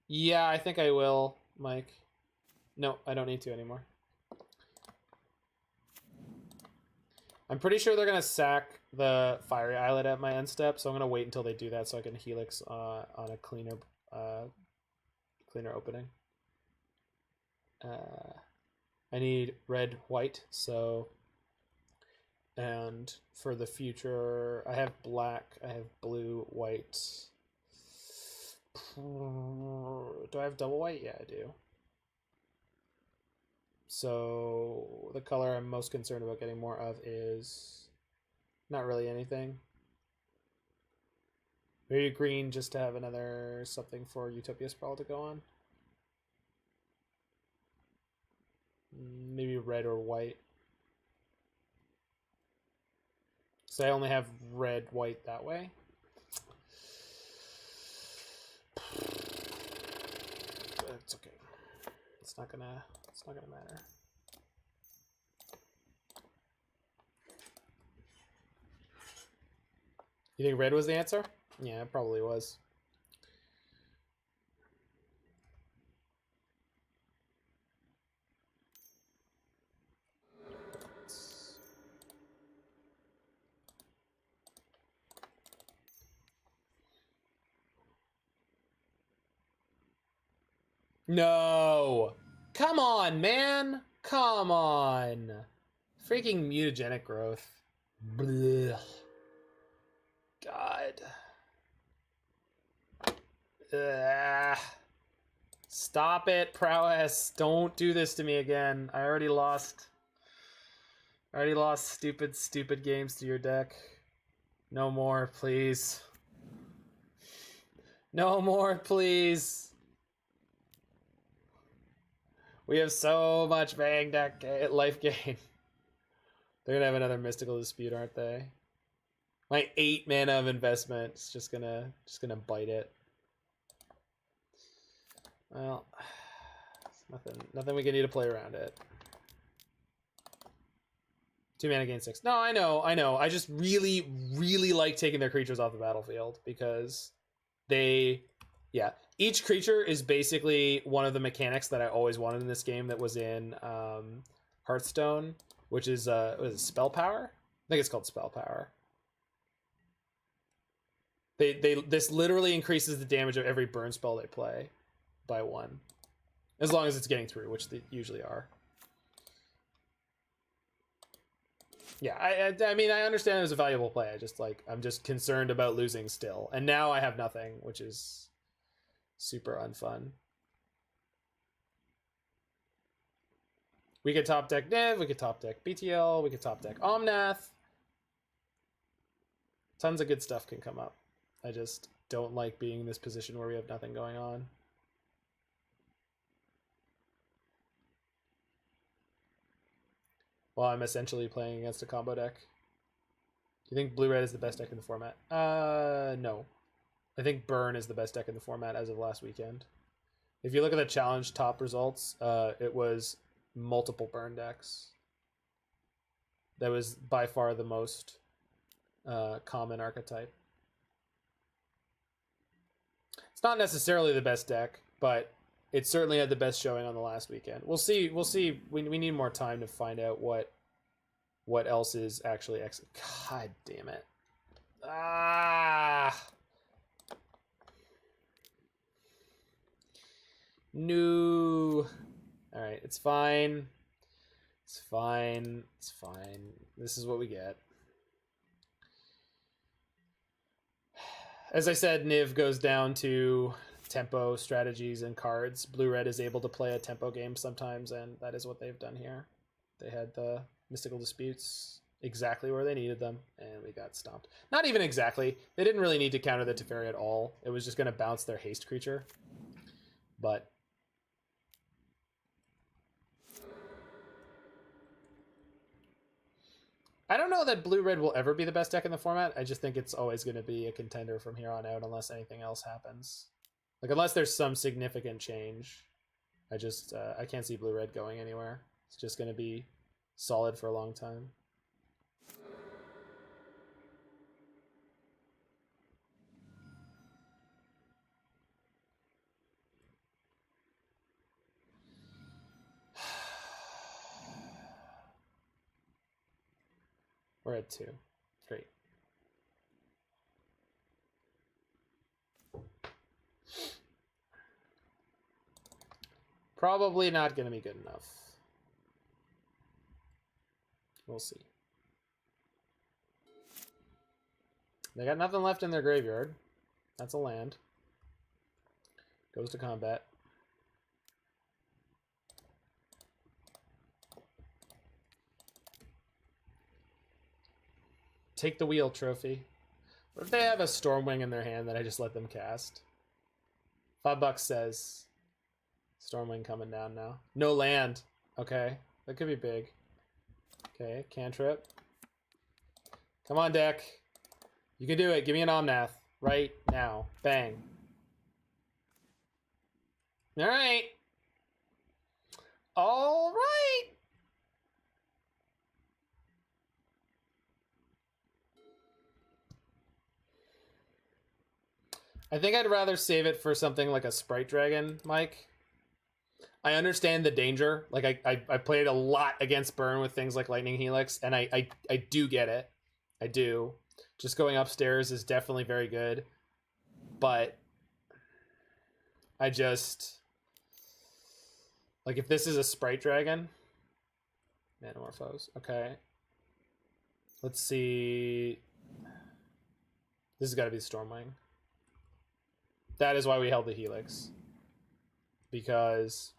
Yeah, I think I will, Mike. No, I don't need to anymore. I'm pretty sure they're gonna sack the Fiery Islet at my end step, so I'm gonna wait until they do that so I can Helix on a cleaner opening. I need red, white, so, and for the future, I have black, I have blue, white. Do I have double white? Yeah, I do. So the color I'm most concerned about getting more of is not really anything. Maybe green just to have another something for Utopia Sprawl to go on. Maybe red or white. So I only have red, white that way. But it's okay. It's not gonna matter. You think red was the answer? Yeah, it probably was. No! Come on, man! Come on! Freaking mutagenic growth. Blech. God. Ugh. Stop it, prowess. Don't do this to me again. I already lost stupid games to your deck. No more, please. No more, please. We have so much bang deck life gain. They're gonna have another mystical dispute, aren't they? My 8 mana of investment is just gonna bite it. Well, nothing we can do to play around it. 2 mana gain 6. No, I know. I just really like taking their creatures off the battlefield because each creature is basically one of the mechanics that I always wanted in this game that was in Hearthstone, which is what is it, spell power? I think it's called spell power. This literally increases the damage of every burn spell they play by 1, as long as it's getting through, which they usually are. Yeah, I mean, I understand it was a valuable play. I'm just concerned about losing still, and now I have nothing, which is super unfun. We could top deck Niv, we could top deck BTL, we could top deck Omnath. Tons of good stuff can come up. I just don't like being in this position where we have nothing going on. Well, I'm essentially playing against a combo deck. Do you think blue-red is the best deck in the format? No. I think Burn is the best deck in the format as of last weekend. If you look at the challenge top results, it was multiple Burn decks. That was by far the most common archetype. It's not necessarily the best deck, but it certainly had the best showing on the last weekend. We'll see. We need more time to find out what else is actually God damn it. No. All right, it's fine. It's fine. It's fine. This is what we get. As I said, Niv goes down to tempo, strategies, and cards. Blue-red is able to play a tempo game sometimes, and that is what they've done here. They had the Mystical Disputes exactly where they needed them, and we got stomped. Not even exactly. They didn't really need to counter the Teferi at all. It was just going to bounce their haste creature. But I don't know that blue-red will ever be the best deck in the format. I just think it's always going to be a contender from here on out unless anything else happens. Like, unless there's some significant change. I can't see blue-red going anywhere. It's just going to be solid for a long time. We're at 2. Great. Probably not going to be good enough. We'll see. They got nothing left in their graveyard. That's a land. Goes to combat. Take the wheel trophy. What if they have a Stormwing in their hand that I just let them cast? $5 says Stormwing coming down now. No land. Okay, that could be big. Okay, cantrip. Come on, deck. You can do it. Give me an Omnath right now. Bang. All right. All right. I think I'd rather save it for something like a Sprite Dragon, Mike. I understand the danger. Like, I played a lot against burn with things like Lightning Helix, and I do get it. I do. Just going upstairs is definitely very good. But I just... Like, if this is a Sprite Dragon... Manamorphose. Okay. Let's see... This has got to be Stormwing. That is why we held the Helix. Because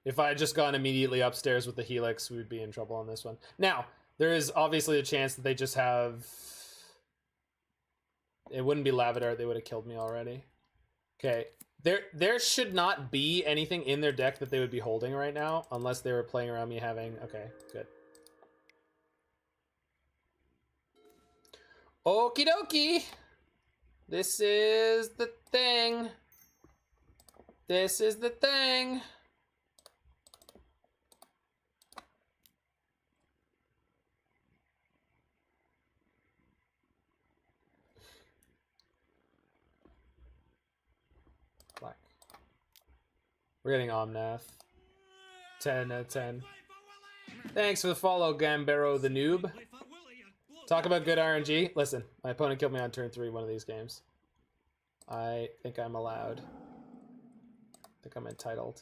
if I had just gone immediately upstairs with the Helix, we would be in trouble on this one. Now, there is obviously a chance that they just have... It wouldn't be Lavadar. They would have killed me already. Okay. There should not be anything in their deck that they would be holding right now, unless they were playing around me having... Okay, good. Okie dokie. This is the thing. This is the thing. Black. We're getting Omnath. 10 out of 10. Thanks for the follow, Gambero the noob. Talk about good RNG. Listen, my opponent killed me on turn 3 one of these games. I think I'm allowed. I think I'm entitled.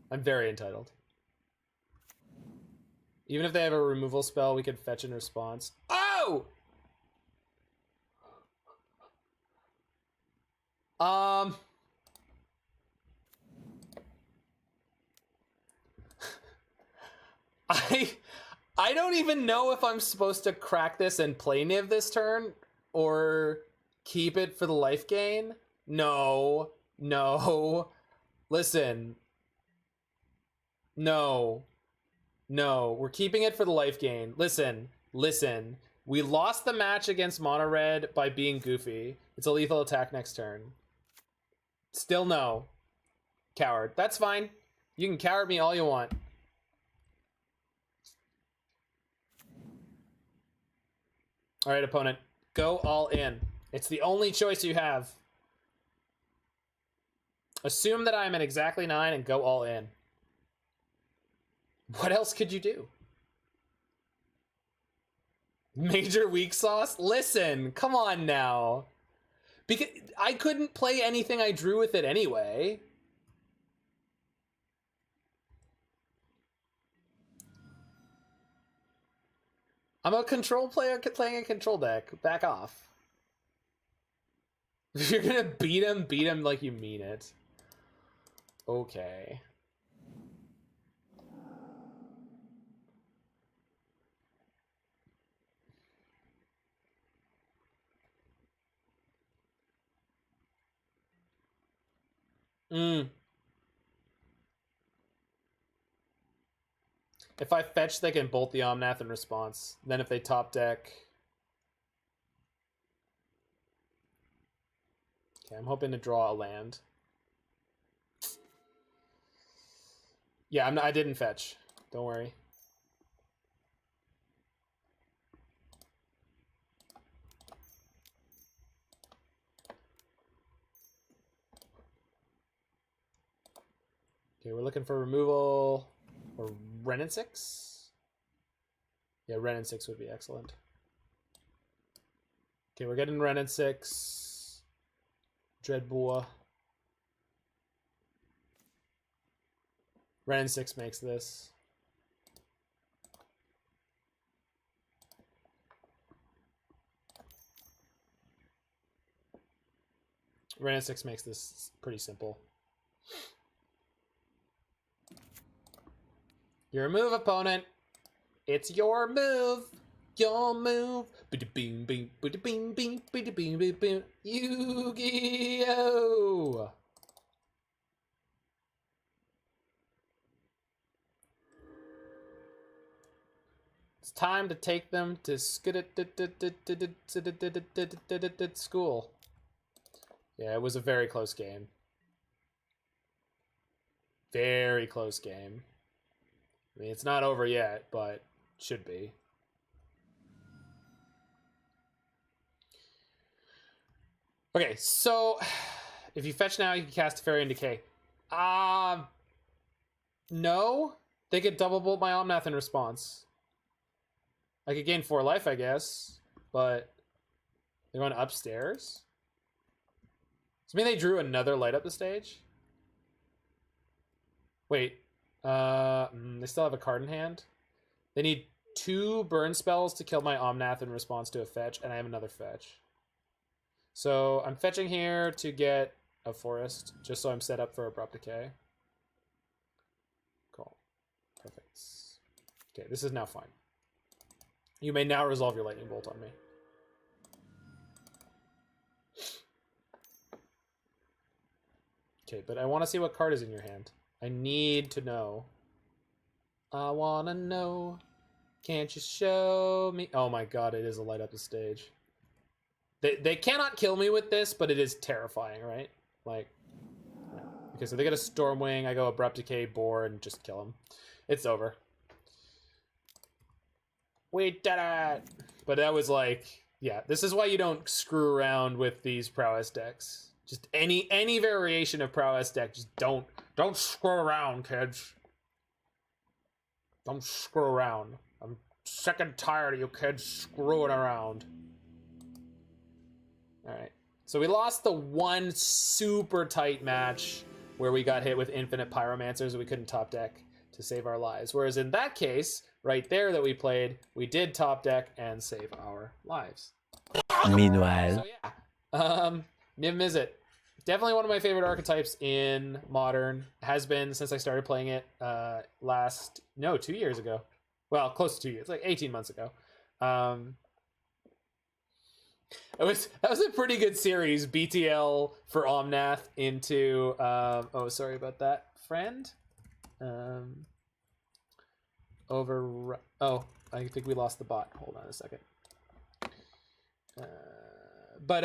I'm very entitled. Even if they have a removal spell, we could fetch in response. Oh! I don't even know if I'm supposed to crack this and play Niv this turn or keep it for the life gain. No. Listen. No, we're keeping it for the life gain. Listen. We lost the match against Mono Red by being goofy. It's a lethal attack next turn. Still no. Coward. That's fine. You can coward me all you want. All right, opponent, go all in. It's the only choice you have. Assume that I'm at exactly 9 and go all in. What else could you do? Major weak sauce? Listen, come on now. Because I couldn't play anything I drew with it anyway. I'm a control player playing a control deck. Back off. If you're gonna beat him like you mean it. Okay. If I fetch, they can bolt the Omnath in response. Then if they top deck... Okay, I'm hoping to draw a land. Yeah, I didn't fetch. Don't worry. Okay, we're looking for removal or Wrenn and Six. Yeah, Wrenn and Six would be excellent. Okay, we're getting Wrenn and Six. Dreadbore. Wrenn and Six makes this. Wrenn and Six makes this pretty simple. Your move, opponent. It's your move. Your move. Yu-Gi-Oh! It's time to take them to school. Yeah, it was a very close game. Very close game. I mean, it's not over yet, but should be. Okay, so if you fetch now, you can cast Teferi and Decay. No. They could double bolt my Omnath in response. I could gain 4 life, I guess, but they're going upstairs. Does it mean they drew another light up the stage? Wait. They still have a card in hand. They need 2 burn spells to kill my Omnath in response to a fetch, and I have another fetch. So I'm fetching here to get a forest, just so I'm set up for Abrupt Decay. Cool. Perfect. Okay, this is now fine. You may now resolve your Lightning Bolt on me. Okay, but I want to see what card is in your hand. I need to know. I wanna know. Can't you show me? Oh my god, it is a light up the stage. They cannot kill me with this, but it is terrifying, right? Like, yeah. Okay, so they get a Stormwing. I go Abrupt Decay, Boar, and just kill them. It's over. We did it! But that was like, yeah, this is why you don't screw around with these prowess decks. Just any variation of prowess deck, just don't screw around, kids. Don't screw around. I'm sick and tired of you kids screwing around. Alright. So we lost the one super tight match where we got hit with infinite pyromancers and we couldn't top deck to save our lives. Whereas in that case, right there that we played, we did top deck and save our lives. Meanwhile. So yeah. Niv-Mizzet. Definitely one of my favorite archetypes in Modern. Has been since I started playing it 2 years ago. Well, close to 2 years, like 18 months ago. That was a pretty good series. BTL for Omnath into oh, sorry about that, friend. Oh, I think we lost the bot. Hold on a second. But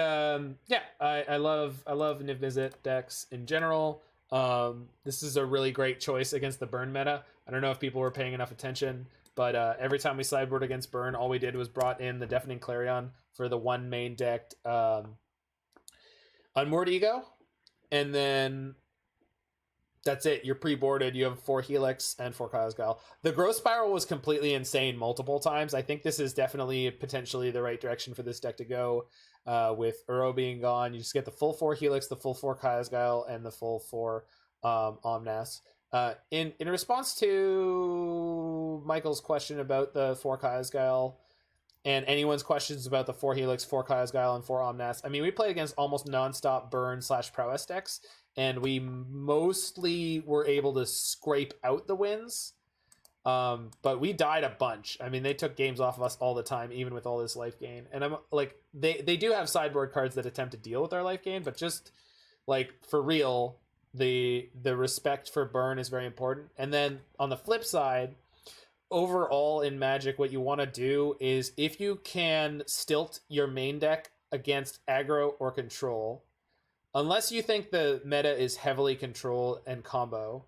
yeah, I love Niv-Mizzet decks in general. This is a really great choice against the burn meta. I don't know if people were paying enough attention, but every time we sideboard against burn, all we did was brought in the Deafening Clarion for the one main decked Unmoored Ego, and then That's it. You're pre-boarded. You have 4 Helix and 4 Guile. The growth spiral was completely insane multiple times. I think this is definitely potentially the right direction for this deck to go. With Uro being gone, you just get the full 4 Helix, the full 4 Guile, and the full 4 Omnath. In response to Michael's question about the 4 Guile, and anyone's questions about the 4 Helix, 4 Guile, and 4 Omnath, I mean, we played against almost nonstop burn / prowess decks, and we mostly were able to scrape out the wins. But we died a bunch. I mean, they took games off of us all the time, even with all this life gain. And I'm like, they do have sideboard cards that attempt to deal with our life gain, but just like for real, the respect for burn is very important. And then on the flip side, overall in Magic, what you want to do is if you can stilt your main deck against aggro or control, unless you think the meta is heavily control and combo,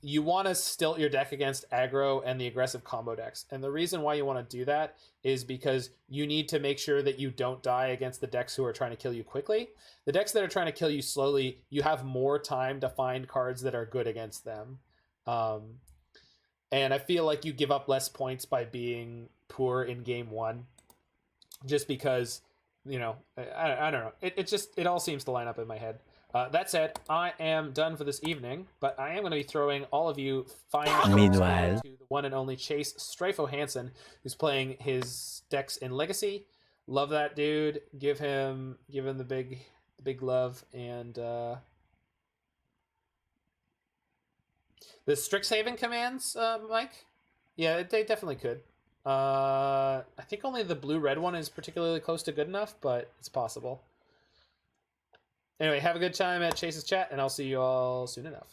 you want to stilt your deck against aggro and the aggressive combo decks. And the reason why you want to do that is because you need to make sure that you don't die against the decks who are trying to kill you quickly. The decks that are trying to kill you slowly, you have more time to find cards that are good against them. And I feel like you give up less points by being poor in game 1, just because, you know, I don't know. It all seems to line up in my head. That said, I am done for this evening, but I am going to be throwing all of you fine Meanwhile, to the one and only Chase Strafo Hansen, who's playing his decks in Legacy. Love that dude. Give him the big love. And the Strixhaven commands, Mike? Yeah, they definitely could. I think only the blue-red one is particularly close to good enough, but it's possible. Anyway, have a good time at Chase's chat, and I'll see you all soon enough.